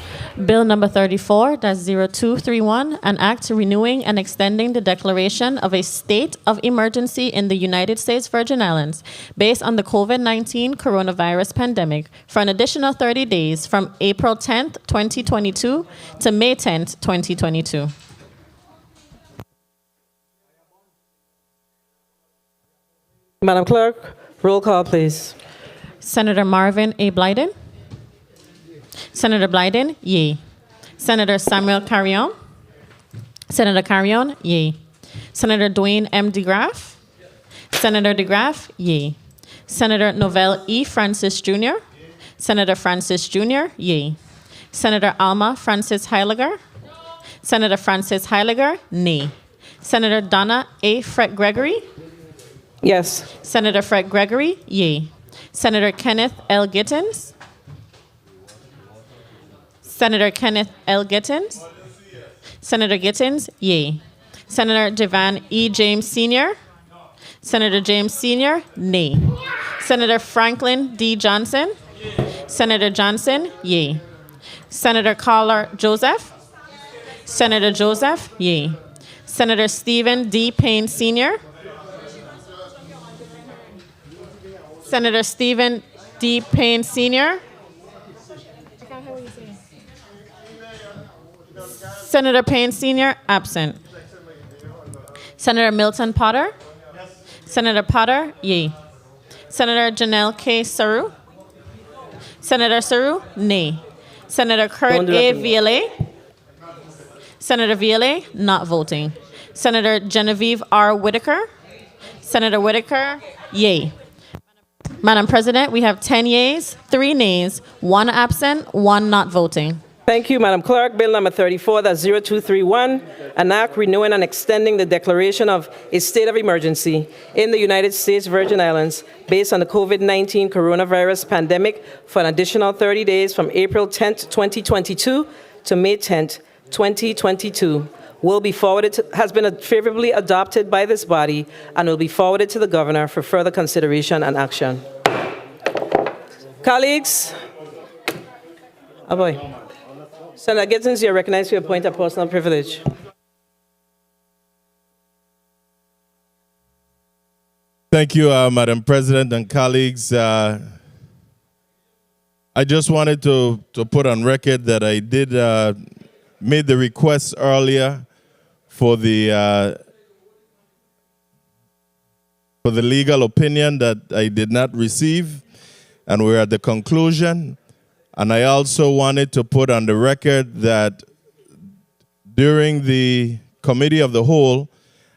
D: Bill number 34-0231, an act renewing and extending the declaration of a state of emergency in the United States Virgin Islands based on the COVID-19 coronavirus pandemic for an additional 30 days from April 10th, 2022 to May 10th, 2022.
A: Madam Clerk, roll call, please.
D: Senator Marvin A. Blyden. Senator Blyden, yea. Senator Samuel Carrion. Senator Carrion, yea. Senator Dwayne M. DeGraff. Senator DeGraff, yea. Senator Novell E. Francis Jr. Senator Francis Jr., yea. Senator Alma Francis Heiliger. Senator Francis Heiliger, nay. Senator Donna A. Fred Gregory.
A: Yes.
D: Senator Fred Gregory, yea. Senator Kenneth L. Gittins. Senator Kenneth L. Gittins. Senator Gittins, yea. Senator Javan E. James Sr. Senator James Sr., nay. Senator Franklin D. Johnson. Senator Johnson, yea. Senator Carla Joseph. Senator Joseph, yea. Senator Stephen D. Payne Sr. Senator Stephen D. Payne Sr. Senator Payne Sr., absent. Senator Milton Potter. Senator Potter, yea. Senator Janelle K. Saru. Senator Saru, nay. Senator Kurt A. Viale. Senator Viale, not voting. Senator Genevieve R. Whitaker. Senator Whitaker, yea. Madam President, we have 10 yeas, 3 nays, 1 absent, 1 not voting.
A: Thank you, Madam Clerk. Bill number 34-0231, an act renewing and extending the declaration of a state of emergency in the United States Virgin Islands based on the COVID-19 coronavirus pandemic for an additional 30 days from April 10th, 2022 to May 10th, 2022. Has been favorably adopted by this body and will be forwarded to the governor for further consideration and action. Colleagues, oh boy. Senator Gittins, you're recognized for your point of personal privilege.
E: Thank you, Madam President and colleagues. I just wanted to put on record that I did made the request earlier for the legal opinion that I did not receive, and we're at the conclusion. And I also wanted to put on the record that during the Committee of the Whole,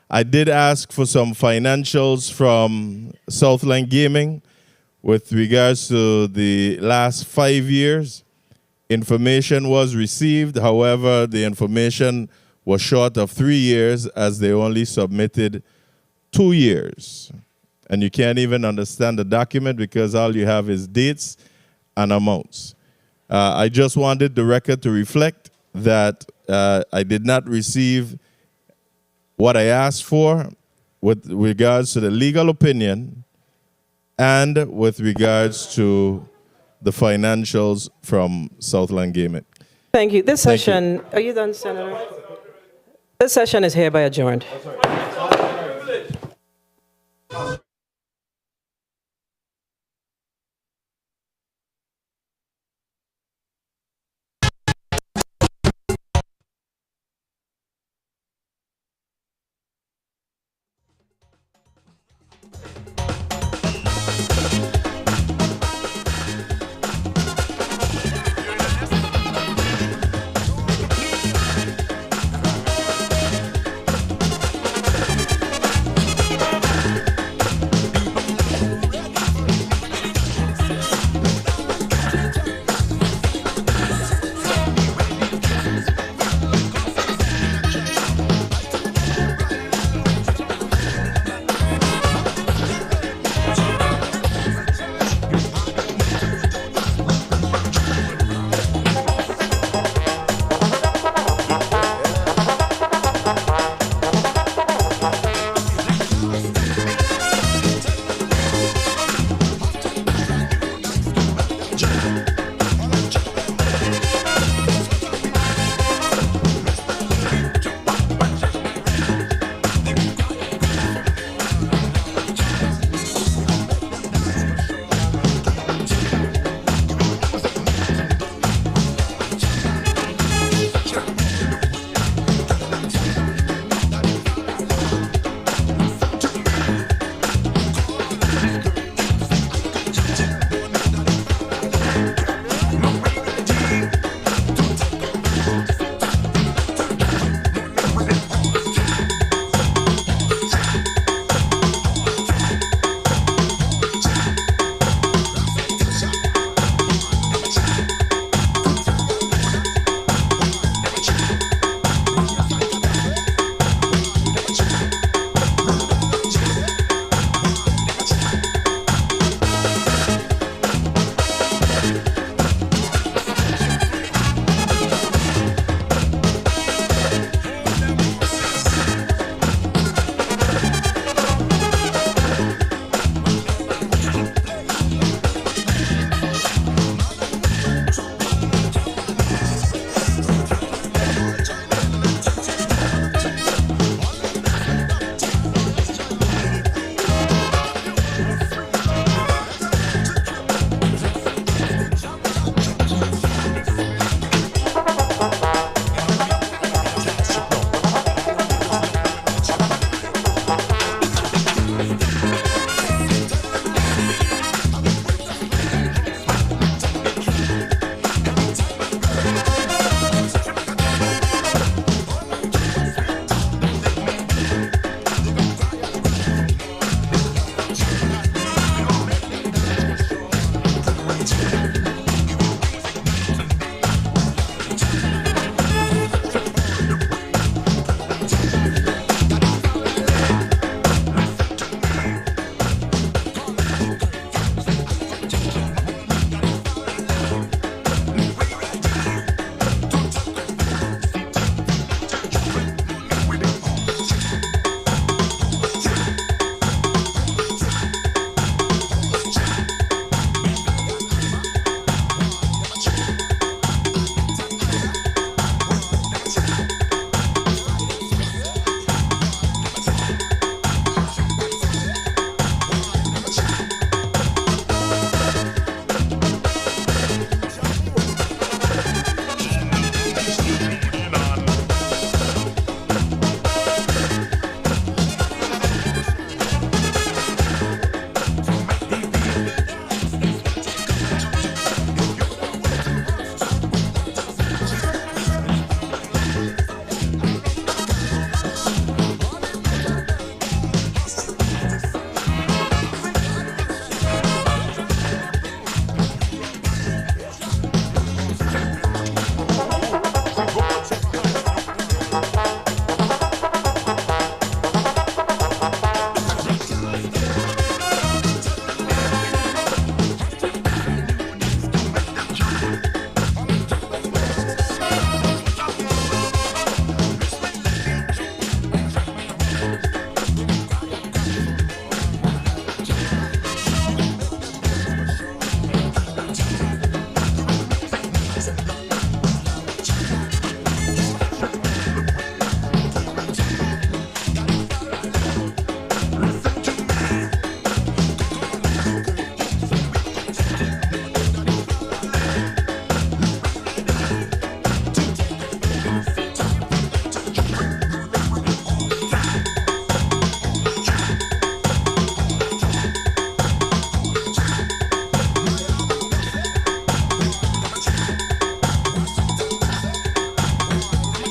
E: I did ask for some financials from Southland Gaming with regards to the last 5 years. Information was received. However, the information was short of 3 years as they only submitted 2 years. And you can't even understand the document because all you have is dates and amounts. I just wanted the record to reflect that I did not receive what I asked for with regards to the legal opinion and with regards to the financials from Southland Gaming.
A: Thank you. This
E: Thank you.
A: session, are you done, Senator? This session is hereby adjourned.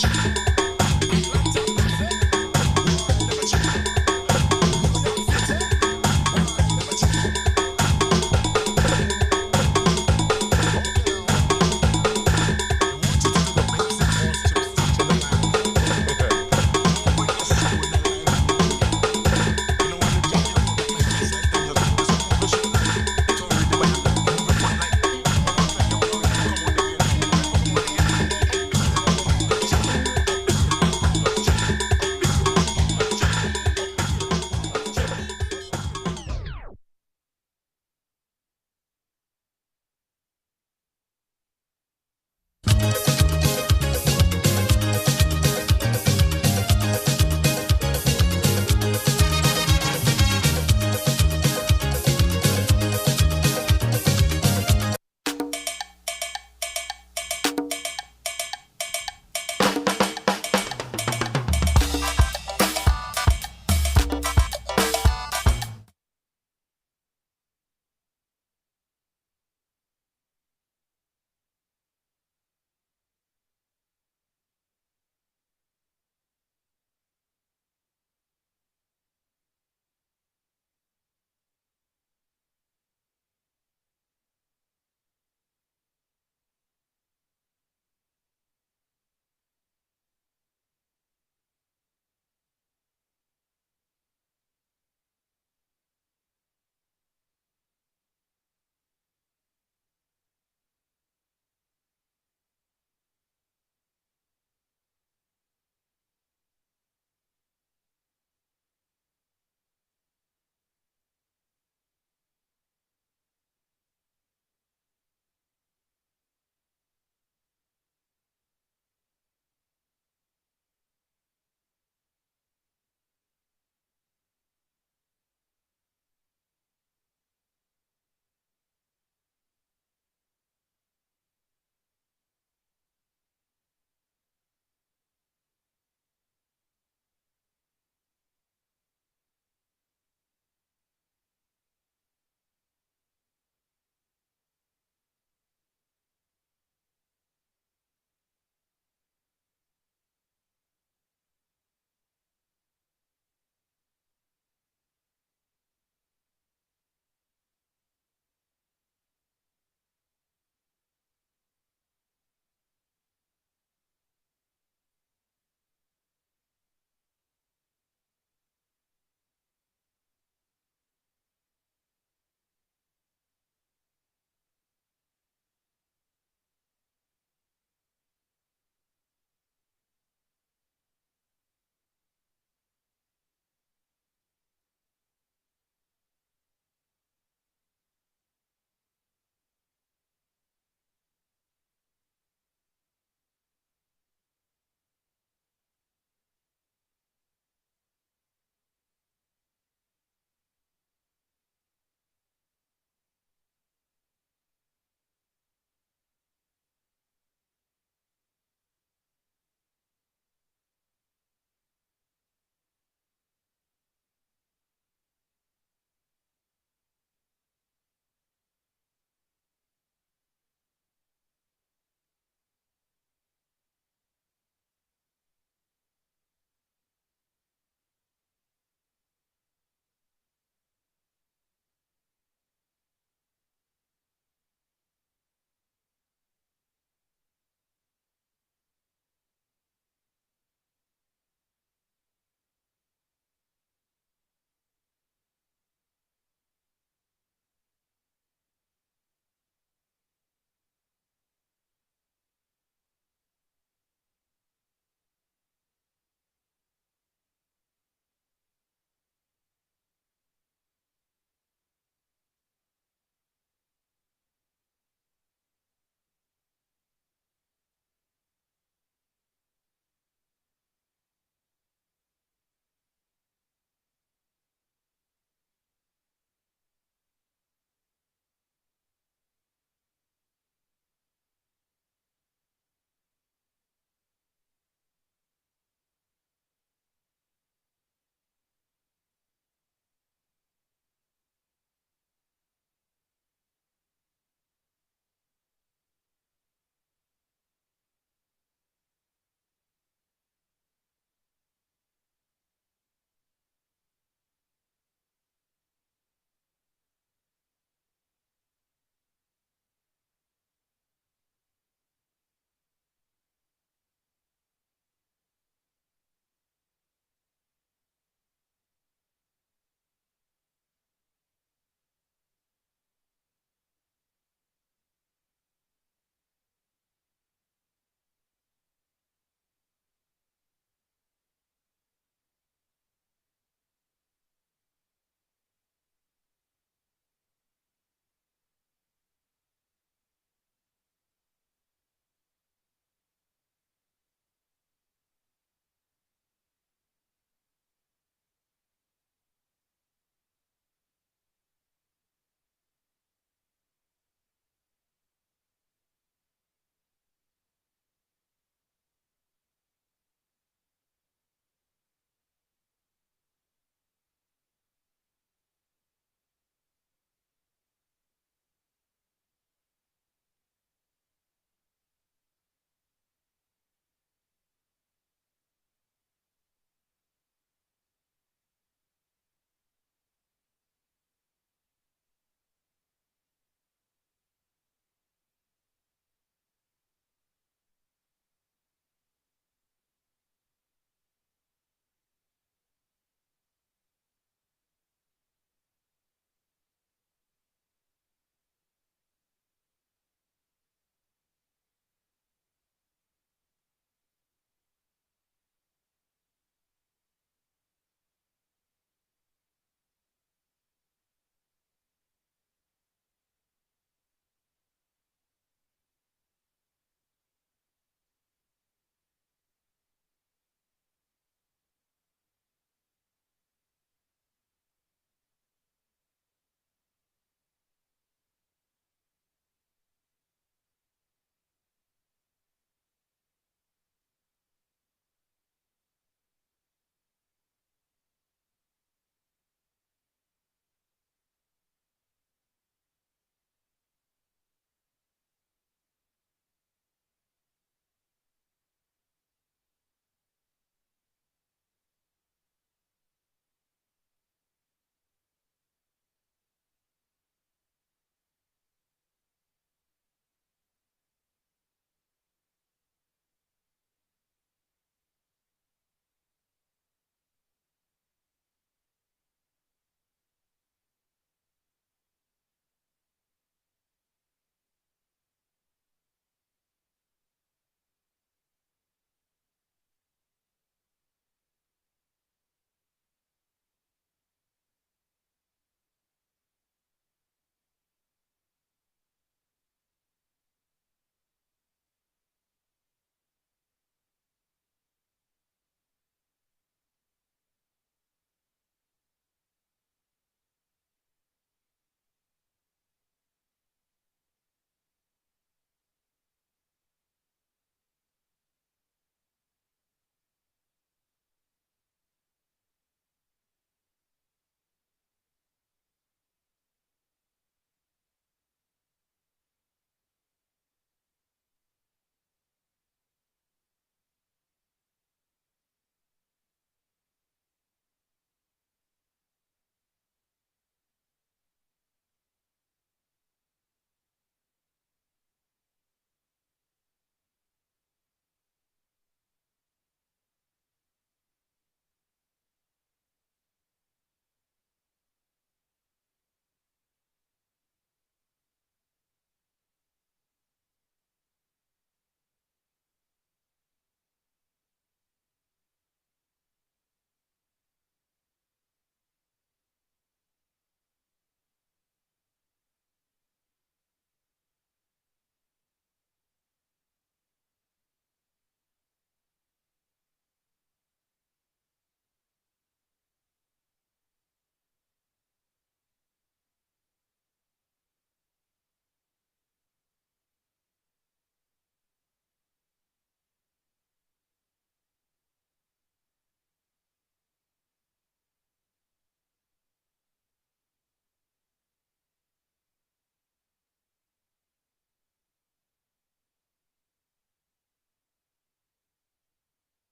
S: stage.